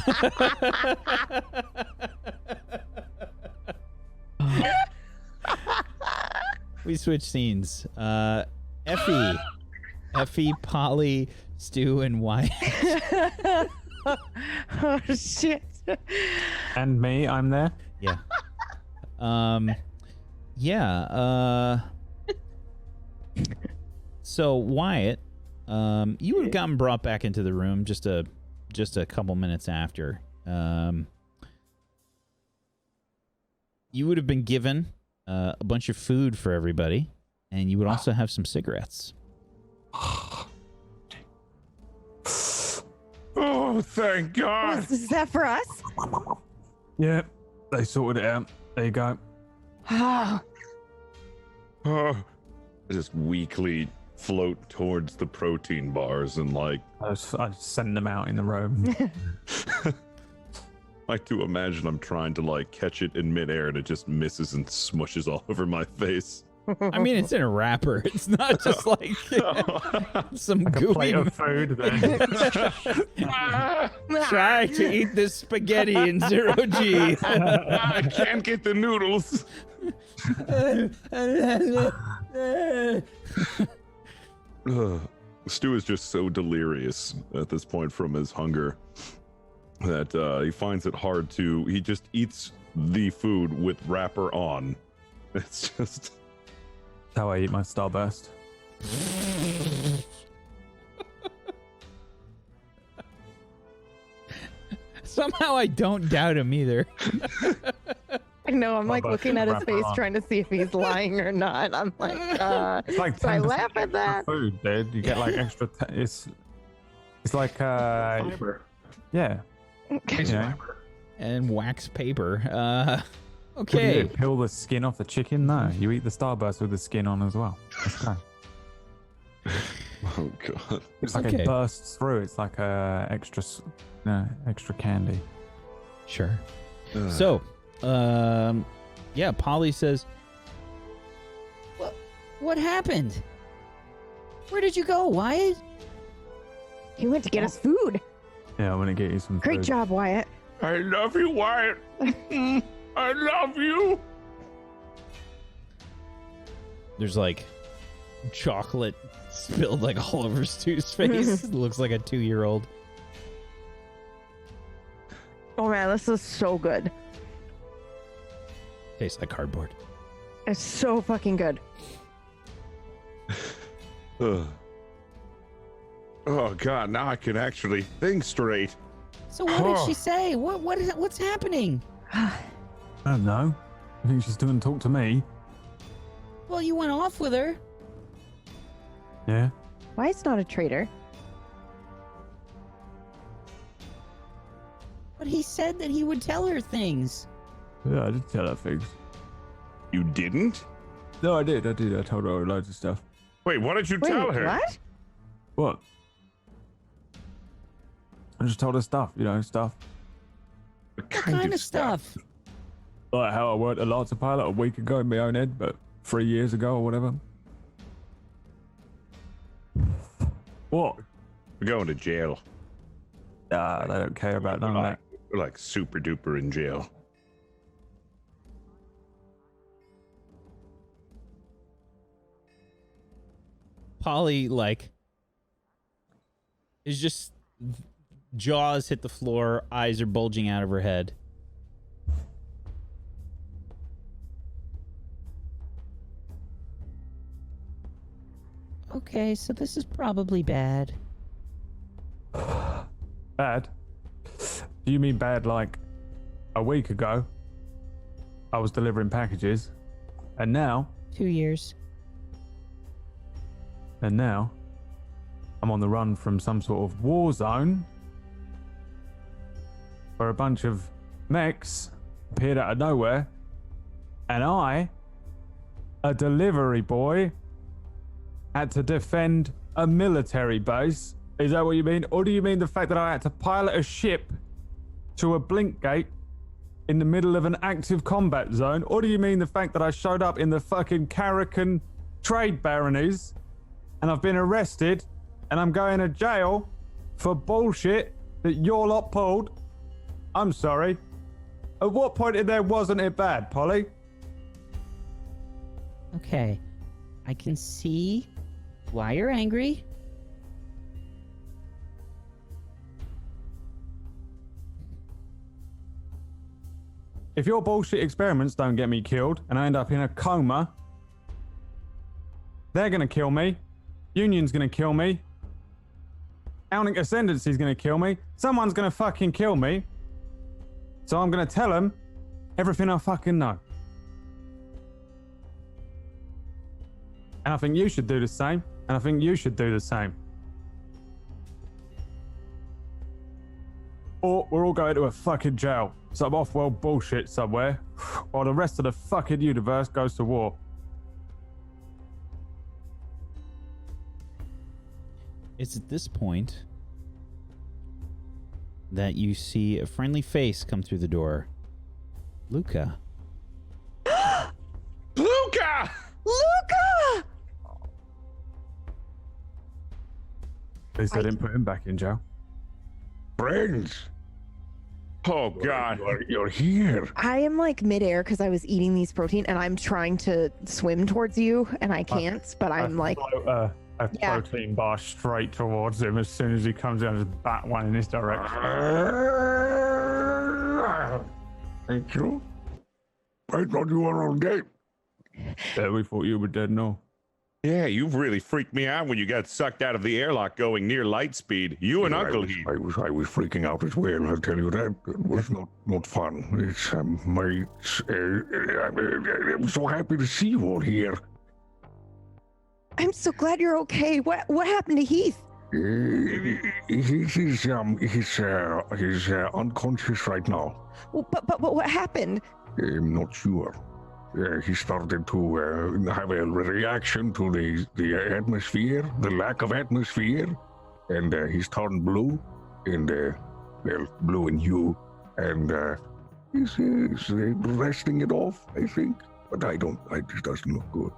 We switch scenes. Effie, Polly, Stu, and Wyatt. Oh shit. And me, I'm there. Yeah. So Wyatt, you would have gotten brought back into the room just a couple minutes after. You would have been given a bunch of food for everybody, and you would also have some cigarettes. Oh, thank God! Is that for us? Yeah, they sorted it out. There you go. Oh. I just weakly float towards the protein bars and I send them out in the room. I do imagine I'm trying to catch it in midair and it just misses and smushes all over my face. I mean, it's in a wrapper. It's not just some gooey plate of food. Then. Try to eat this spaghetti in 0G. I can't get the noodles. Stu is just so delirious at this point from his hunger that he finds it hard to. He just eats the food with wrapper on It's just. That's how I eat my Starburst. Somehow I don't doubt him either. I know. I'm like but looking at his wrap it face, on. trying to see if he's lying or not. I'm like, It's like so I 10% laugh at extra that. food, dude. You get like extra. It's like Fiber. yeah. It's Yeah. fiber. And wax paper. What do you Okay. do? Peel the skin off the chicken? No, you eat the Starburst with the skin on as well. Let's go. Oh god. It's like Okay. it bursts through. It's like extra candy. Sure. So, yeah, Polly says, What happened? Where did you go, Wyatt? He went to get us food. Yeah, I'm gonna get you some Great food. job, Wyatt. I love you, Wyatt. I love you. there's like chocolate spilled like all over Stu's face. It looks like a 2-year-old. Oh man, this is so good. Tastes like cardboard. It's so fucking good. Ugh. Oh god, now I can actually think straight. So what did she say? What's happening? I don't know. I think she's doing talk to me. Well, you went off with her. Yeah. Wyatt's not a traitor. But he said that he would tell her things. Yeah, I did tell her things. You didn't? No, I did. I told her loads of stuff. Wait, what did you Wait, tell her? what? What? I just told her stuff, stuff. What What kind of stuff? Like how I worked a Lancer pilot a week ago in my own head, but 3 years ago or whatever. What? We're going to jail. Nah, they don't care about none of that. We're like super duper in jail. Polly, like, is just jaws hit the floor, eyes are bulging out of her head. Okay, so this is probably bad. Bad? Do you mean bad like a week ago? I was delivering packages, and now 2 years. I'm on the run from some sort of war zone where a bunch of mechs appeared out of nowhere, and I, a delivery boy, had to defend a military base. Is that what you mean? Or do you mean the fact that I had to pilot a ship to a blink gate in the middle of an active combat zone? Or do you mean the fact that I showed up in the fucking Caracan trade baronies and I've been arrested and I'm going to jail for bullshit that your lot pulled? I'm sorry. At what point in there wasn't it bad, Polly? Okay, I can see why you're angry. If your bullshit experiments don't get me killed and I end up in a coma, they're gonna kill me. Union's gonna kill me. Owning Ascendancy's gonna kill me. Someone's gonna fucking kill me. So I'm gonna tell them everything I fucking know. And I think you should do the same. And I think you should do the same. Or we're all going to a fucking jail. Some off-world bullshit somewhere. While the rest of the fucking universe goes to war. It's at this point that you see a friendly face come through the door. Luca. Luca! Luca! At least I didn't put him back in jail. Friends, Oh god. you're here. I am like midair because I was eating these protein and I'm trying to swim towards you and I can't, but I'm like, float a Yeah. protein bar straight towards him as soon as he comes in. Just bat one in his direction. Thank you. I thought you were on game. Yeah, we thought you were dead. No. Yeah, you've really freaked me out when you got sucked out of the airlock going near light speed. You and Uncle Heath. I was freaking out as well. I'll tell you that. It was not fun. It's I'm so happy to see you all here. I'm so glad you're okay. What happened to Heath? He's unconscious right now. Well, but what happened? I'm not sure. He started to have a reaction to the atmosphere, the lack of atmosphere, and he's turned blue, and blue in hue, and he's resting it off, I think. But it just doesn't look good.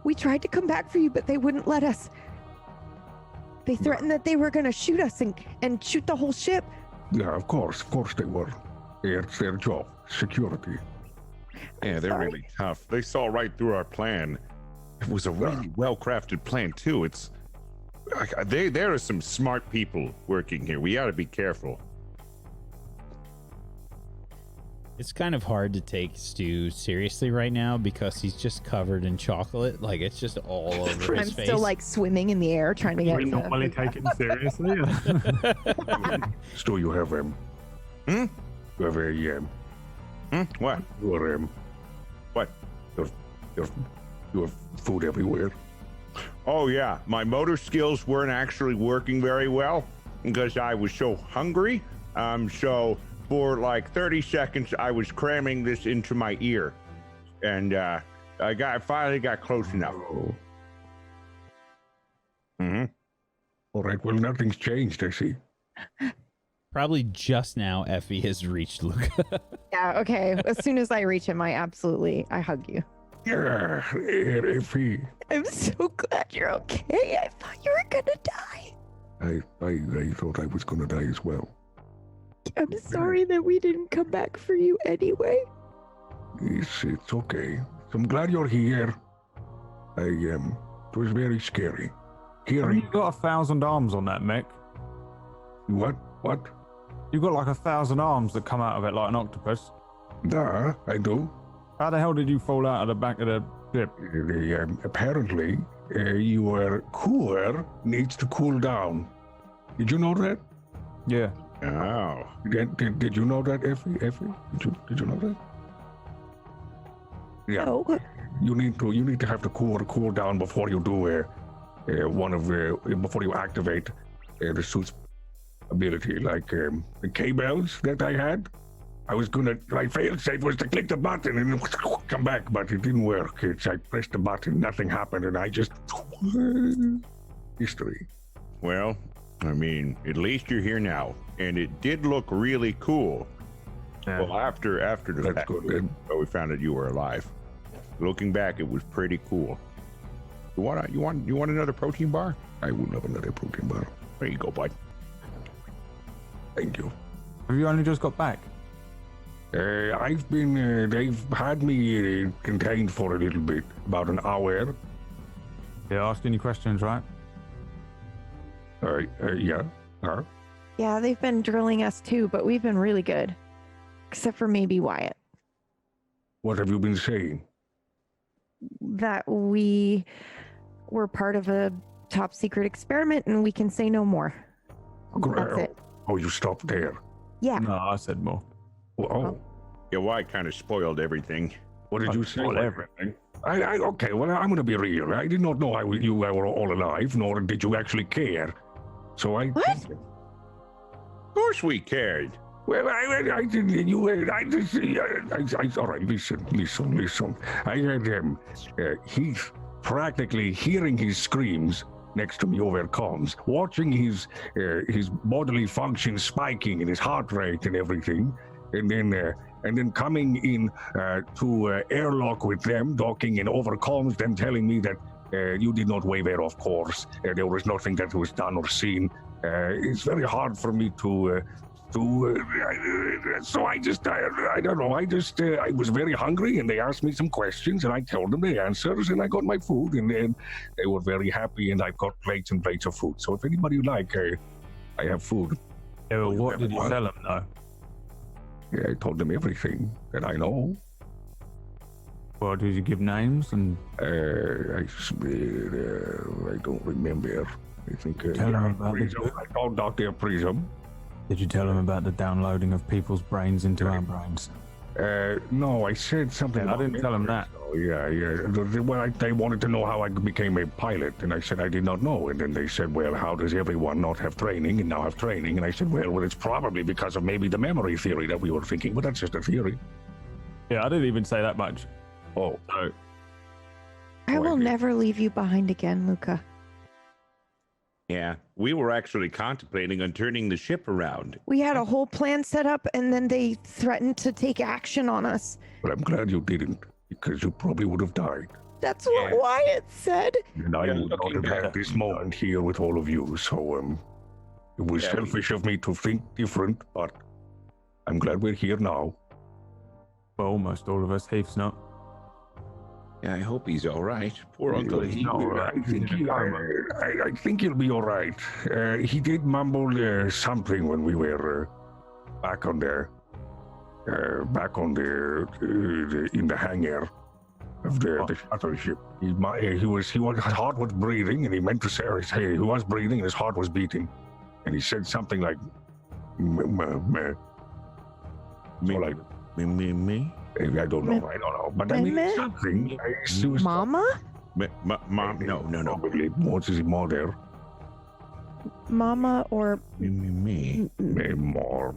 We tried to come back for you, but they wouldn't let us. They threatened that they were going to shoot us and shoot the whole ship. Yeah, of course they were. It's their job, security. Yeah, they're really tough. They saw right through our plan. It was a really well-crafted plan, too. It's there are some smart people working here. We ought to be careful. It's kind of hard to take Stu seriously right now because he's just covered in chocolate. Like, it's just all over his face. I'm still like swimming in the air trying to get. We normally take it seriously. Stu, you have You have a What? Your What? Your food everywhere. Oh, yeah. My motor skills weren't actually working very well because I was so hungry. So for like 30 seconds, I was cramming this into my ear. And I finally got close enough. All right. Well, nothing's changed, I see. Probably just now Effie has reached Luca. Yeah, okay. As soon as I reach him, I hug you. Yeah, Effie. I'm so glad you're okay. I thought you were gonna die. I thought I was gonna die as well. I'm sorry that we didn't come back for you anyway. It's okay. I'm glad you're here. It was very scary. Have you got 1,000 arms on that mech? What? You got like 1,000 arms that come out of it like an octopus. Yeah, I do. How the hell did you fall out of the back of the ship? Apparently, your cooler needs to cool down. Did you know that? Yeah. Oh. Did you know that, Effie? Did you know that? Yeah. No. You need to have the cooler cool down before you do before you activate the suit's ability. Like the K-bells that I had. My fail-safe was to click the button and come back, but it didn't work. I pressed the button, nothing happened, and I just... History. Well, I mean, at least you're here now, and it did look really cool. Yeah. Well, after the That's fact, good. we found that you were alive. Looking back, it was pretty cool. You want another protein bar? I would love another protein bar. There you go, bud. Thank you. Have you only just got back? I've been, they've had me contained for a little bit, about an hour. Yeah, asking you questions, right? Yeah. Huh? Yeah, they've been drilling us too, but we've been really good. Except for maybe Wyatt. What have you been saying? That we were part of a top secret experiment and we can say no more. That's it. Oh, you stopped there. Yeah. No, I said more. Oh. Yeah, Wyatt kind of spoiled everything. What did you say? Everything. Okay, well, I'm going to be real. I did not know you were all alive, nor did you actually care. So I... What? Of course we cared. Well, I didn't... All right, listen. I had he's practically hearing his screams next to me over comms, watching his bodily functions spiking and his heart rate and everything, and then coming in to airlock with them, docking and over comms, then telling me that you did not waver, of course. There was nothing that was done or seen. It's very hard for me to so I don't know. I was very hungry and they asked me some questions and I told them the answers and I got my food and then they were very happy and I've got plates and plates of food. So if anybody would like, I have food. Yeah, well, what did you tell them though? Yeah, I told them everything that I know. Well, did you give names and I don't remember. I think Tell them about the Prism. I told Dr. Prism. did you tell them about the downloading of people's brains into our brains? No, I said something. Yeah, I about didn't tell 'em memories, that. though. Yeah. Well, they wanted to know how I became a pilot, and I said I did not know. And then they said, well, how does everyone not have training and now have training? And I said, well, it's probably because of maybe the memory theory that we were thinking, but that's just a theory. Yeah, I didn't even say that much. Oh, So, I Oh, will I did. never leave you behind again, Luca. Yeah, we were actually contemplating on turning the ship around. We had a whole plan set up, and then they threatened to take action on us. but I'm glad you didn't, because you probably would have died. That's what Yeah. Wyatt said. And I Yeah, would not looking have back. had this moment here with all of you. So, it was Yeah, selfish of me to think different, but I'm glad we're here now. well, almost all of us. Heath's not. Yeah, I hope he's all right. Poor Uncle Heath. I think he'll be all right. He did mumble something when we were back on the in the hangar of the shuttle ship. His heart was breathing, and he meant to say he was breathing, and his heart was beating, and he said something like, "Meh." So like, Me? I don't know, but I mean Meh? something. She was Mama? Mom? No. probably what's his mother. Mama or Me. More.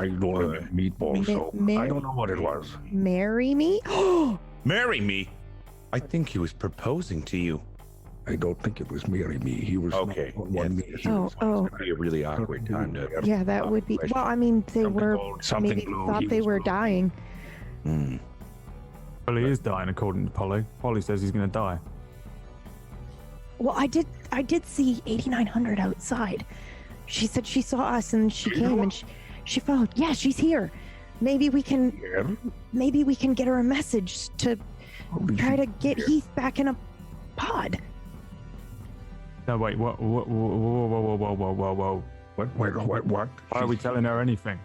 I don't know meatball, so I don't know what it was. marry me? Marry me? I think he was proposing to you. I don't think it was marry me. He was Okay, not on one yeah. knee. He Oh, was oh. It'd be a really awkward time to. Yeah, that would be. Well, I mean, they Something were gold, something maybe blue, thought he they was were blue. dying. Hmm. Well, he is dying, according to Polly. Polly says he's going to die. Well, I did see 8900 outside. She said she saw us and she came and she followed. Yeah, she's here. Maybe we can get her a message to try to get Heath back in a pod. No, wait, what? Whoa. What? Why are we telling her anything?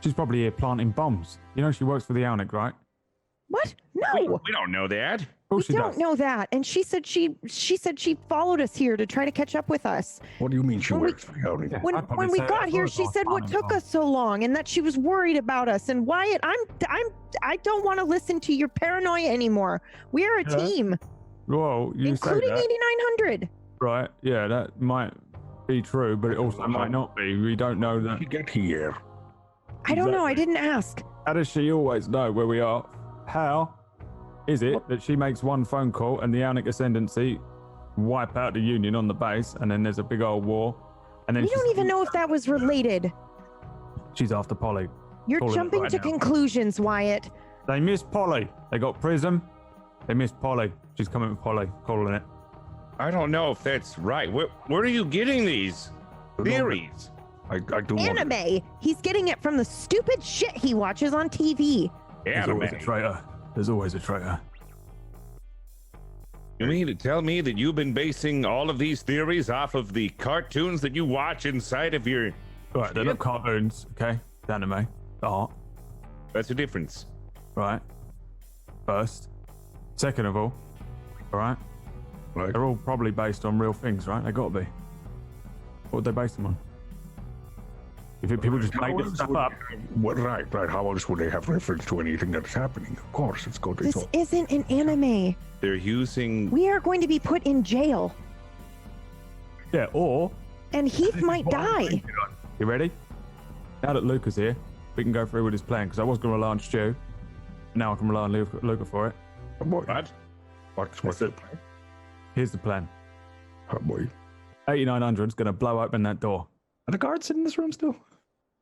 She's probably here planting bombs. You know she works for the Alnic, right? What? No. We don't know that. Of We course she don't does. know that. And she said she followed us here to try to catch up with us. What do you mean she When we- works for the Alnic? Yeah, When I'd probably we say got that here, as she well, said what planting took bombs. us so long and that she was worried about us. And Wyatt, I don't want to listen to your paranoia anymore. We are a Yeah. team, Well, you including say that, 8900. right? Yeah, that might be true, but it also might not be. We don't know that. Did you get here? I don't know. I Exactly. didn't ask. How does she always know where we are? How is it that she makes one phone call and the Alnic Ascendancy wipe out the Union on the base, and then there's a big old war, and then We don't even know if that was related. she's after Polly. You're Call it jumping right to now. conclusions, Wyatt. They missed Polly. They got Prism. They missed Polly. She's coming with Polly, calling it. I don't know if that's right. Where are you getting these theories? I do want Anime. He's getting it from the stupid shit he watches on TV. There's always a traitor. There's always a traitor. You mean to tell me that you've been basing all of these theories off of the cartoons that you watch inside of your... Right, they're not cartoons, okay? It's anime. Art, That's the difference. right? First. Second of all, right? Right. They're all probably based on real things, right? They gotta be. What would they base them on? If people just make this stuff up, Right. How else would they have reference to anything that's happening? Of course, it's got its This own. isn't an anime. They're using. We are going to be put in jail, yeah, or and Heath might die. you ready? Now that Luca's here, we can go through with his plan, because I was going to rely on Stu. Now I can rely on Luca for it. Oh boy. What? What's the plan? Here's the plan. Oh boy. 8900's going to blow open that door. Are the guards in this room still?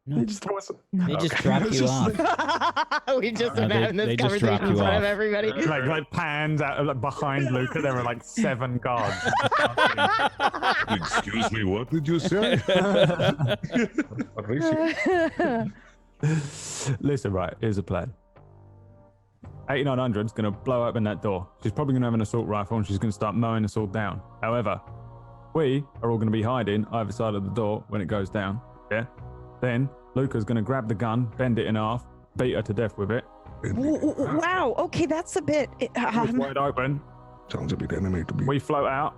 No. They just throw us. They just drop you off. We just No, been they- having this they just drop conversation in you front of off. everybody. Like pans out like behind Luca, there were like 7 guards. Excuse me, what did you say? Listen, right, here's a plan. 8900's going to blow open that door. She's probably going to have an assault rifle and she's going to start mowing us all down. However, we are all going to be hiding either side of the door when it goes down. Yeah? Then Luca's going to grab the gun, bend it in half, beat her to death with it. Wow. Okay, that's a bit. It's wide open. Sounds a bit enemy to me. We float out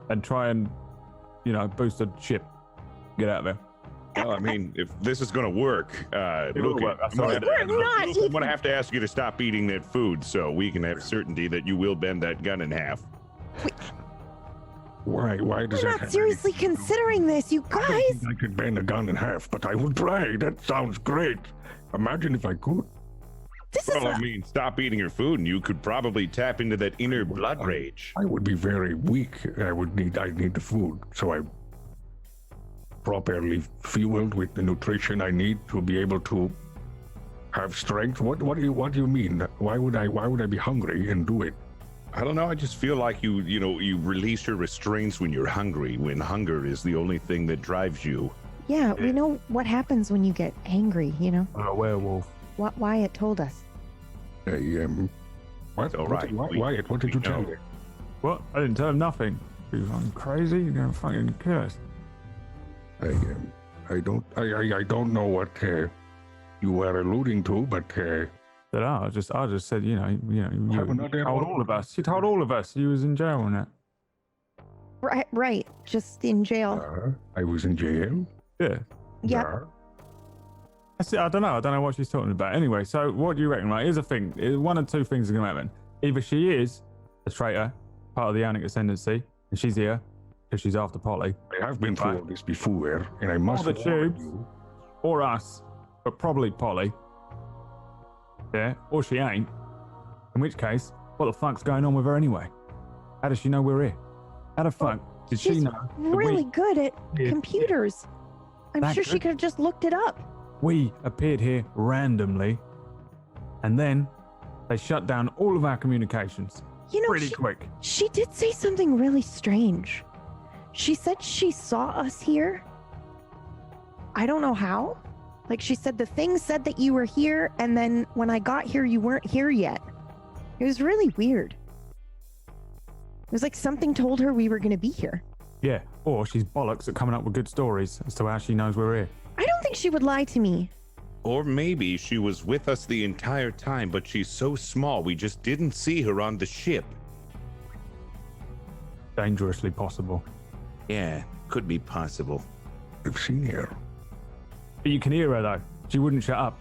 and try and, boost the ship. Get out of there. Well, I mean, if this is going to work, Luka, I'm We're not going to have to ask you to stop eating that food so we can have certainty that you will bend that gun in half. Why does We're that not seriously considering this, you I don't guys. think I could bend a gun in half, but I will try. That sounds great. Imagine if I could. This is Well, I mean, stop eating your food and you could probably tap into that inner blood rage. I would be very weak. I need the food, so I properly fueled with the nutrition I need to be able to have strength. What do you mean? Why would I be hungry and do it? I don't know. I just feel like you release your restraints when you're hungry, when hunger is the only thing that drives you. Yeah, we know what happens when you get angry, A werewolf. What Wyatt told us. What? All right. Wyatt, what did you tell know. me? What? I didn't tell him nothing. You fucking crazy? You're gonna fucking kill us. I don't know what you were alluding to, but But I just said, you another told one. all of us. You told all of us you was in jail and that. Right. Just in jail. I was in jail. Yep. Yeah. Yeah. I don't know what she's talking about. Anyway, so what do you reckon? Right, here's the thing. One of two things are going to happen. Either she is a traitor, part of the Ionic Ascendancy, and she's here because she's after Polly. I have been through all this before, and I must Or the warn tubes. you. Or us, but probably Polly. Yeah, or she ain't. In which case, what the fuck's going on with her anyway? How does she know we're here? How the fuck did she She's know? that really good at Yeah. computers. I'm That sure she good? could have just looked it up. We appeared here randomly, and then they shut down all of our communications pretty quick. She did say something really strange. She said she saw us here. I don't know how. Like, she said the thing said that you were here, and then when I got here, you weren't here yet. It was really weird. It was like something told her we were going to be here. Yeah, or she's bollocks at coming up with good stories as to how she knows we're here. I don't think she would lie to me. Or maybe she was with us the entire time, but she's so small we just didn't see her on the ship. Dangerously possible. Yeah, could be possible. I've seen her. But you can hear her though. She wouldn't shut up.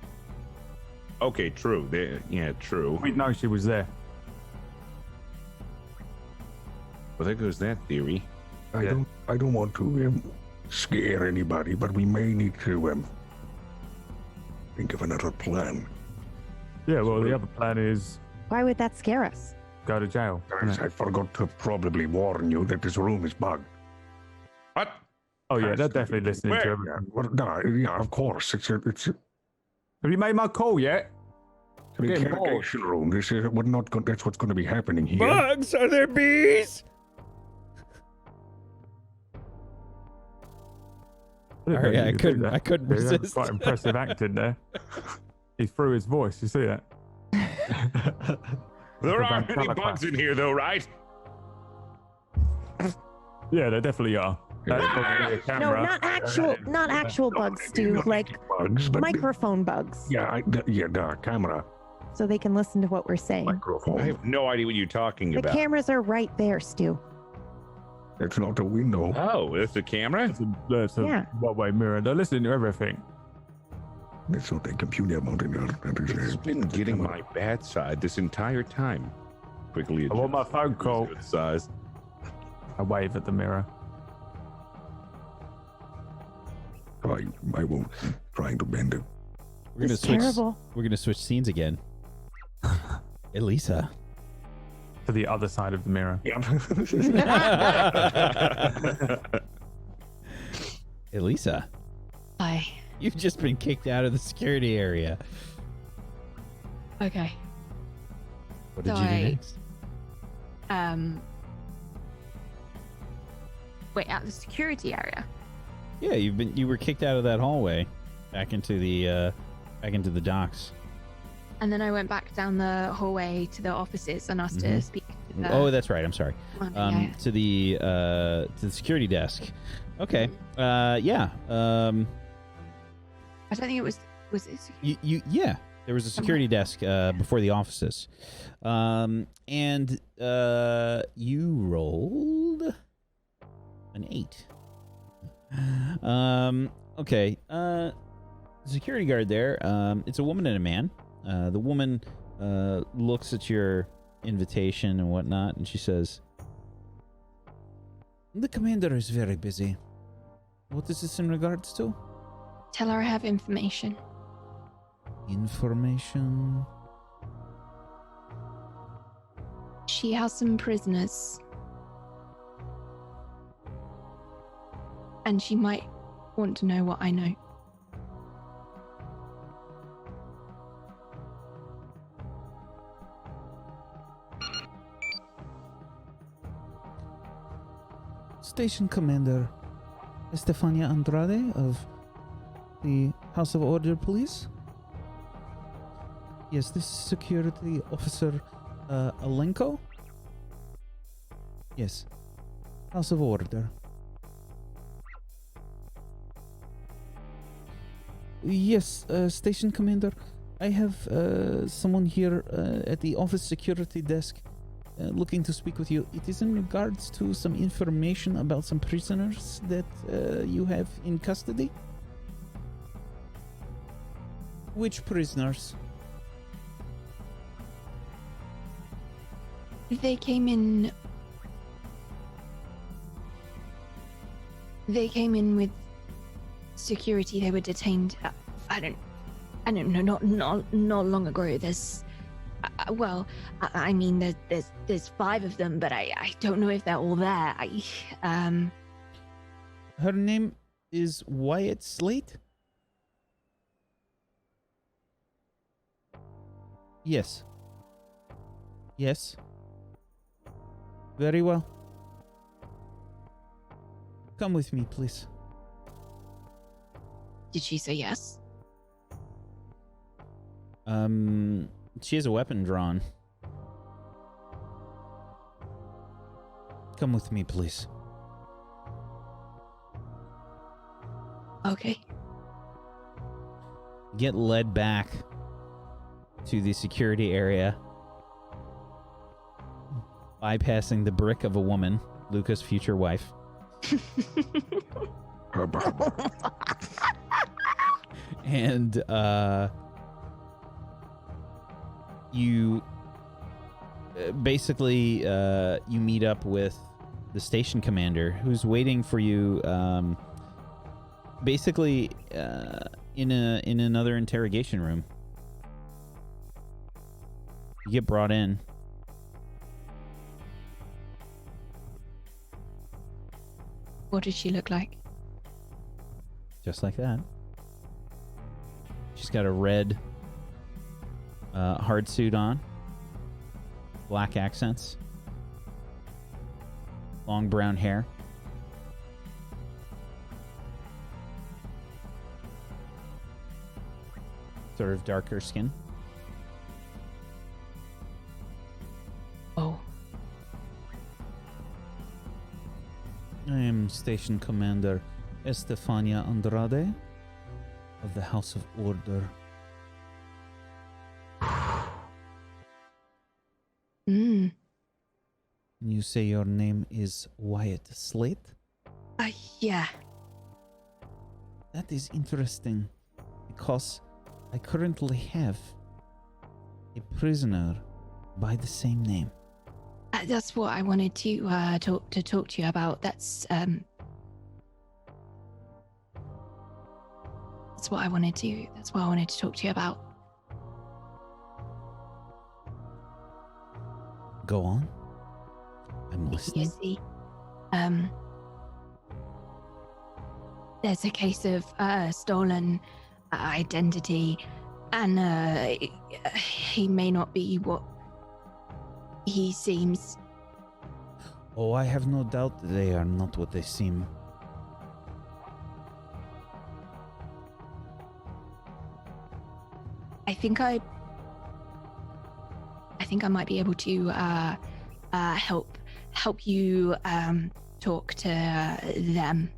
Okay, true. Yeah, true. We'd know she was there. Well, there goes that theory. I don't want to scare anybody, but we may need to think of another plan. Yeah, well, the other plan is Why would that scare us? go to jail. Guys, I forgot to probably warn you that this room is bugged. What? Oh yeah, they're definitely listening to Where? everything. Yeah, well, no, yeah, of course. It's Have you made my call yet? an Getting interrogation room. This is that's what's going to be happening here. Bugs? Are there bees? Sorry, I couldn't That was resist. quite impressive acting there. He threw his voice. You see that? There aren't Van many Colour bugs class. in here, though, right? Yeah, there definitely are. That's probably a No, camera. not actual bugs, Stu. Not Like bugs, but microphone bugs, yeah, the camera so they can listen to what we're saying. microphone. I have no idea what you're talking The about. cameras are right there, Stu. It's not a window. Oh, that's the camera? That's a Yeah. one-way mirror. They're listening to everything. It's not a computer mounted there. That is It's been getting my bad side this entire time. Quickly I want my adjust phone call. to its size. I wave at the mirror. I won't keep trying to bend it. We're gonna It's switch. terrible. We're gonna switch scenes again. Elisa. To the other side of the mirror. Elisa, Hi. you've just been kicked out of the security area. Okay. What did you do Sorry. next? Wait, at the security area. Yeah, you were kicked out of that hallway, back into the docks. And then I went back down the hallway to the offices and asked to speak to the Oh, that's right. I'm sorry. yeah. To the security desk. Okay. Yeah. I don't think it was it Yeah. There was a security desk before the offices. And you rolled an 8. Okay. Security guard there. It's a woman and a man. The woman looks at your invitation and whatnot, and she says, "The commander is very busy. What is this in regards to?" Tell her I have information. Information. She has some prisoners. And she might want to know what I know. Station Commander Estefania Andrade of the House of Order Police. Yes, this is Security Officer Alenko. Yes, House of Order. Yes, Station Commander, I have someone here at the office security desk looking to speak with you. It is in regards to some information about some prisoners that you have in custody. Which prisoners? They came in with security. They were detained. I don't know. Not long ago. There's, I mean, there's 5 of them, but I don't know if they're all there. Her name is Wyatt Slate. Yes. Yes. Very well. Come with me, please. Did she say yes? She has a weapon drawn. Come with me, please. Okay. Get led back to the security area, bypassing the brick of a woman, Luca's future wife. And you basically you meet up with the station commander, who's waiting for you basically in another interrogation room. You get brought in. What does she look like? Just like that. She's got a red hard suit on, black accents, long brown hair. Sort of darker skin. Oh. I am Station Commander Estefania Andrade of the House of Order. You say your name is Wyatt Slate? Yeah. That is interesting, because I currently have a prisoner by the same name. That's what I wanted to talk to you about. That's what I wanted to talk to you about. Go on. I'm listening. You see, there's a case of stolen identity, and he may not be what he seems. Oh, I have no doubt they are not what they seem. I think I might be able to help you talk to them.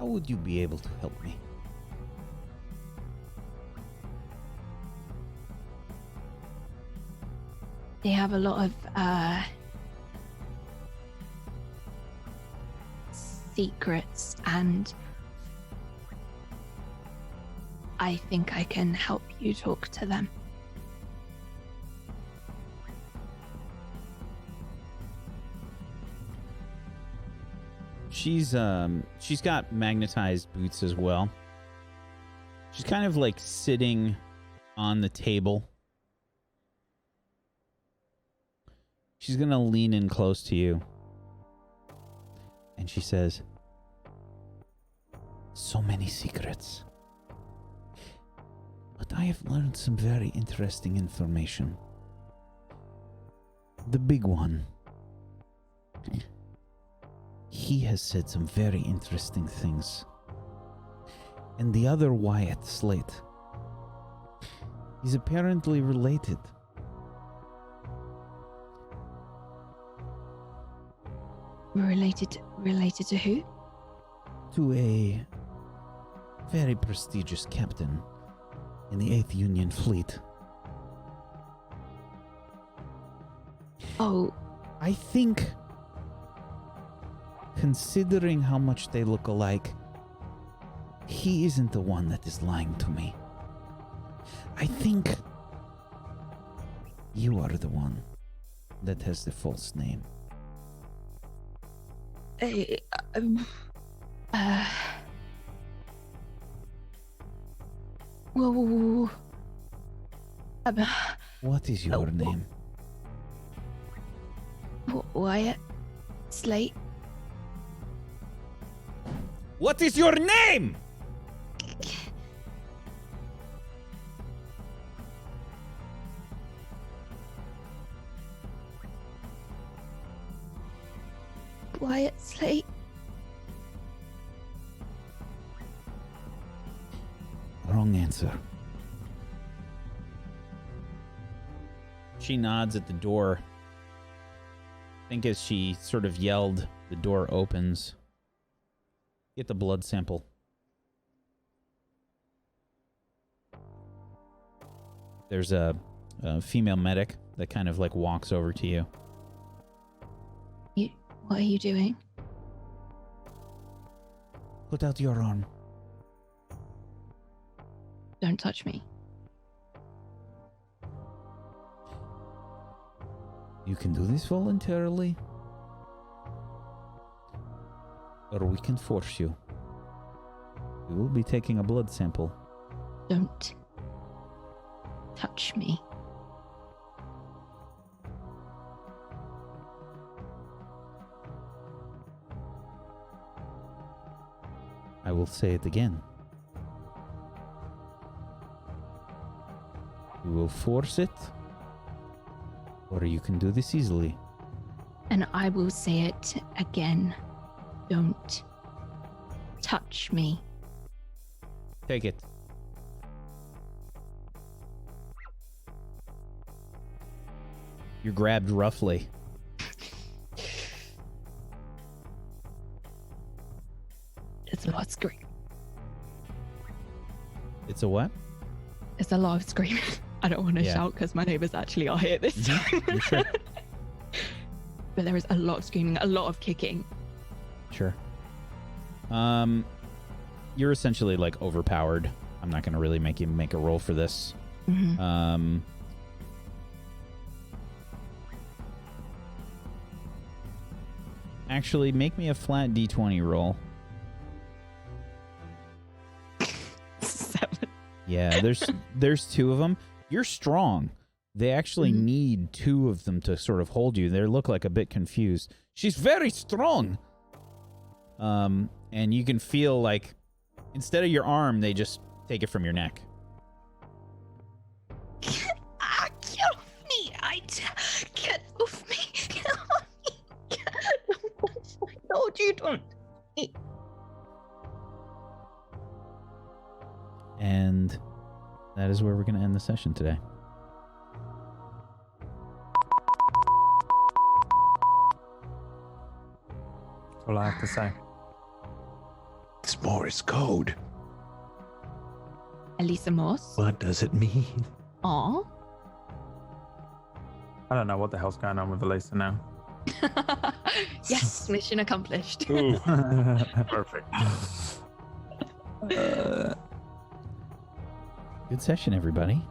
How would you be able to help me? They have a lot of secrets, and I think I can help you talk to them. She's got magnetized boots as well. She's kind of like sitting on the table. She's gonna lean in close to you. And she says, so many secrets. But I have learned some very interesting information. The big one. He has said some very interesting things. And the other Wyatt Slate. He's apparently related. Related to who? To a very prestigious captain in the 8th Union Fleet. Oh. I think, considering how much they look alike, he isn't the one that is lying to me. I think you are the one that has the false name. Whoa. What is your name? Wyatt Slate. What is your name? Wyatt Slate. Wrong answer. She nods at the door. I think as she sort of yelled, the door opens. Get the blood sample. There's a female medic that kind of like walks over to you. What are you doing? Put out your arm. Don't touch me. You can do this voluntarily, or we can force you. We will be taking a blood sample. Don't touch me. I will say it again. You will force it, or you can do this easily. And I will say it again. Don't touch me. Take it. You're grabbed roughly. It's a lot of screaming. It's a what? It's a lot of screaming. I don't want to shout because my neighbors actually are here this time. Sure. But there is a lot of screaming, a lot of kicking. Sure. You're essentially like overpowered. I'm not going to really make you make a roll for this. Mm-hmm. Actually, make me a flat D20 roll. 7. Yeah, there's 2 of them. You're strong. They actually need 2 of them to sort of hold you. They look like a bit confused. She's very strong. And you can feel like instead of your arm, they just take it from your neck. Get off me! Get off me! Get off me! I told you don't. And that is where we're going to end the session today. That's all I have to say. This Morse code. Elisa Morse. What does it mean? Aw. I don't know what the hell's going on with Elisa now. Yes, mission accomplished. Ooh, Perfect. Good session, everybody.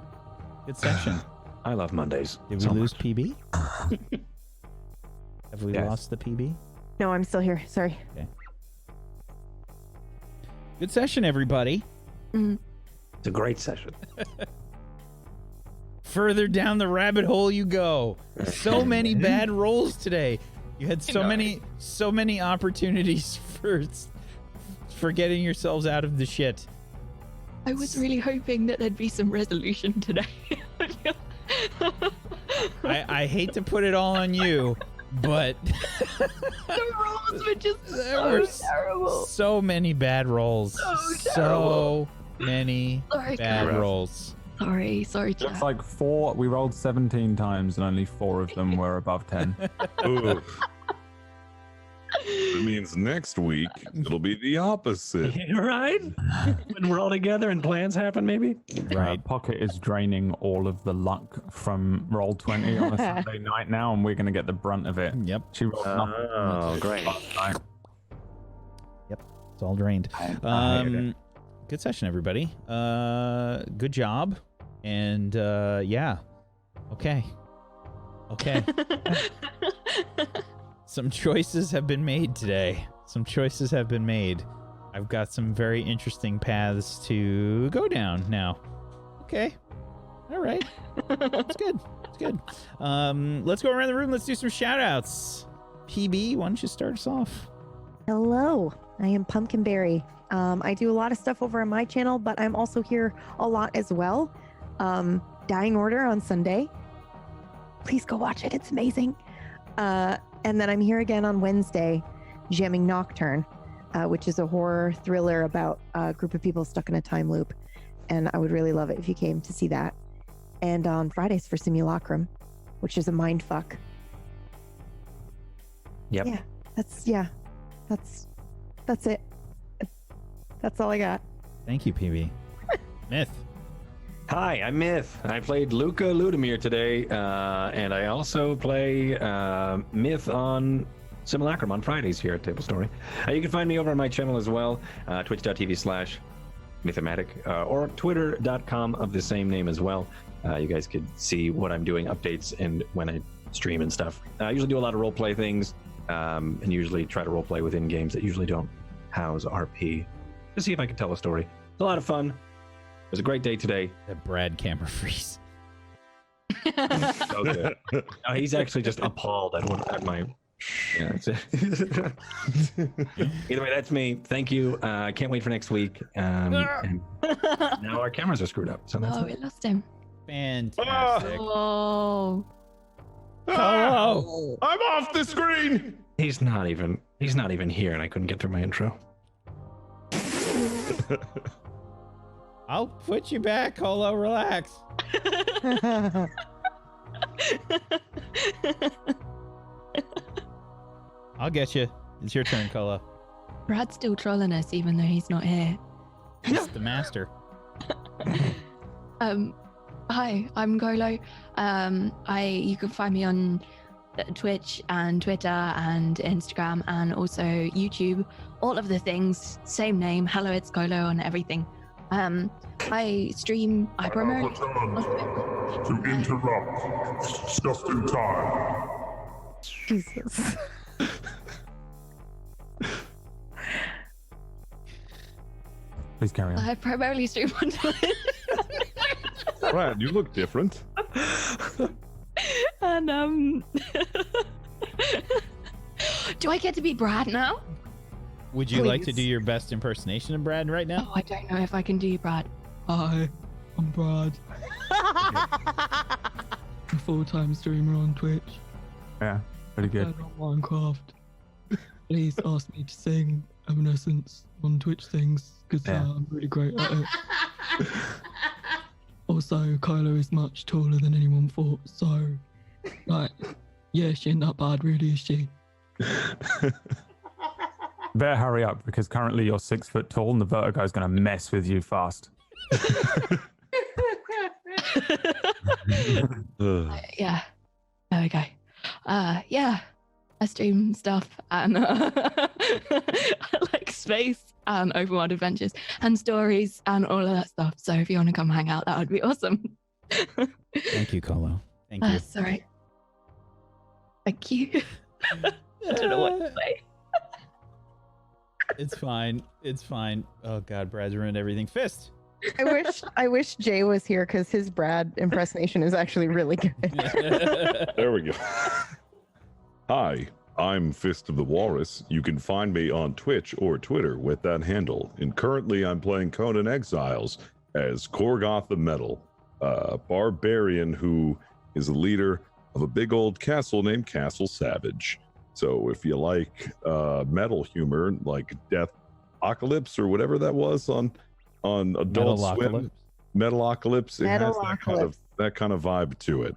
Good session. I love Mondays. Did we so lose much. PB? Have we Yes. lost the PB? No, I'm still here. Sorry. Good session, everybody. It's a great session. Further down the rabbit hole you go. So many bad rolls today. You had so many opportunities for getting yourselves out of the shit. I was really hoping that there'd be some resolution today. I hate to put it all on you, but The rolls were just there so were terrible. so many bad rolls. terrible. So many Sorry, bad guys. rolls. Sorry, Looks chat. like we rolled 17 times and only 4 of them were above 10. ooh. It means next week it'll be the opposite. Right? When we're all together and plans happen, maybe? Right. Pocket is draining all of the luck from roll 20 on a Sunday night now, and we're going to get the brunt of it. Yep. She rolled nothing. Oh, great. last night. It's all drained. I hated it. Good session, everybody. Good job. And yeah. Okay. Some choices have been made today. I've got some very interesting paths to go down now. Okay. All right. It's good. Let's go around the room. Let's do some shout outs. PB, why don't you start us off? Hello, I am Pumpkinberry. I do a lot of stuff over on my channel, but I'm also here a lot as well. Dying Order on Sunday. Please go watch it. It's amazing. And then I'm here again on Wednesday, jamming Nocturne, which is a horror thriller about a group of people stuck in a time loop. And I would really love it if you came to see that. And on Fridays for Simulacrum, which is a mind fuck. Yep. Yeah, that's it. That's all I got. Thank you, PB. Myth. Hi, I'm Myth. I played Luca Ludimir today, and I also play Myth on Simulacrum on Fridays here at Table Story. You can find me over on my channel as well, twitch.tv/Mythomatic, or twitter.com of the same name as well. You guys could see what I'm doing, updates, and when I stream and stuff. I usually do a lot of roleplay things, and usually try to roleplay within games that usually don't house RP, to see if I can tell a story. It's a lot of fun. It was a great day today. The Brad camera freeze. So good. No, he's actually just appalled at my. Yeah, either way, that's me. Thank you. I can't wait for next week. And now our cameras are screwed up. So that's Oh, we lost him. Fantastic. Oh. Hello. I'm off the screen. he's not even here, and I couldn't get through my intro. I'll put you back, Holo. Relax. I'll get you. It's your turn, Kola. Brad's still trolling us even though he's not here. It's the master. Hi, I'm Golo. You can find me on Twitch and Twitter and Instagram and also YouTube. All of the things, same name. Hello, it's Golo on everything. I stream. I primarily. To interrupt just in time. Jesus. Please carry on. I primarily stream on Twitch. Brad, you look different. And do I get to be Brad now? Would you like to Please. do your best impersonation of Brad right now? Oh, I don't know if I can do Brad. Hi, I'm Brad. A full-time streamer on Twitch. Yeah, pretty good. And on Minecraft. Please ask me to sing Evanescence on Twitch things because Yeah. I'm really great at it. Also, Kylo is much taller than anyone thought, so like, yeah, she ain't that bad, really, is she? Better hurry up because currently you're 6 foot tall and the vertigo is going to mess with you fast. Yeah. There we go. Yeah. I stream stuff and I like space and open world adventures and stories and all of that stuff. So if you want to come hang out, that would be awesome. Thank you, Colo. Thank you. Sorry. Thank you. I don't know what to say. It's fine. It's fine. Oh God, Brad's ruined everything. Fist. I wish Jay was here because his Brad impersonation is actually really good. There we go. Hi, I'm Fist of the Walrus. You can find me on Twitch or Twitter with that handle. And currently I'm playing Conan Exiles as Korgoth the Metal, a barbarian who is a leader of a big old castle named Castle Savage. So if you like metal humor, like Death-ocalypse or whatever that was on Adult Swim, Metalocalypse, it has that kind of vibe to it.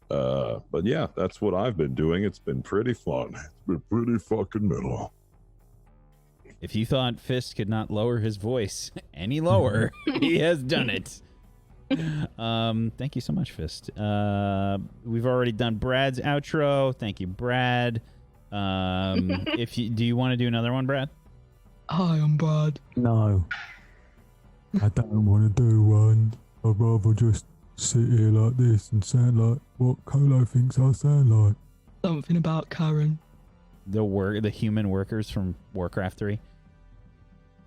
But yeah, that's what I've been doing. It's been pretty fun. It's been pretty fucking metal. If you thought Fist could not lower his voice any lower, he has done it. Thank you so much, Fist. We've already done Brad's outro. Thank you, Brad. Do you want to do another one, Brad? Hi, I'm Brad. No. I don't want to do one. I'd rather just sit here like this and sound like what Colo thinks I sound like. Something about Karen. The human workers from Warcraft 3.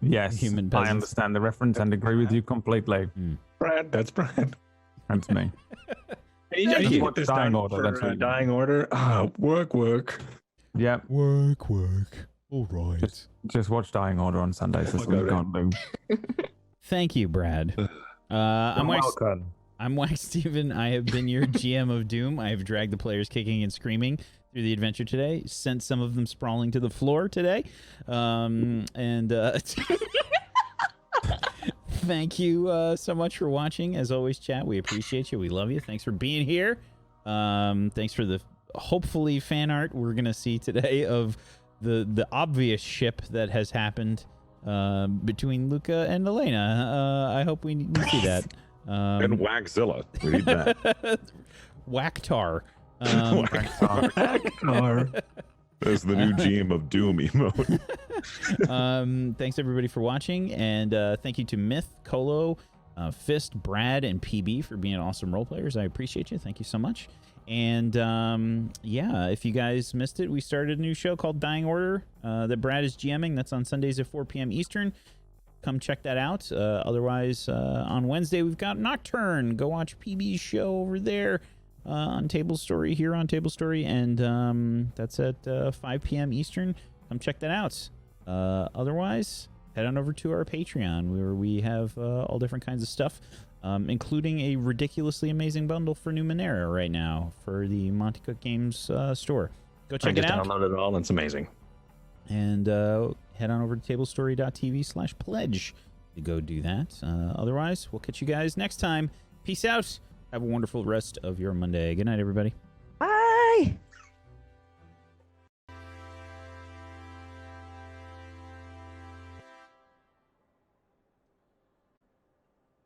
Yes, Human I peasants. understand the reference and agree with you completely. Brad, that's Brad. That's me. I need to put this Dying down Order, for that's what you mean. Dying Order. Work. Yep. Work. All right. Just watch Dying Order on Sundays. That's what you can't do. Thank you, Brad. I'm welcome. I'm Wax Steven. I have been your GM of Doom. I have dragged the players kicking and screaming through the adventure today, sent some of them sprawling to the floor today. Thank you so much for watching. As always, chat, we appreciate you. We love you. Thanks for being here. Thanks for the hopefully fan art we're going to see today of the obvious ship that has happened between Luka and Elena. I hope we see that. And Waxzilla. We need that. Whacktar. Whacktar. That's the new GM of Doom emote. Thanks everybody for watching, and thank you to Myth, Colo, Fist, Brad, and PB for being awesome role players. I appreciate you. Thank you so much. And yeah, if you guys missed it, we started a new show called Dying Order that Brad is GMing. That's on Sundays at 4 p.m. Eastern. Come check that out. Otherwise, on Wednesday, we've got Nocturne. Go watch PB's show over there on Table Story, here on Table Story. And that's at 5 p.m. Eastern. Come check that out. Otherwise, head on over to our Patreon, where we have all different kinds of stuff, including a ridiculously amazing bundle for Numenera right now for the Monty Cook Games store. Go check it out. I just downloaded it all, and it's amazing. And head on over to tablestory.tv/pledge to go do that. Otherwise, we'll catch you guys next time. Peace out. Have a wonderful rest of your Monday. Good night, everybody. Bye.